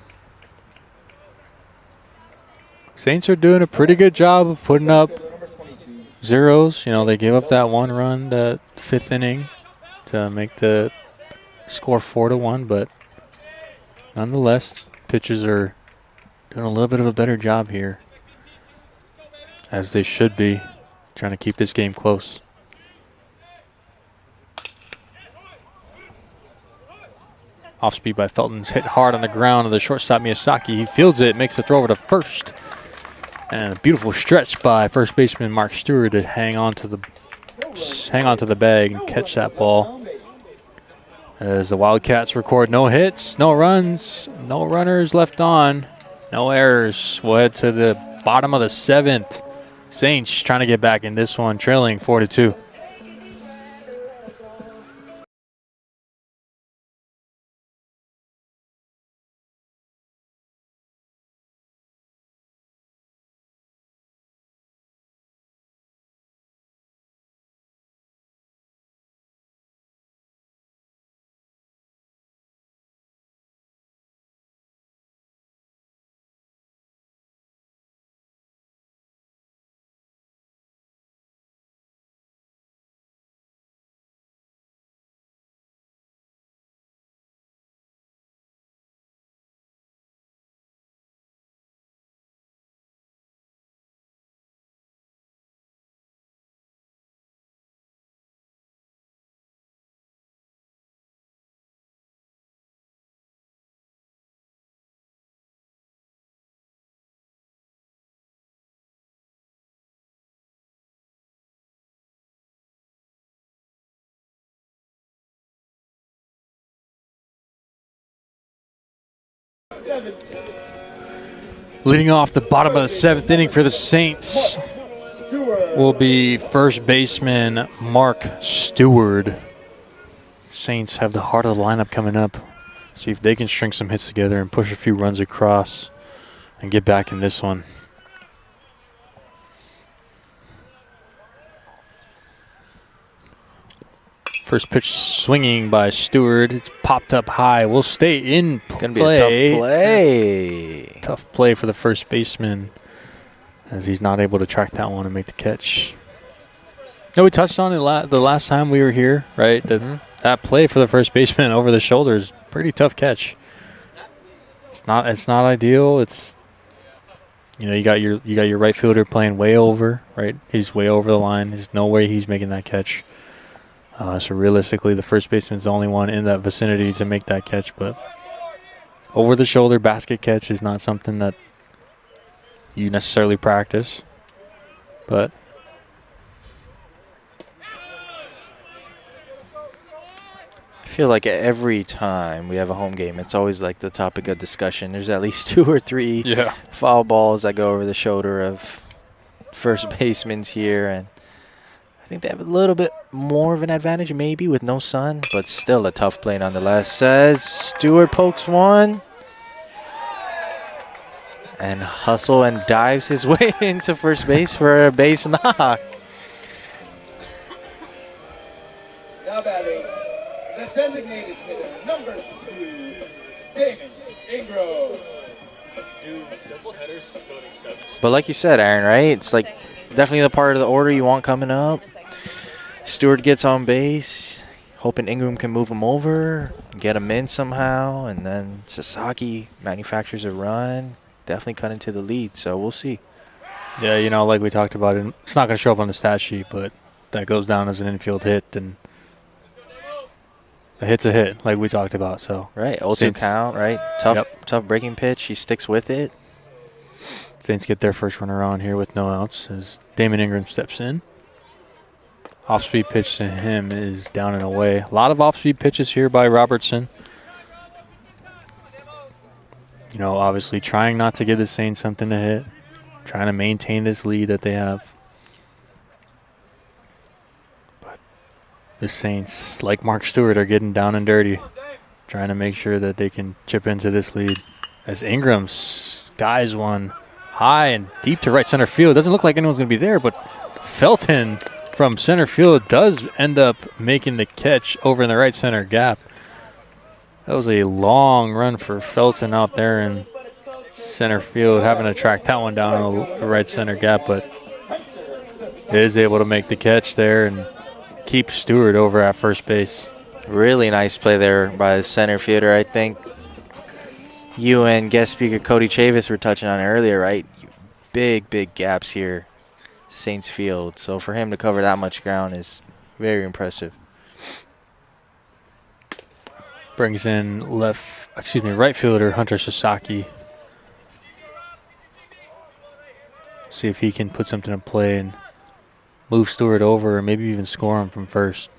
Saints are doing a pretty good job of putting up zeros. They gave up that one run, the fifth inning, to make the score 4-1, but nonetheless, pitchers are doing a little bit of a better job here, as they should be, trying to keep this game close. Off speed by Felton's hit hard on the ground of the shortstop Miyazaki. He fields it, makes the throw over to first. And a beautiful stretch by first baseman Mark Stewart to hang on to the bag and catch that ball. As the Wildcats record no hits, no runs, no runners left on, no errors. We'll head to the bottom of the seventh. Saints trying to get back in this one, trailing 4-2. Leading off the bottom of the seventh inning for the Saints will be first baseman Mark Stewart. Saints have the heart of the lineup coming up. See if they can string some hits together and push a few runs across and get back in this one. First pitch swinging by Stewart. It's popped up high. Will stay in play. Going to be a tough play. Tough play for the first baseman as he's not able to track that one and make the catch. No, we touched on it the last time we were here, right? That play for the first baseman over the shoulder is a pretty tough catch. It's not ideal. It's you got your right fielder playing way over, right? He's way over the line. There's no way he's making that catch. So realistically, the first baseman's the only one in that vicinity to make that catch. But over-the-shoulder basket catch is not something that you necessarily practice. But I feel like every time we have a home game, it's always like the topic of discussion. There's at least 2 or 3 foul balls that go over the shoulder of first basemans here, and I think they have a little bit more of an advantage maybe with no sun, but still a tough play nonetheless. Says Stewart pokes one and hustle and dives his way into first base for a base knock. Now batting, the designated hitter, number 2, Damon Ingram. But like you said, Aaron, right? It's like definitely the part of the order you want coming up. Stewart gets on base, hoping Ingram can move him over, get him in somehow, and then Sasaki manufactures a run. Definitely cut into the lead, so we'll see. Yeah, you know, like we talked about, it's not going to show up on the stat sheet, but that goes down as an infield hit, and a hit's a hit, like we talked about. So right, 0-2 count, right? Tough breaking pitch. He sticks with it. Saints get their first runner on here with no outs as Damon Ingram steps in. Off-speed pitch to him is down and away. A lot of off-speed pitches here by Robertson. You know, obviously trying not to give the Saints something to hit, trying to maintain this lead that they have. But the Saints, like Mark Stewart, are getting down and dirty, trying to make sure that they can chip into this lead. As Ingram skies one high and deep to right center field. Doesn't look like anyone's going to be there, but Felton from center field does end up making the catch over in the right center gap. That was a long run for Felton out there in center field, having to track that one down in the right center gap, but is able to make the catch there and keep Stewart over at first base. Really nice play there by the center fielder. I think you and guest speaker Cody Chavis were touching on it earlier, right? Big gaps here, Saints field. So for him to cover that much ground is very impressive. Brings in right fielder Hunter Sasaki. See if he can put something in play and move Stewart over or maybe even score him from first.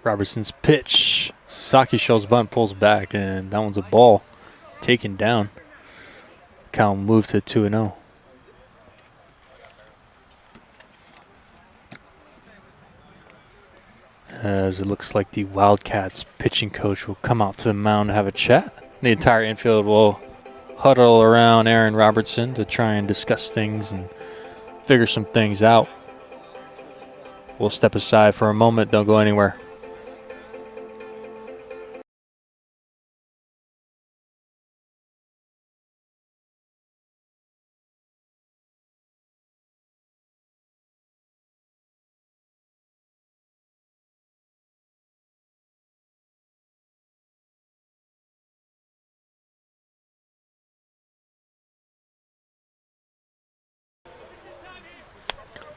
Robertson's pitch. Sasaki shows bunt, pulls back, and that one's a ball taken down. Count moved to 2-0. As it looks like the Wildcats pitching coach will come out to the mound to have a chat. The entire infield will huddle around Aaron Robertson to try and discuss things and figure some things out. We'll step aside for a moment. Don't go anywhere.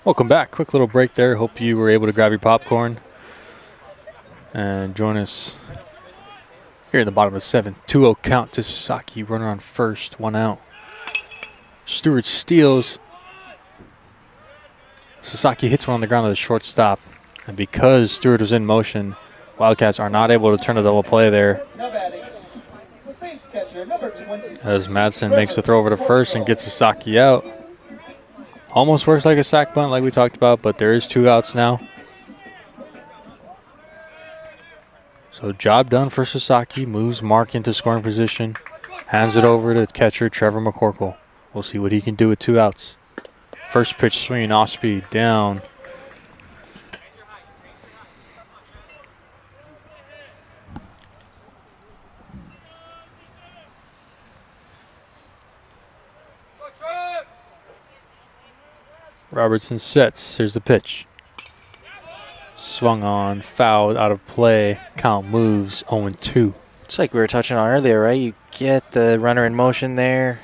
Welcome back. Quick little break there. Hope you were able to grab your popcorn and join us here in the bottom of the 7th. 2-0 count to Sasaki. Runner on first, 1 out. Stewart steals. Sasaki hits one on the ground of the shortstop. And because Stewart was in motion, Wildcats are not able to turn a double play there. As Madsen makes the throw over to first and gets Sasaki out. Almost works like a sack bunt like we talked about, but there is 2 outs now. So job done for Sasaki. Moves Mark into scoring position. Hands it over to catcher Trevor McCorkle. We'll see what he can do with 2 outs. First pitch swing off speed down. Robertson sets. Here's the pitch. Swung on, fouled, out of play. Count moves 0-2. It's like we were touching on earlier, right? You get the runner in motion there.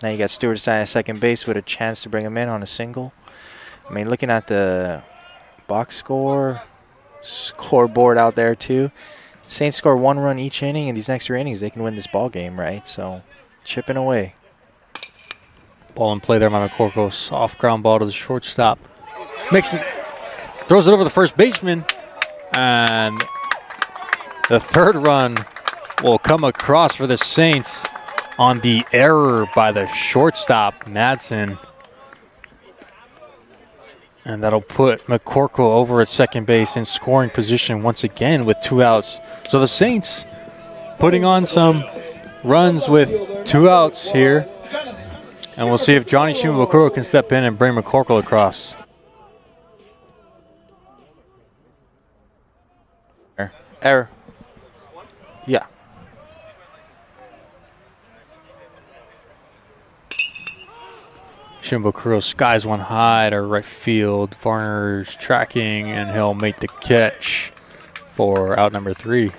Now you got Stewart standing at second base with a chance to bring him in on a single. I mean, looking at the box scoreboard out there too. Saints score 1 run each inning. In these next 3 innings, they can win this ball game, right? So chipping away. Ball in play there by McCorkle. Soft ground ball to the shortstop. Makes it, throws it over the first baseman. And the 3rd run will come across for the Saints on the error by the shortstop, Madsen. And that'll put McCorkle over at second base in scoring position once again with 2 outs. So the Saints putting on some runs with 2 outs here. And we'll see if Johnny Shimabukuro can step in and bring McCorkle across. Error. Yeah. Shimbokuro skies one high to right field. Varner's tracking, and he'll make the catch for out number 3.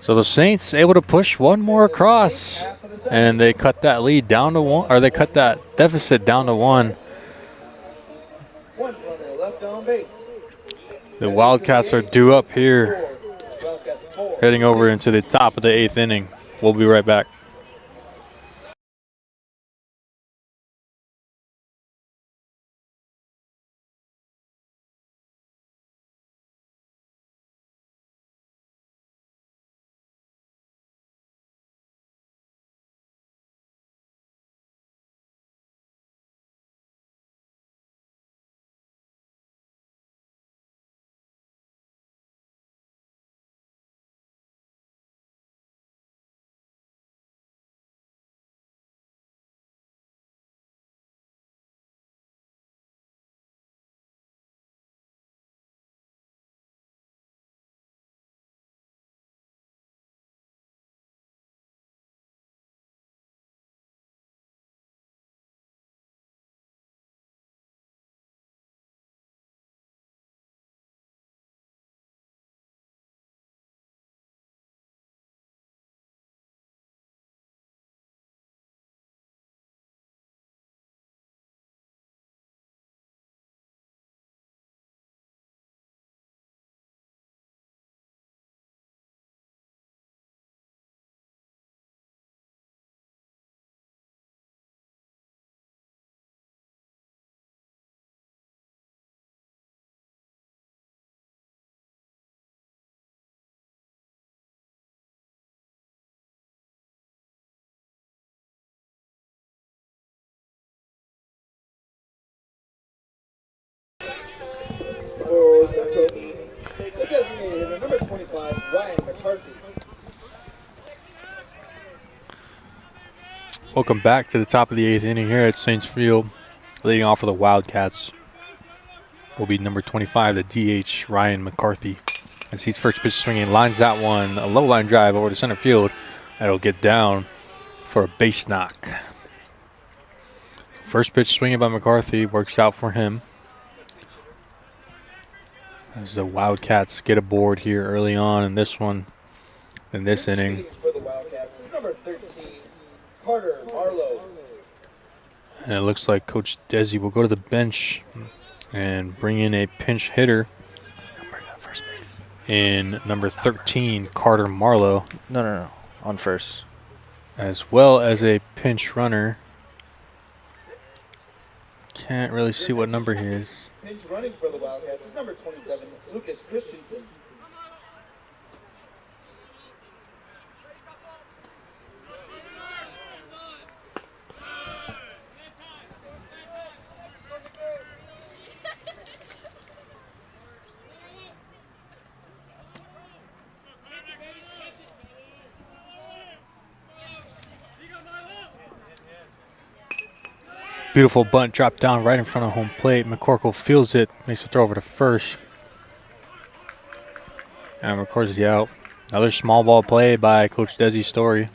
So the Saints able to push one more across, and they cut that lead down to 1, or they cut that deficit down to 1. One runner left on base. The Wildcats are due up here, heading over into the top of the 8th inning. We'll be right back. For Central, the designated hitter, number 25, Ryan McCarthy. Welcome back to the top of the 8th inning here at Saints Field. Leading off for the Wildcats will be number 25, the DH, Ryan McCarthy. As he's first pitch swinging, lines that one, a low line drive over to center field. That'll get down for a base knock. First pitch swinging by McCarthy works out for him. As the Wildcats get aboard here early on in this one, in this inning. For the Wildcats is number 13, Carter Marlowe. And it looks like Coach Desi will go to the bench and bring in a pinch hitter in number 13, Carter Marlowe. No. On first. As well as a pinch runner. Can't really see what number he is. Pinch running for the Wildcats is number 27, Lucas Christensen. Beautiful bunt dropped down right in front of home plate. McCorkle fields it, makes the throw over to first. And McCarthy out. Another small ball play by Coach Desi Story.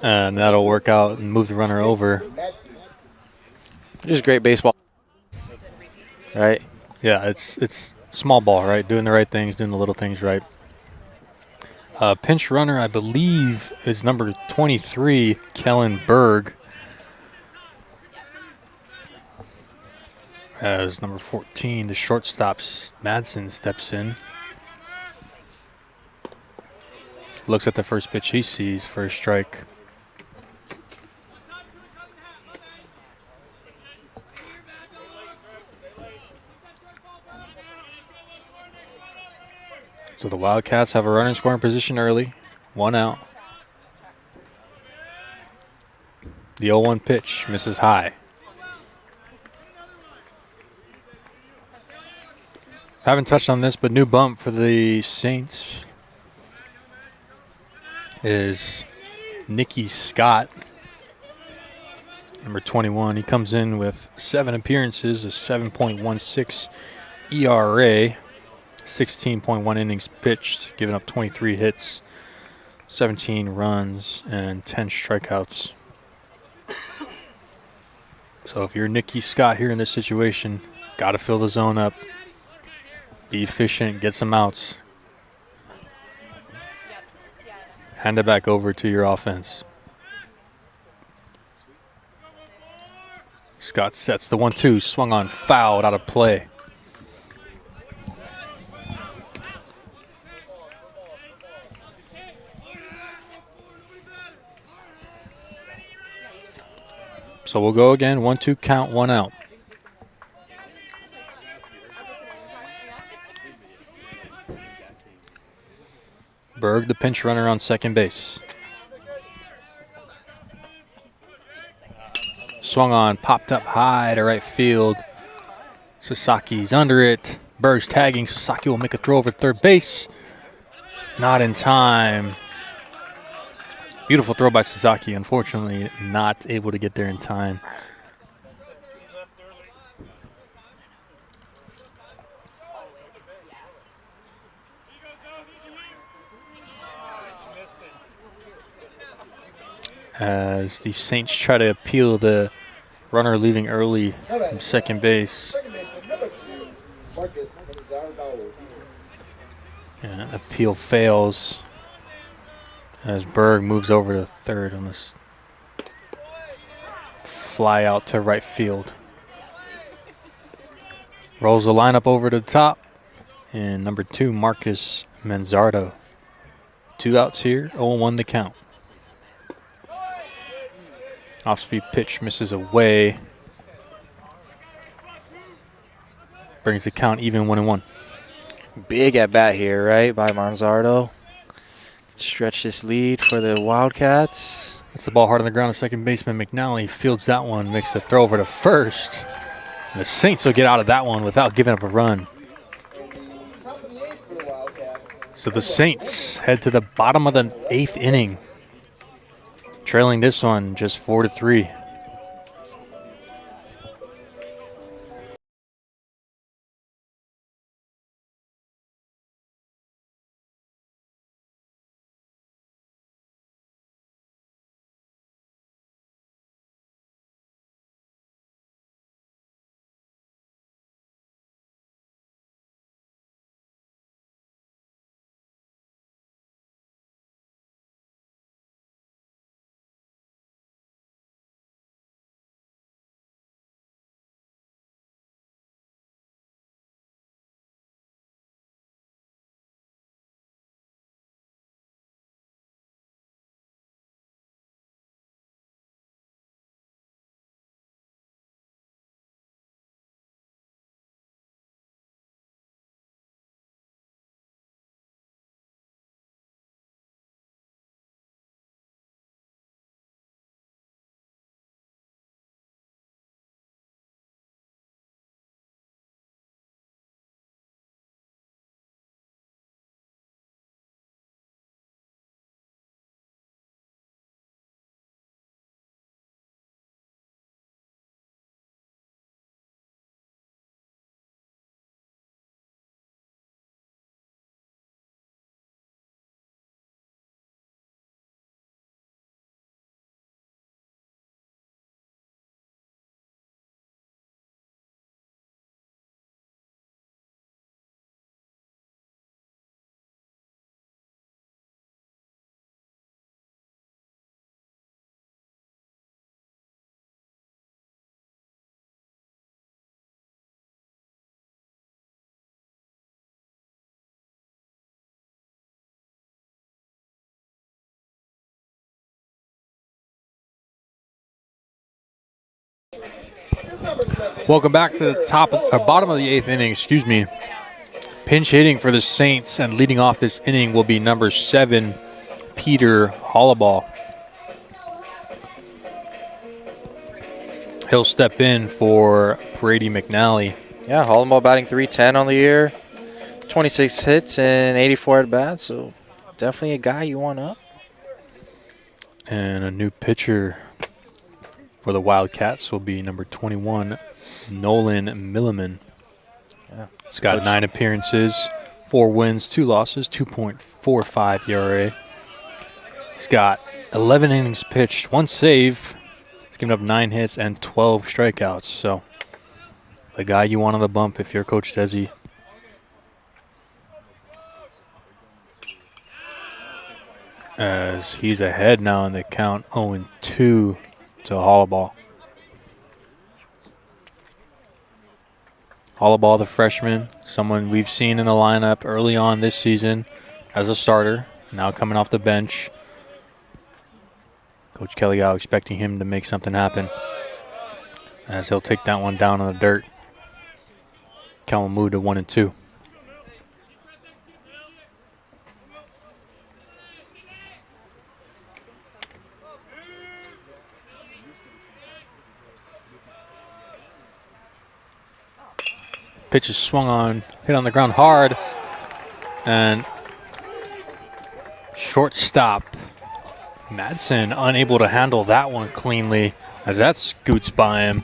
And that'll work out and move the runner over. Just great baseball. Right? Yeah, it's small ball, right? Doing the right things, doing the little things right. Pinch runner, I believe, is number 23, Kellen Berg. As number 14, the shortstop, Madsen, steps in. Looks at the first pitch he sees for a strike. So the Wildcats have a runner in scoring position early. 1 out. The 0-1 pitch misses high. Haven't touched on this, but new bump for the Saints is Nicky Scott, number 21. He comes in with 7 appearances, a 7.16 ERA. 16.1 innings pitched, giving up 23 hits. 17 runs and 10 strikeouts. So if you're Nicky Scott here in this situation, got to fill the zone up, be efficient, get some outs. Hand it back over to your offense. Scott sets the 1-2, swung on, fouled, out of play. So we'll go again, 1-2 count, 1 out. Berg, the pinch runner on second base. Swung on, popped up high to right field. Sasaki's under it. Berg's tagging. Sasaki will make a throw over third base. Not in time. Beautiful throw by Sasaki. Unfortunately, not able to get there in time. As the Saints try to appeal the runner leaving early from second base. And appeal fails as Berg moves over to third on this fly out to right field. Rolls the lineup over to the top. And number 2, Marcus Manzardo. 2 outs here, 0-1 the count. Off-speed pitch misses away. Brings the count even, 1-1. Big at bat here, right, by Manzardo. Stretch this lead for the Wildcats. That's the ball hard on the ground. Second baseman McNally fields that one, makes a throw over to first. And the Saints will get out of that one without giving up a run. So the Saints head to the bottom of the 8th inning, trailing this one just 4-3. Welcome back to the bottom of the 8th inning, excuse me. Pinch hitting for the Saints, and leading off this inning will be number 7, Peter Hollaball. He'll step in for Brady McNally. Yeah, Hollaball batting .310 on the year. 26 hits and 84 at bats, so definitely a guy you want up. And a new pitcher for the Wildcats will be number 21, Nolan Milliman. Yeah. He's got 9 appearances, 4 wins, 2 losses, 2.45 ERA. He's got 11 innings pitched, 1 save. He's given up 9 hits and 12 strikeouts. So the guy you want on the bump if you're Coach Desi. As he's ahead now in the count, 0-2 to Hollaball. Hollaball, the freshman, someone we've seen in the lineup early on this season as a starter, now coming off the bench. Coach Kellygow expecting him to make something happen as he'll take that one down in the dirt. Count will move to 1-2. Pitch is swung on, hit on the ground hard, and shortstop Madsen unable to handle that one cleanly as that scoots by him.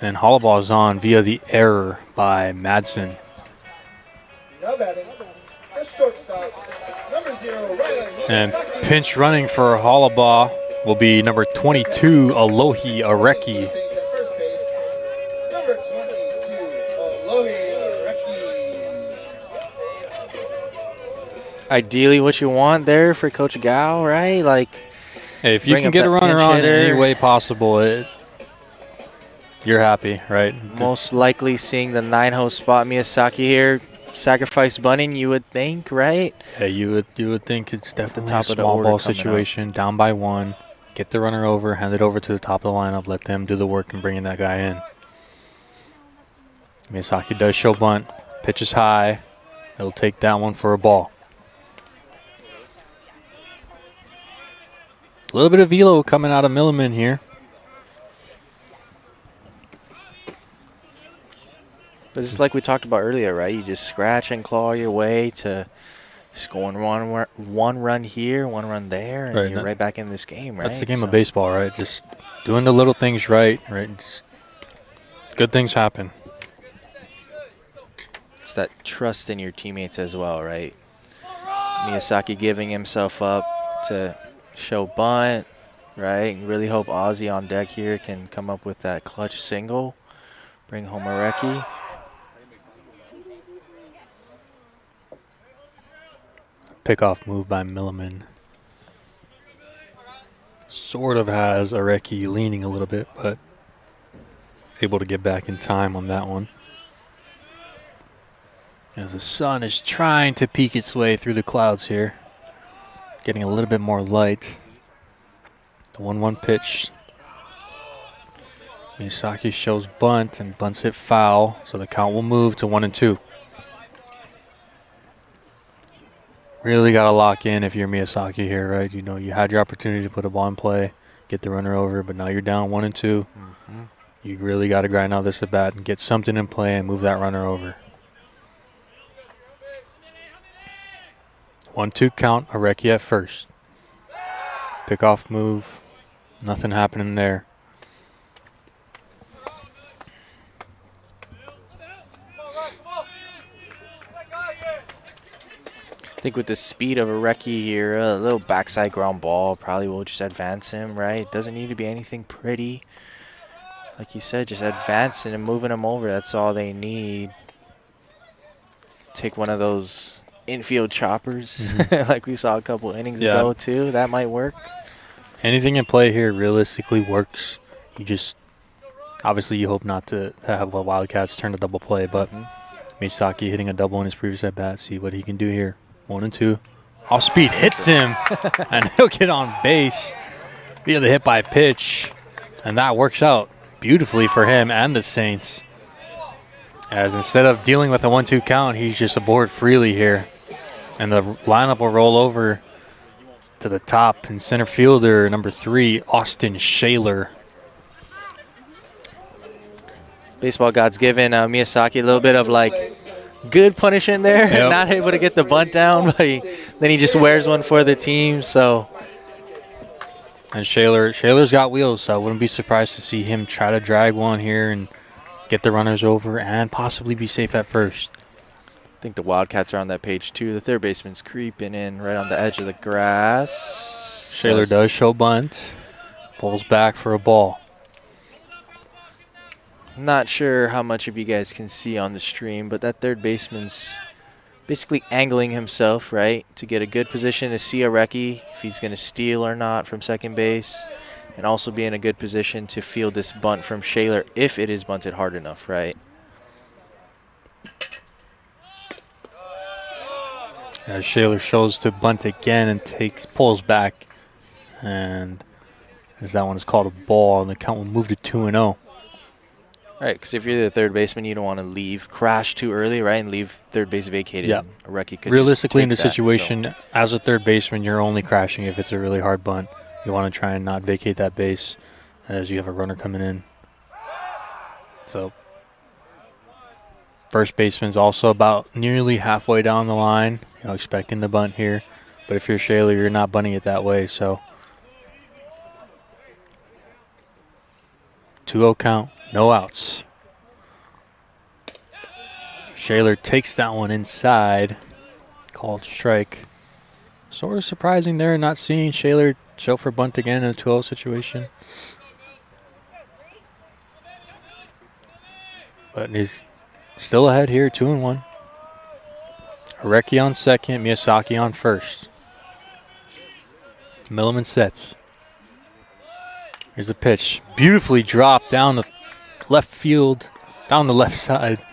And Hollaball is on via the error by Madsen. Now batting, the shortstop, number 0, Riley. And pinch running for Hollaball will be number 22, Alohi Areki. Ideally what you want there for Coach Gao, right? Like, hey, if you can get a runner on in any way possible, you're happy, right? Most likely seeing the 9-hole spot Miyazaki here. Sacrifice bunting, you would think, right? Yeah, you would think it's definitely top a of the small order ball coming situation, down by 1. Get the runner over, hand it over to the top of the lineup, let them do the work and bring that guy in. Miyazaki does show bunt. Pitch is high. He'll take that one for a ball. A little bit of velo coming out of Milliman here. But it's like we talked about earlier, right? You just scratch and claw your way to scoring one run here, 1 run there, and you're right back in this game, right? That's the game of baseball, right? Just doing the little things right? Just good things happen. It's that trust in your teammates as well, right? Miyazaki giving himself up to show bunt, right? Really hope Ozzy on deck here can come up with that clutch single, bring home a recce. Pickoff move by Milliman. Sort of has Areki leaning a little bit, but able to get back in time on that one. As the sun is trying to peek its way through the clouds here. Getting a little bit more light. The 1-1 pitch. Miyazaki shows bunt, and bunts hit foul, so the count will move to 1-2. Really got to lock in if you're Miyazaki here, right? You know, you had your opportunity to put a ball in play, get the runner over, but now you're down 1-2. Mm-hmm. You really got to grind out this at bat and get something in play and move that runner over. 1-2 count, Areki at first. Pickoff move, nothing happening there. I think with the speed of Areki here, a little backside ground ball probably will just advance him, right? Doesn't need to be anything pretty. Like you said, just advancing and moving him over. That's all they need. Take one of those infield choppers like we saw a couple innings ago too. That might work. Anything in play here realistically works. You just, obviously you hope not to have a Wildcats turn to double play, but Misaki hitting a double in his previous at bat. See what he can do here. 1-2. Off speed hits him, and he'll get on base via the hit by pitch, and that works out beautifully for him and the Saints. As instead of dealing with a 1-2 count, he's just aboard freely here, and the lineup will roll over to the top and center fielder number 3, Austin Shaler. Baseball gods giving Miyazaki a little bit of like good punishment there. Yep. Not able to get the bunt down, but then he just wears one for the team. So, and Shaler's got wheels, so I wouldn't be surprised to see him try to drag one here and get the runners over and possibly be safe at first. think the Wildcats are on that page too. The third baseman's creeping in right on the edge of the grass. Shaler does show bunt. Pulls back for a ball. Not sure how much of you guys can see on the stream, but that third baseman's basically angling himself, right, to get a good position to see a recce, if he's going to steal or not from second base, and also be in a good position to field this bunt from Shaler if it is bunted hard enough, right? As Shaler shows to bunt again and pulls back, and as that one is called a ball, and the count will move to 2-0. Right, because if you're the third baseman, you don't want to crash too early, right, and leave third base vacated. Yeah. A recce could realistically, in just the take situation, as a third baseman, you're only crashing if it's a really hard bunt. You want to try and not vacate that base as you have a runner coming in. So, first baseman's also about nearly halfway down the line, expecting the bunt here. But if you're Shaler, you're not bunting it that way, so 2-0 count. No outs. Shaler takes that one inside. Called strike. Sort of surprising there, not seeing Shaler show for bunt again in a 2-0 situation. But he's still ahead here, 2-1. Areki on second, Miyazaki on first. Milliman sets. Here's the pitch. Beautifully dropped down the left field, down the left side,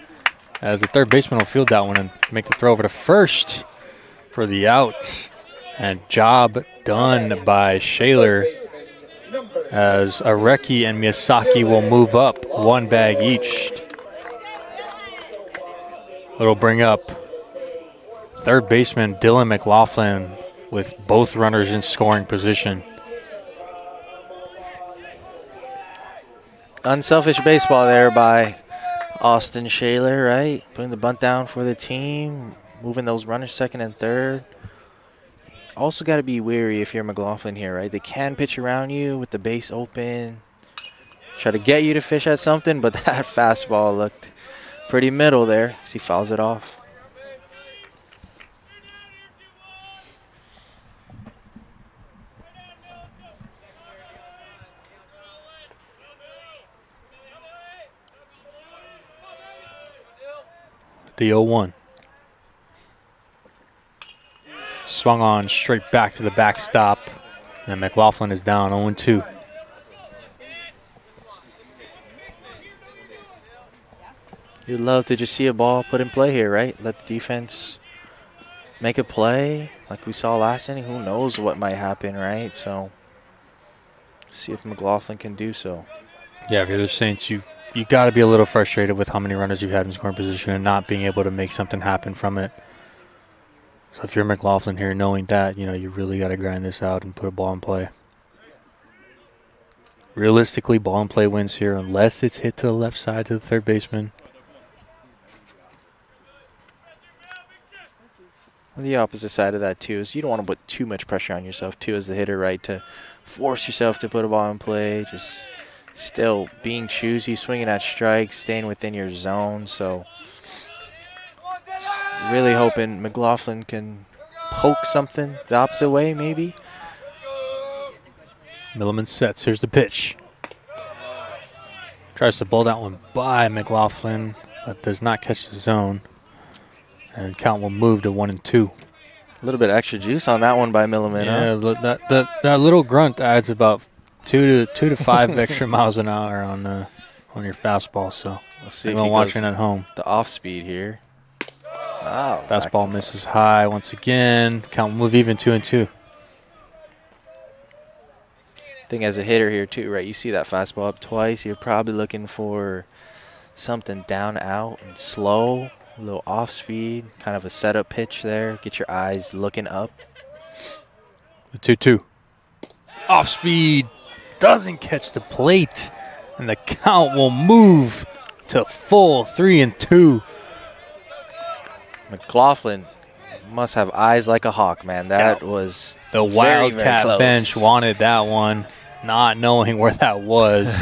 as the third baseman will field that one and make the throw over to first for the outs. And job done by Shaler, as Areki and Miyazaki will move up one bag each. It'll bring up third baseman Dylan McLaughlin with both runners in scoring position. Unselfish baseball there by Austin Shaler, right? Putting the bunt down for the team, moving those runners second and third. Also got to be wary if you're McLaughlin here, right? They can pitch around you with the base open, try to get you to fish at something, but that fastball looked pretty middle there because he fouls it off. The 0-1. Swung on straight back to the backstop. And McLaughlin is down 0-2. You'd love to just see a ball put in play here, right? Let the defense make a play like we saw last inning. Who knows what might happen, right? So see if McLaughlin can do so. Yeah, if you're the Saints, you got to be a little frustrated with how many runners you've had in scoring position and not being able to make something happen from it. So if you're McLaughlin here, knowing that, you really got to grind this out and put a ball in play. Realistically, ball in play wins here unless it's hit to the left side to the third baseman. The opposite side of that, too, is you don't want to put too much pressure on yourself, too, as the hitter, right, to force yourself to put a ball in play. Just still being choosy, swinging at strikes, staying within your zone. So really hoping McLaughlin can poke something the opposite way, maybe. Milliman sets. Here's the pitch. Tries to bowl that one by McLaughlin, but does not catch the zone. And count will move to 1-2. A little bit of extra juice on that one by Milliman. Yeah, huh? that little grunt adds about 2 to 5 extra miles an hour on your fastball. So let's see if anyone watching at home. The off speed here. Wow. Fastball misses high once again. Count will move even 2-2. I think as a hitter here too, right? You see that fastball up twice. You're probably looking for something down, out, and slow. A little off speed, kind of a setup pitch there. Get your eyes looking up. The 2-2. Off speed. Doesn't catch the plate. And the count will move to full 3-2. McLaughlin must have eyes like a hawk, man. That was the Wildcat bench wanted that one, not knowing where that was.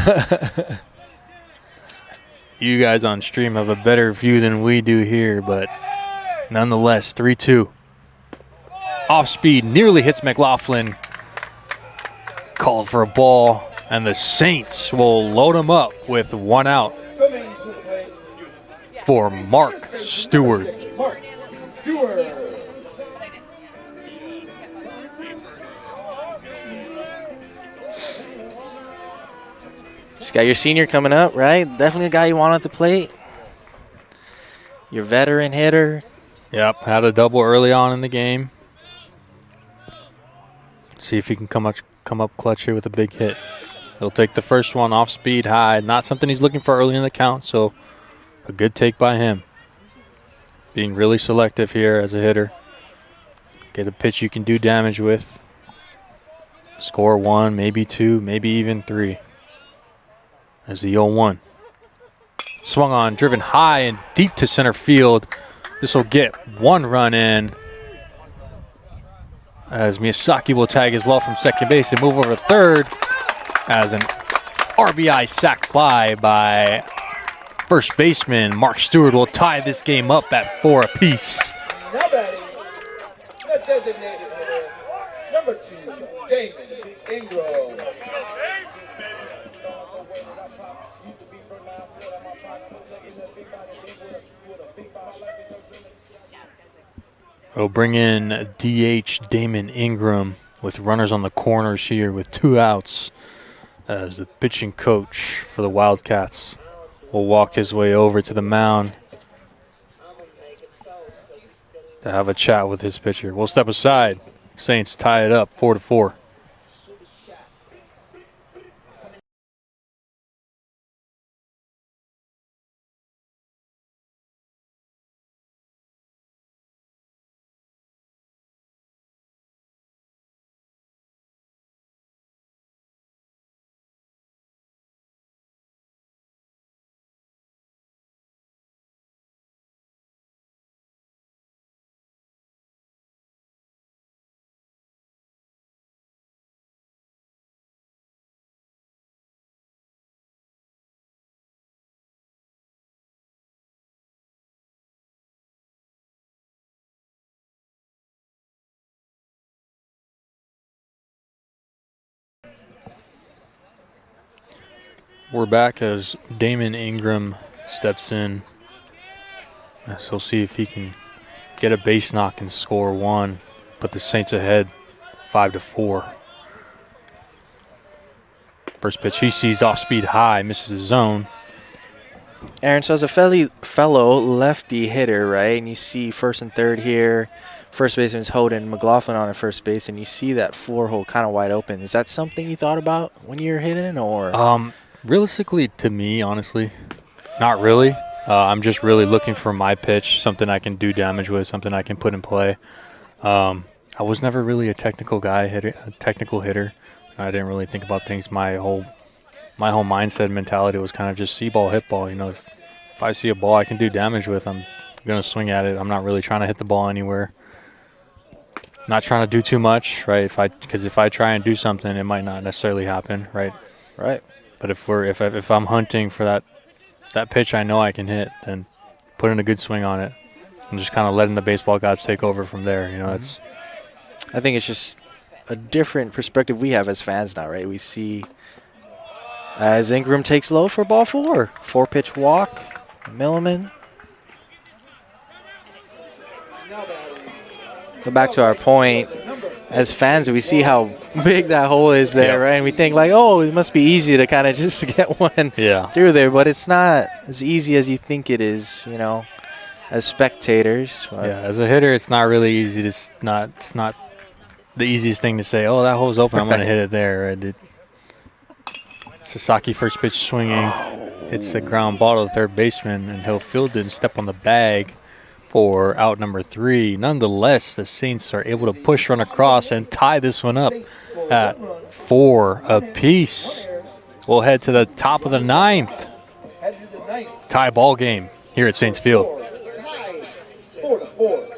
You guys on stream have a better view than we do here, but Nonetheless, 3-2. Off speed, nearly hits McLaughlin. Called for a ball, and the Saints will load him up with 1 out Coming to the plate, for Mark Stewart. Mark Stewart. Just got your senior coming up, right? Definitely the guy you want at the plate. Your veteran hitter. Yep, had a double early on in the game. See if he can come up clutch here with a big hit. He'll take the first one off speed high. Not something he's looking for early in the count, so a good take by him. Being really selective here as a hitter. Get a pitch you can do damage with. Score 1, maybe 2, maybe even 3. As the 0-1. Swung on, driven high and deep to center field. This will get 1 run in. As Miyazaki will tag as well from second base and move over to third. As an RBI sac fly by first baseman Mark Stewart will tie this game up at 4 apiece. Now batting, the designated hitter, number 2, Damon Ingram. We'll bring in DH Damon Ingram with runners on the corners here with 2 outs as the pitching coach for the Wildcats will walk his way over to the mound to have a chat with his pitcher. We'll step aside. Saints tie it up 4-4. We're back as Damon Ingram steps in. So we'll see if he can get a base knock and score 1. Put the Saints ahead 5-4. First pitch he sees off speed high, misses his zone. Aaron, so as a fellow lefty hitter, right, and you see first and third here, first baseman's holding McLaughlin on at first base, and you see that 4 hole kind of wide open. Is that something you thought about when you were hitting, or? Realistically, to me, honestly, not really. I'm just really looking for my pitch, something I can do damage with, something I can put in play. I was never really a technical hitter. I didn't really think about things. My whole mindset and mentality was kind of just see ball, hit ball. You know, if I see a ball I can do damage with, I'm going to swing at it. I'm not really trying to hit the ball anywhere. Not trying to do too much, right? Because if I try and do something, it might not necessarily happen, right? Right. But if I'm hunting for that pitch I know I can hit, then put in a good swing on it. I'm just kind of letting the baseball gods take over from there. You know, I think it's just a different perspective we have as fans now, right? We see as Ingram takes low for ball 4. 4-pitch walk, Milliman. Go back to our point. As fans, we see how big that hole is there, right? And we think like, oh, it must be easy to kind of just get one through there, but it's not as easy as you think it is, you know, as spectators. As a hitter, it's not really easy. It's not the easiest thing to say, oh, that hole's open, I'm going to hit it there. Right? Sasaki first pitch swinging. It's a ground ball to the third baseman, and he'll field it and step on the bag for out number 3. Nonetheless, the Saints are able to push run across and tie this one up at 4 apiece. We'll head to the top of the 9th. Tie ball game here at Saints Field. 4-4.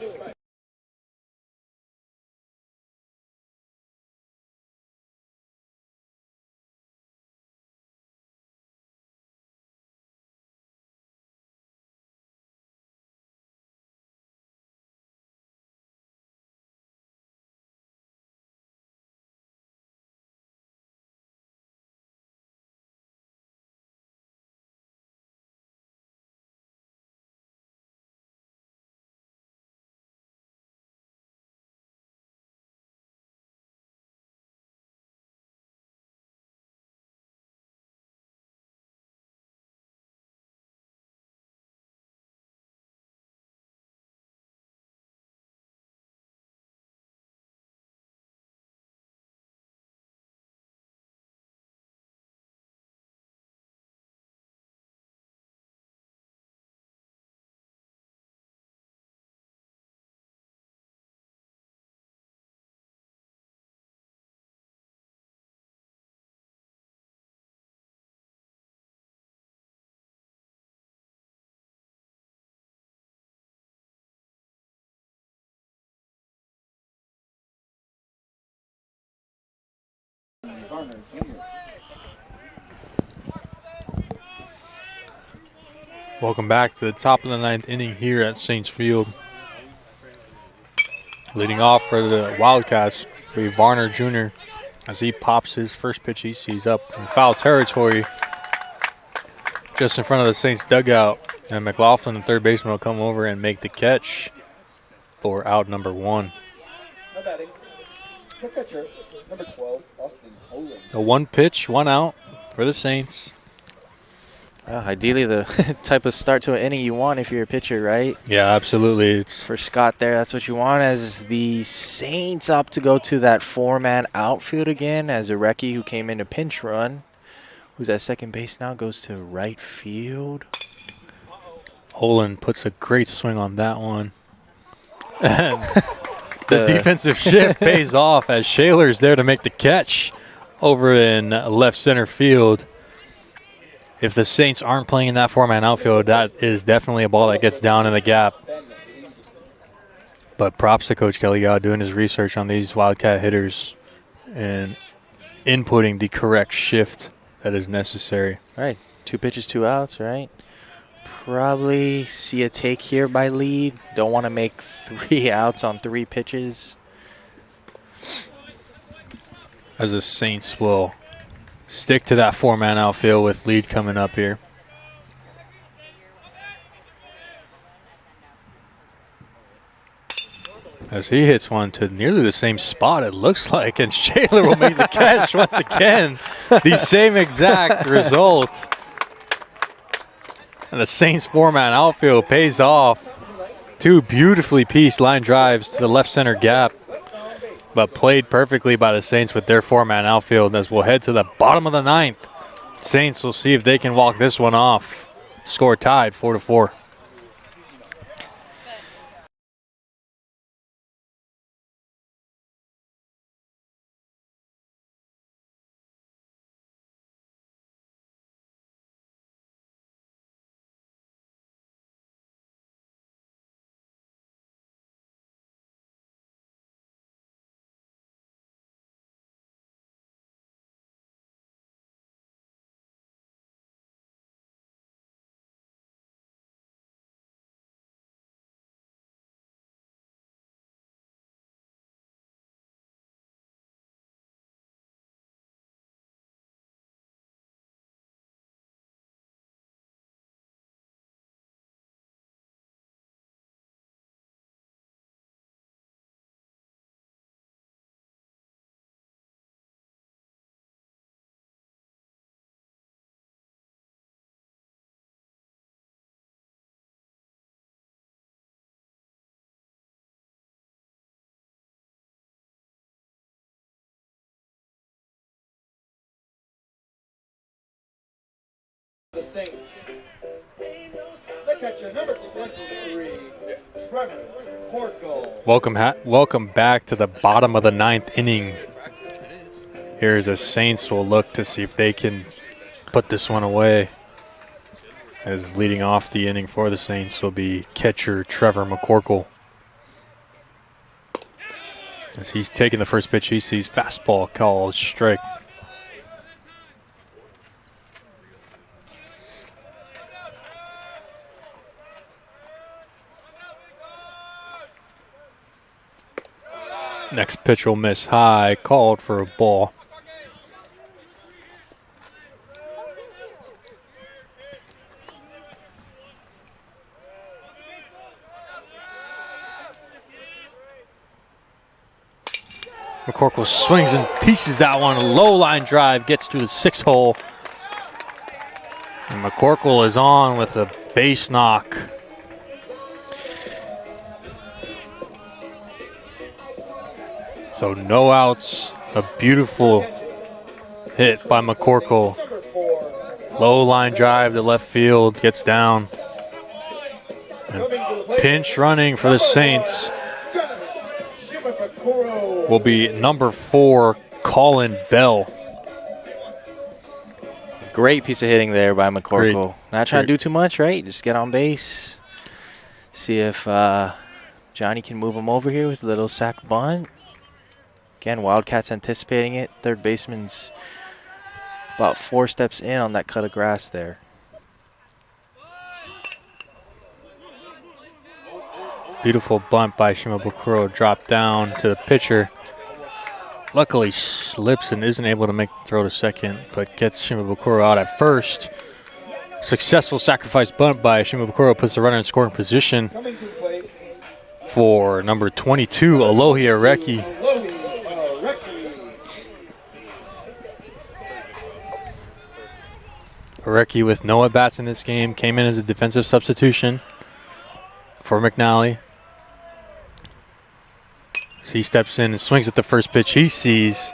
Garner Jr. Welcome back to the top of the 9th inning here at Saints Field. Leading off for the Wildcats will be Varner Jr. as he pops his first pitch he sees up in foul territory just in front of the Saints dugout. And McLaughlin, the third baseman, will come over and make the catch for out number 1. Now batting, the catcher, number 12, Austin Olin. A 1 pitch, 1 out for the Saints. Ideally, the type of start to an inning you want if you're a pitcher, right? Yeah, absolutely. It's For Scott there, that's what you want as the Saints opt to go to that 4-man outfield again as Arecki, who came in to pinch run, who's at second base now, goes to right field. Olin puts a great swing on that one. And the defensive shift pays off as Shaler's there to make the catch over in left center field. If the Saints aren't playing in that 4-man outfield, that is definitely a ball that gets down in the gap. But props to Coach Kelly Gow doing his research on these Wildcat hitters and inputting the correct shift that is necessary. All right, 2 pitches, 2 outs, right? Probably see a take here by Lead. Don't want to make 3 outs on 3 pitches. As the Saints will stick to that 4-man outfield with Lead coming up here. As he hits one to nearly the same spot, it looks like, and Shaler will make the catch once again. The same exact result. And the Saints 4-man outfield pays off. 2 beautifully pieced line drives to the left center gap, but played perfectly by the Saints with their 4-man outfield as we'll head to the bottom of the 9th. Saints will see if they can walk this one off. Score tied 4-4. The Saints. The catcher, number 23, Trevor Corkle. Welcome back to the bottom of the 9th inning. Here's the Saints will look to see if they can put this one away. As leading off the inning for the Saints will be catcher Trevor McCorkle. As he's taking the first pitch, he sees fastball called strike. Next pitch will miss high, called for a ball. McCorkle swings and pieces that one. A low line drive gets to the 6th hole. And McCorkle is on with a base knock. So no outs, a beautiful hit by McCorkle. Low line drive to left field, gets down. And pinch running for the Saints will be number 4, Colin Bell. Great piece of hitting there by McCorkle. Not trying to do too much, right? Just get on base. See if Johnny can move him over here with a little sack bunt. Again, Wildcats anticipating it. Third baseman's about 4 steps in on that cut of grass there. Beautiful bunt by Shimabukuro. Drop down to the pitcher. Luckily slips and isn't able to make the throw to second, but gets Shimabukuro out at first. Successful sacrifice bunt by Shimabukuro puts the runner in scoring position for number 22, Alohi Areki. Areki with no at-bats in this game, came in as a defensive substitution for McNally. So he steps in and swings at the first pitch he sees.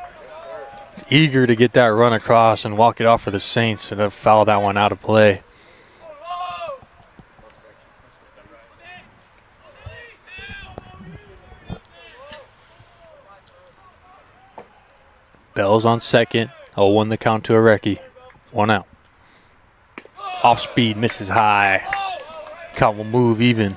He's eager to get that run across and walk it off for the Saints, and have fouled that one out of play. Bell's on second. 0-1 the count to Areki. 1 out. Off speed, misses high. Count will move even.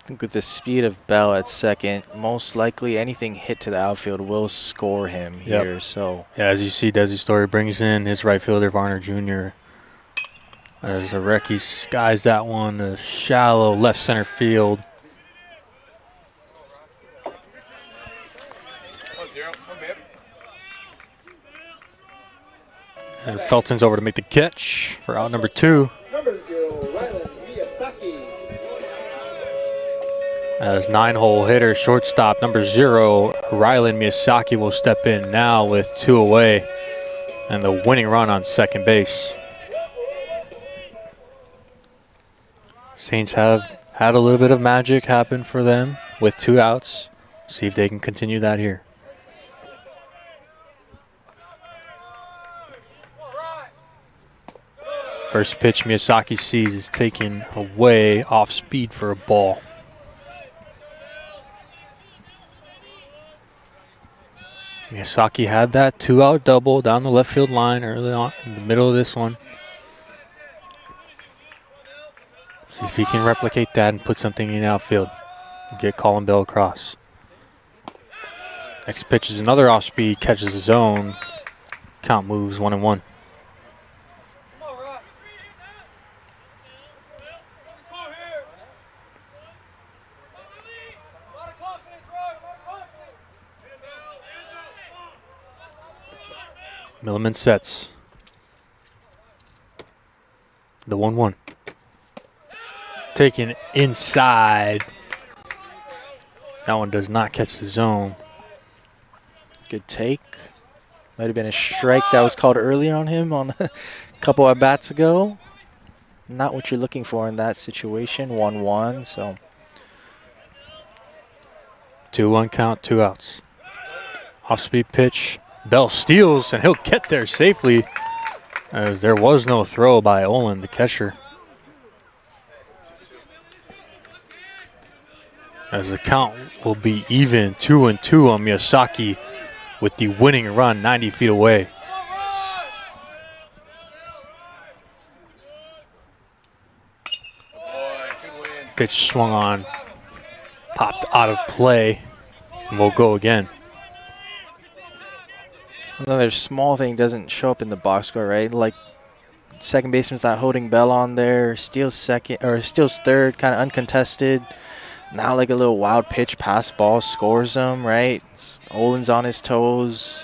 I think with the speed of Bell at second, most likely anything hit to the outfield will score him here. So yeah, as you see, Desi Story brings in his right fielder, Varner Jr. As Areki skies that one to shallow left center field. And Felton's over to make the catch for out number 2. Number 0, Rylan Miyazaki. As 9-hole hitter, shortstop, number 0, Rylan Miyazaki will step in now with 2 away and the winning run on second base. Saints have had a little bit of magic happen for them with 2 outs. See if they can continue that here. First pitch Miyazaki sees is taken away off speed for a ball. Miyazaki had that 2-out double down the left field line early on in the middle of this one. See if he can replicate that and put something in the outfield. Get Colin Bell across. Next pitch is another off speed, catches the zone. Count moves 1-1. Milliman sets. The 1-1. Taken inside. That one does not catch the zone. good take. Might have been a strike that was called earlier on him on a couple of bats ago. Not what you're looking for in that situation. 1-1, so. 2-1 count, 2 outs. Off-speed pitch. Bell steals, and he'll get there safely, as there was no throw by Olin, the catcher. As the count will be even, 2-2 on Miyazaki with the winning run 90 feet away. Pitch swung on, popped out of play, and we'll go again. Another small thing doesn't show up in the box score, right? Like second baseman's not holding Bell on there, steals second or steals third, kind of uncontested. Now like a little wild pitch pass ball scores him, right? Olin's on his toes.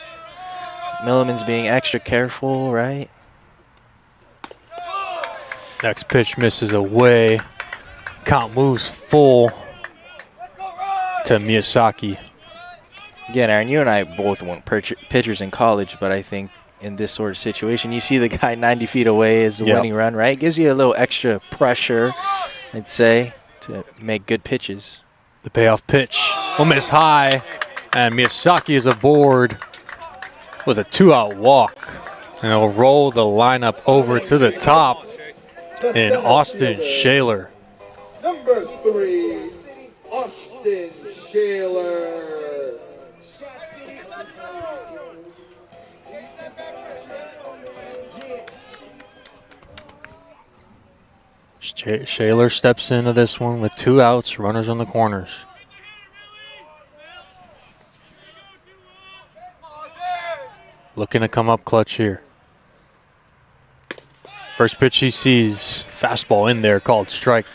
Milliman's being extra careful, right? Next pitch misses away. Count moves full to Miyazaki. Again, Aaron, you and I both weren't pitchers in college, but I think in this sort of situation, you see the guy 90 feet away is the winning run, right? It gives you a little extra pressure, I'd say, to make good pitches. The payoff pitch will miss high, and Miyazaki is aboard with a 2-out walk. And it'll roll the lineup over to the top in Austin Shaler. Number 3, Austin Shaler. Shaler steps into this one with 2 outs, runners on the corners. Looking to come up clutch here. First pitch he sees, fastball in there, called strike.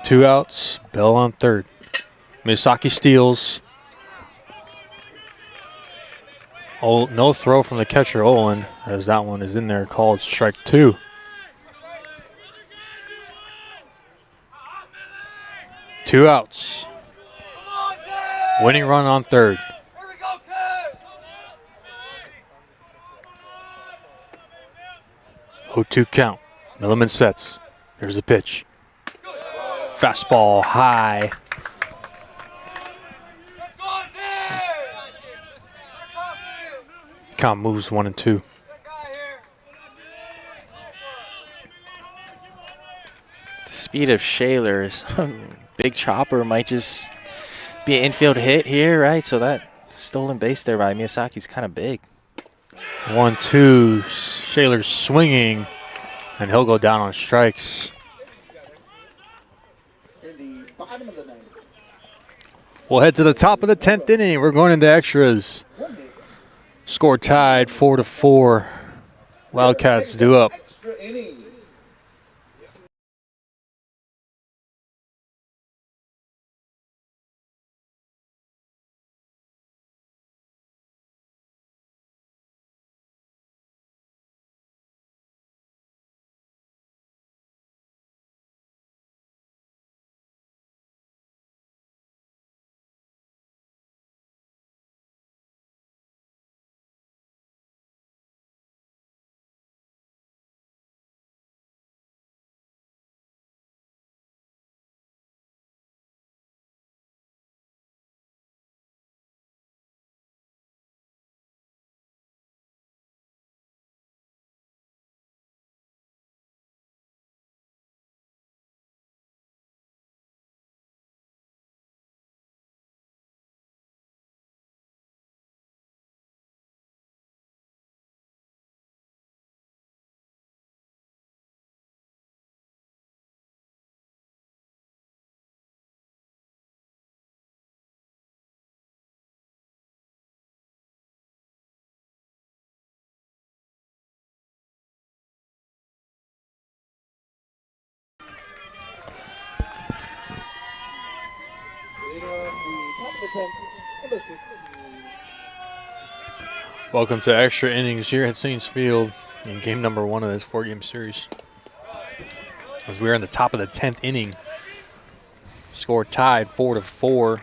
Two outs, Bell on third. Misaki steals. Oh, no throw from the catcher, Olin, as that one is in there, called strike 2. Two outs. Winning run on third. 0-2 count. Milliman sets. There's a pitch. Fastball high. Count moves 1-2. The speed of Shaler's big chopper might just be an infield hit here, right? So that stolen base there by Miyazaki's kind of big. 1-2. Shaler's swinging, and he'll go down on strikes. We'll head to the top of the 10th inning. We're going into extras. Score tied 4-4. Wildcats due up. Welcome to extra innings here at Saints Field in game number 1 of this 4-game series. As we're in the top of the 10th inning, score tied 4-4.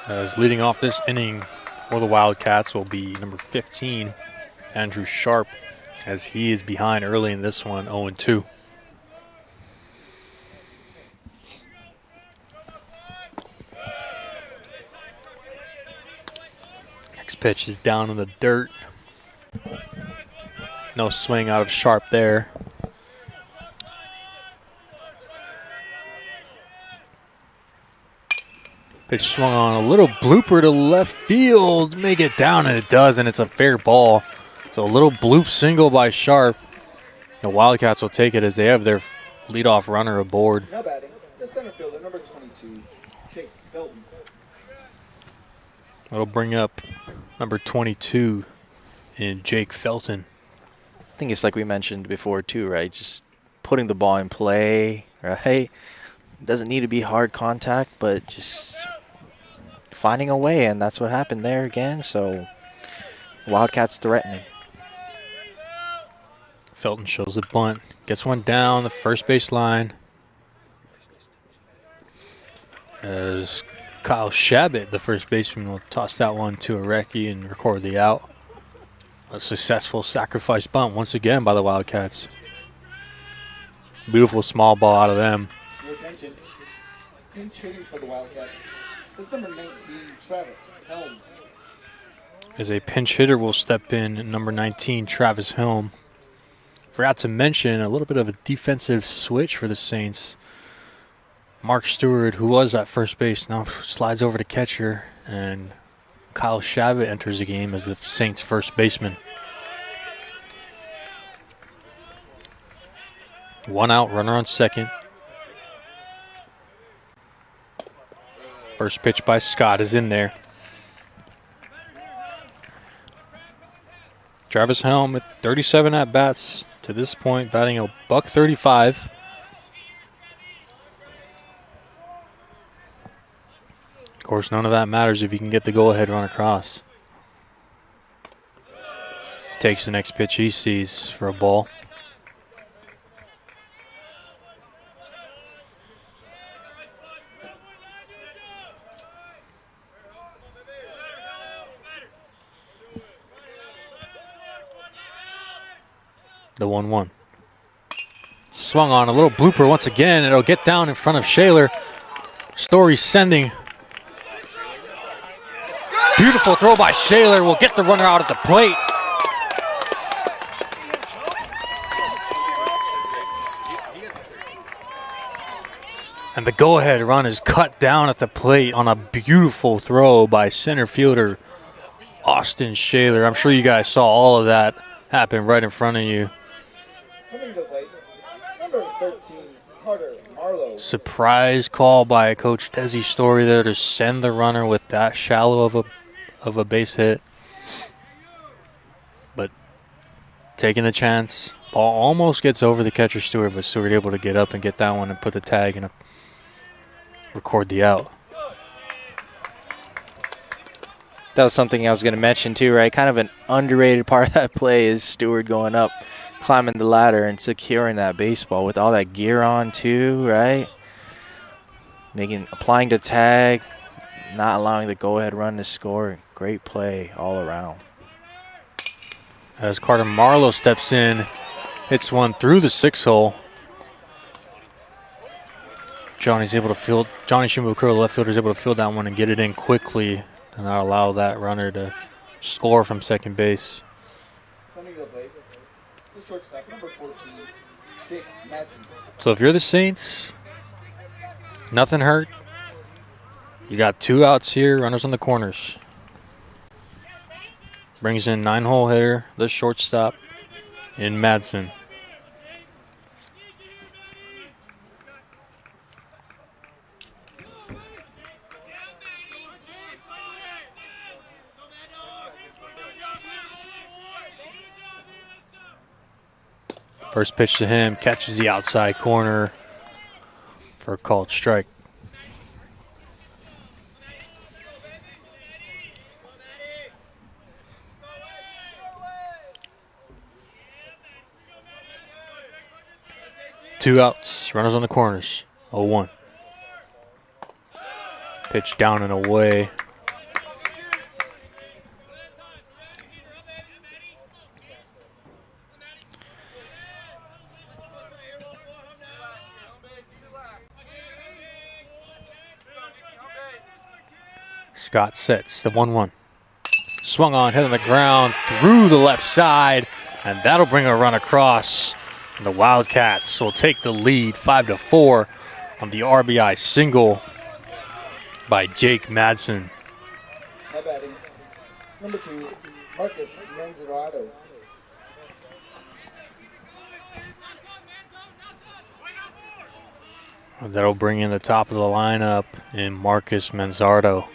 As leading off this inning for the Wildcats will be number 15, Andrew Sharp, as he is behind early in this one, 0-2. Next pitch is down in the dirt. No swing out of Sharp there. Pitch swung on, a little blooper to left field. Make it down, and it does, and it's a fair ball. So a little bloop single by Sharp. The Wildcats will take it as they have their leadoff runner aboard. Now batting, the center fielder, number 22, Jake Felton. That'll bring up number 22 in Jake Felton. I think it's like we mentioned before too, right? Just putting the ball in play, right? Doesn't need to be hard contact, but just finding a way, and that's what happened there again. So Wildcats threatening. Felton shows a bunt, gets one down the first base line. As Kyle Shabbat, the first baseman, will toss that one to Arecki and record the out. A successful sacrifice bunt once again by the Wildcats. Beautiful small ball out of them. Your attention. Pinch hitting for the Wildcats is number 19, Travis Helm. As a pinch hitter will step in, number 19, Travis Helm. Forgot to mention a little bit of a defensive switch for the Saints. Mark Stewart, who was at first base, now slides over to catcher, and Kyle Shabbat enters the game as the Saints' first baseman. 1 out, runner on second. First pitch by Scott is in there. Travis Helm with 37 at-bats to this point, batting a .135. Of course, none of that matters if you can get the go-ahead run across. Takes the next pitch he sees for a ball. The 1-1. Swung on, a little blooper once again. It'll get down in front of Shaler. Story sending. Beautiful throw by Shaler. Will get the runner out at the plate. And the go-ahead run is cut down at the plate on a beautiful throw by center fielder Austin Shaler. I'm sure you guys saw all of that happen right in front of you. Number 13, Carter Marlowe. Surprise call by Coach Desi Story there to send the runner with that shallow of a base hit. But taking the chance. Ball almost gets over the catcher Stewart, but Stewart able to get up and get that one and put the tag and record the out. That was something I was going to mention too, right? Kind of an underrated part of that play is Stewart going up, climbing the ladder and securing that baseball with all that gear on too, right? Applying the tag, not allowing the go-ahead run to score. Great play all around. As Carter Marlowe steps in, hits one through the 6-hole. Johnny's able to field. Johnny Shimbukuro, the left fielder, is able to field that one and get it in quickly and not allow that runner to score from second base. So if you're the Saints, nothing hurt. You got 2 outs here, runners on the corners. Brings in 9-hole hitter, the shortstop in Madsen. First pitch to him, catches the outside corner for a called strike. Two outs, runners on the corners, 0-1. Pitch down and away. Scott sets the 1-1. Swung on, hit on the ground, through the left side, and that'll bring a run across. And the Wildcats will take the lead 5-4 on the RBI single by Jake Madsen. Now batting, number 2, Marcus Manzarado. That'll bring in the top of the lineup in Marcus Manzardo.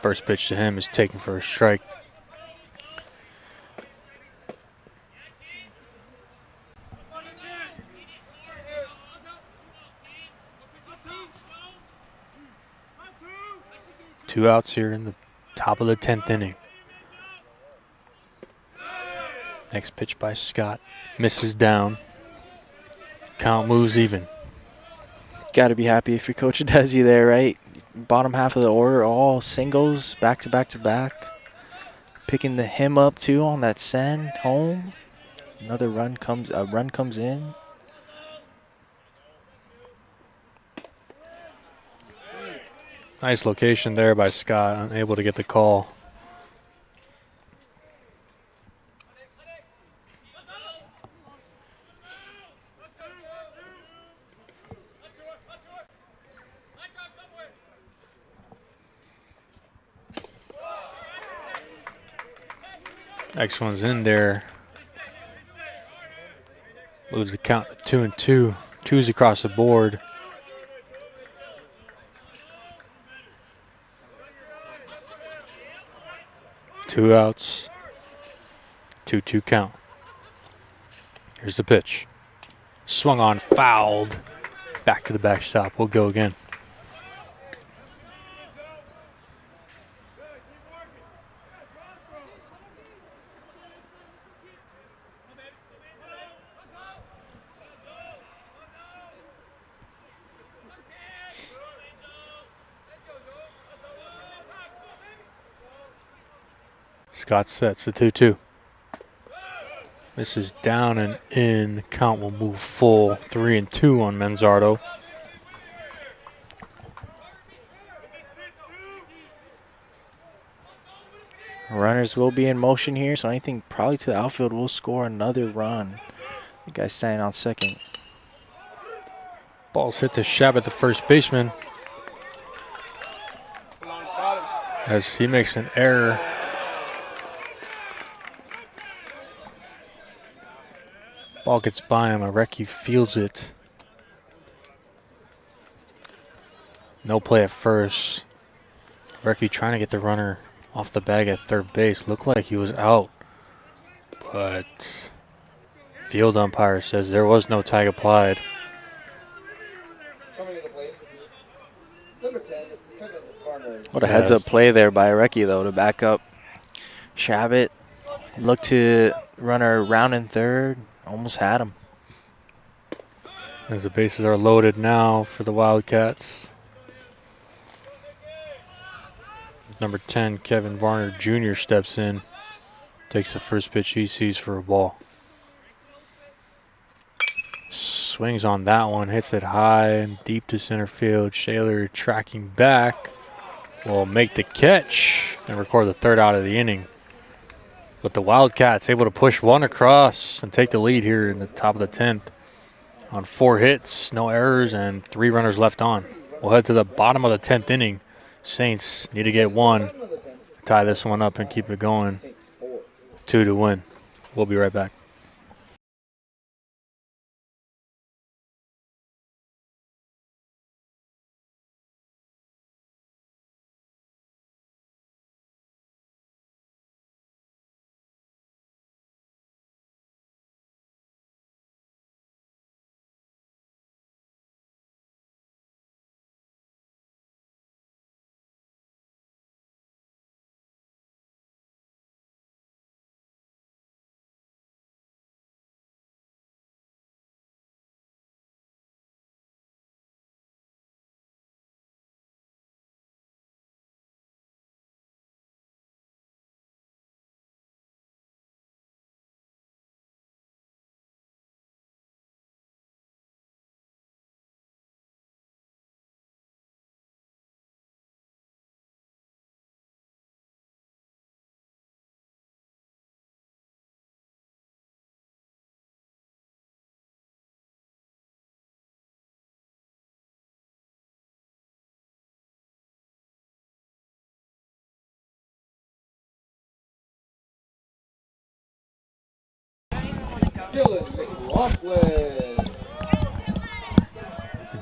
First pitch to him is taken for a strike. Two outs here in the top of the 10th inning. Next pitch by Scott. Misses down. Count moves even. Got to be happy if you're Coach Desi there, right? Bottom half of the order, all singles, back to back to back. Picking him up too on that send home. Another run comes in. Nice location there by Scott, unable to get the call. Next one's in there. Moves the count to 2-2. Twos across the board. Two outs. 2-2 count. Here's the pitch. Swung on, fouled. Back to the backstop. We'll go again. Scott sets the 2-2. This is down and in. Count will move full. 3-2 on Manzardo. Runners will be in motion here, so anything probably to the outfield will score another run. The guy standing on second. Ball's hit to Shabbat, the first baseman, as he makes an error. Ball gets by him. Arecki fields it. No play at first. Arecki trying to get the runner off the bag at third base. Looked like he was out, but field umpire says there was no tag applied. What a heads-up play there by Arecki, though, to back up Shabbat. Look to runner round in third. Almost had him. As the bases are loaded now for the Wildcats. Number 10, Kevin Varner Jr. steps in. Takes the first pitch he sees for a ball. Swings on that one. Hits it high and deep to center field. Shaler tracking back. Will make the catch and record the third out of the inning. But the Wildcats able to push one across and take the lead here in the top of the 10th. On 4 hits, no errors, and 3 runners left on. We'll head to the bottom of the 10th inning. Saints need to get one, tie this one up and keep it going. 2 to win. We'll be right back.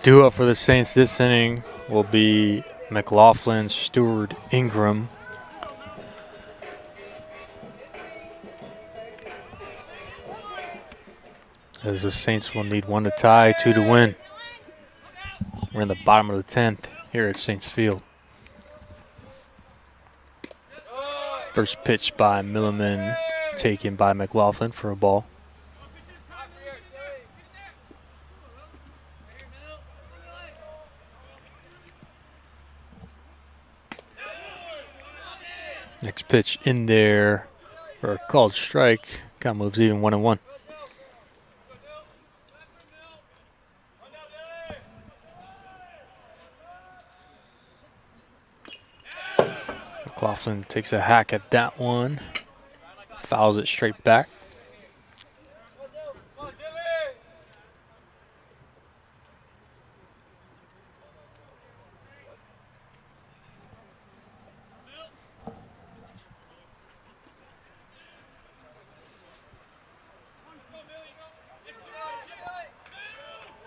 Duo for the Saints this inning will be McLaughlin, Stewart, Ingram. As the Saints will need 1 to tie, 2 to win. We're in the bottom of the 10th here at Saints Field. First pitch by Milliman, taken by McLaughlin for a ball. Next pitch in there for a called strike. Kind of moves even 1-1. McLaughlin takes a hack at that one. Fouls it straight back.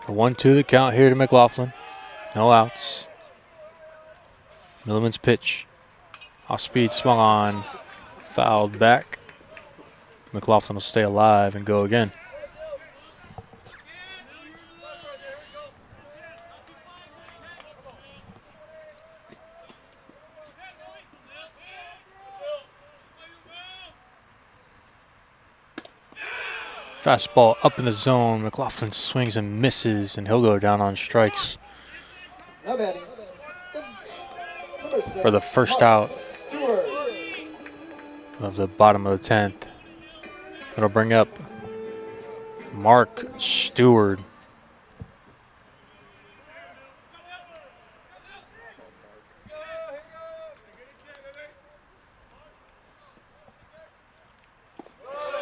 A 1-2 the count here to McLaughlin. No outs. Milliman's pitch. Off speed, swung on. Fouled back. McLaughlin will stay alive and go again. Fastball up in the zone. McLaughlin swings and misses, and he'll go down on strikes Now batting, number 6, for the first out of the bottom of the 10th. It'll bring up Mark Stewart.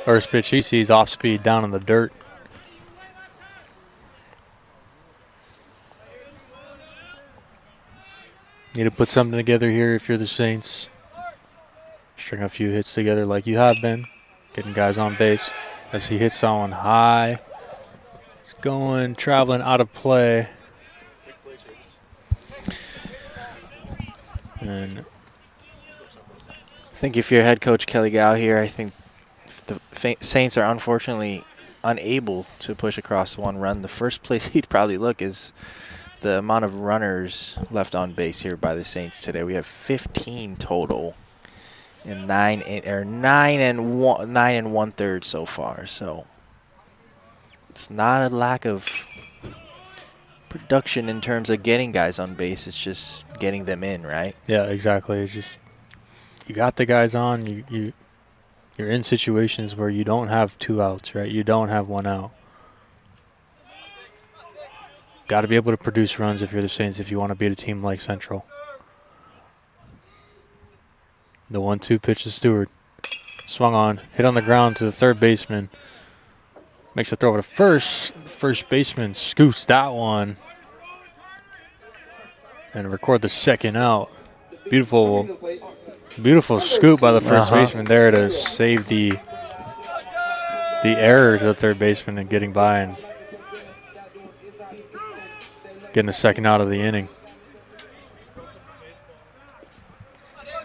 First pitch he sees off speed down in the dirt. Need to put something together here if you're the Saints. String a few hits together like you have been. Getting guys on base as he hits someone high. It's going, traveling out of play. And I think if you're head coach Kelly Gow here, I think if the Saints are unfortunately unable to push across one run, the first place he'd probably look is the amount of runners left on base here by the Saints today. We have 15 total, and 9 and 1/3 so far. So it's not a lack of production in terms of getting guys on base. It's just getting them in, right? yeah, exactly. It's just you got the guys on. You're in situations where you don't have 2 outs, right? You don't have 1 out. Got to be able to produce runs if you're the Saints, if you want to beat a team like Central. The 1-2 pitch to Stewart. Swung on, hit on the ground to the third baseman. Makes a throw to first. First baseman scoops that one. And record the second out. Beautiful scoop by the first baseman there to save the error to the third baseman and getting by and getting the second out of the inning.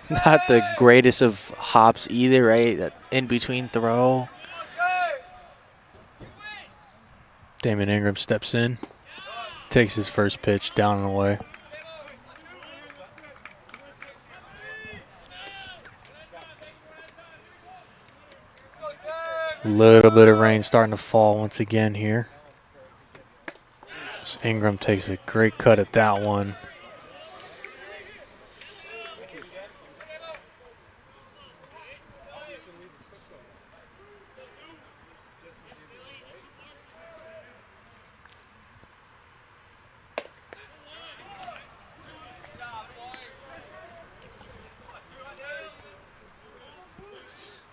Not the greatest of hops either, right? That in-between throw. Damon Ingram steps in, takes his first pitch down and away. A little bit of rain starting to fall once again here. So Ingram takes a great cut at that one.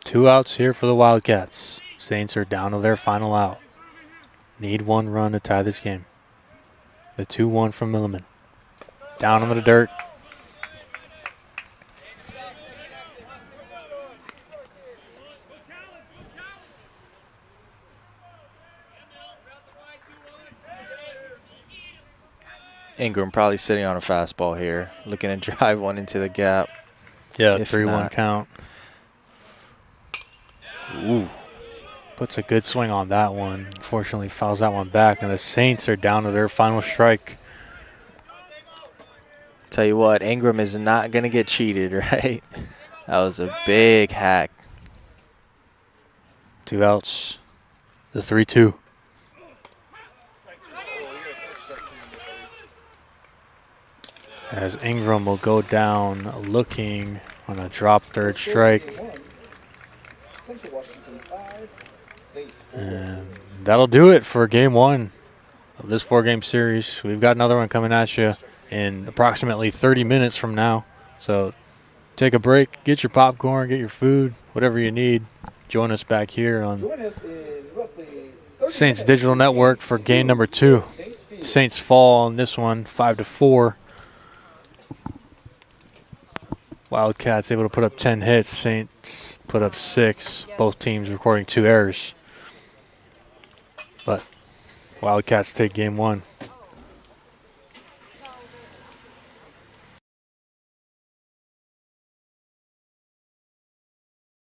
Two outs here for the Wildcats. Saints are down to their final out. Need 1 run to tie this game. The 2-1 from Milliman. Down on the dirt. Ingram probably sitting on a fastball here, looking to drive one into the gap. Yeah, If 3-1 not. count. Ooh. Puts a good swing on that one. Unfortunately, fouls that one back, and the Saints are down to their final strike. Tell you what, Ingram is not going to get cheated, right? That was a big hack. 2 outs. The 3-2. As Ingram will go down looking on a drop third strike. And that'll do it for game 1 of this 4-game series. We've got another one coming at you in approximately 30 minutes from now. So take a break, get your popcorn, get your food, whatever you need. Join us back here on Saints Digital Network for game number 2. Saints fall on this one, 5-4. Wildcats able to put up 10 hits. Saints put up 6. Both teams recording 2 errors. But Wildcats take game 1.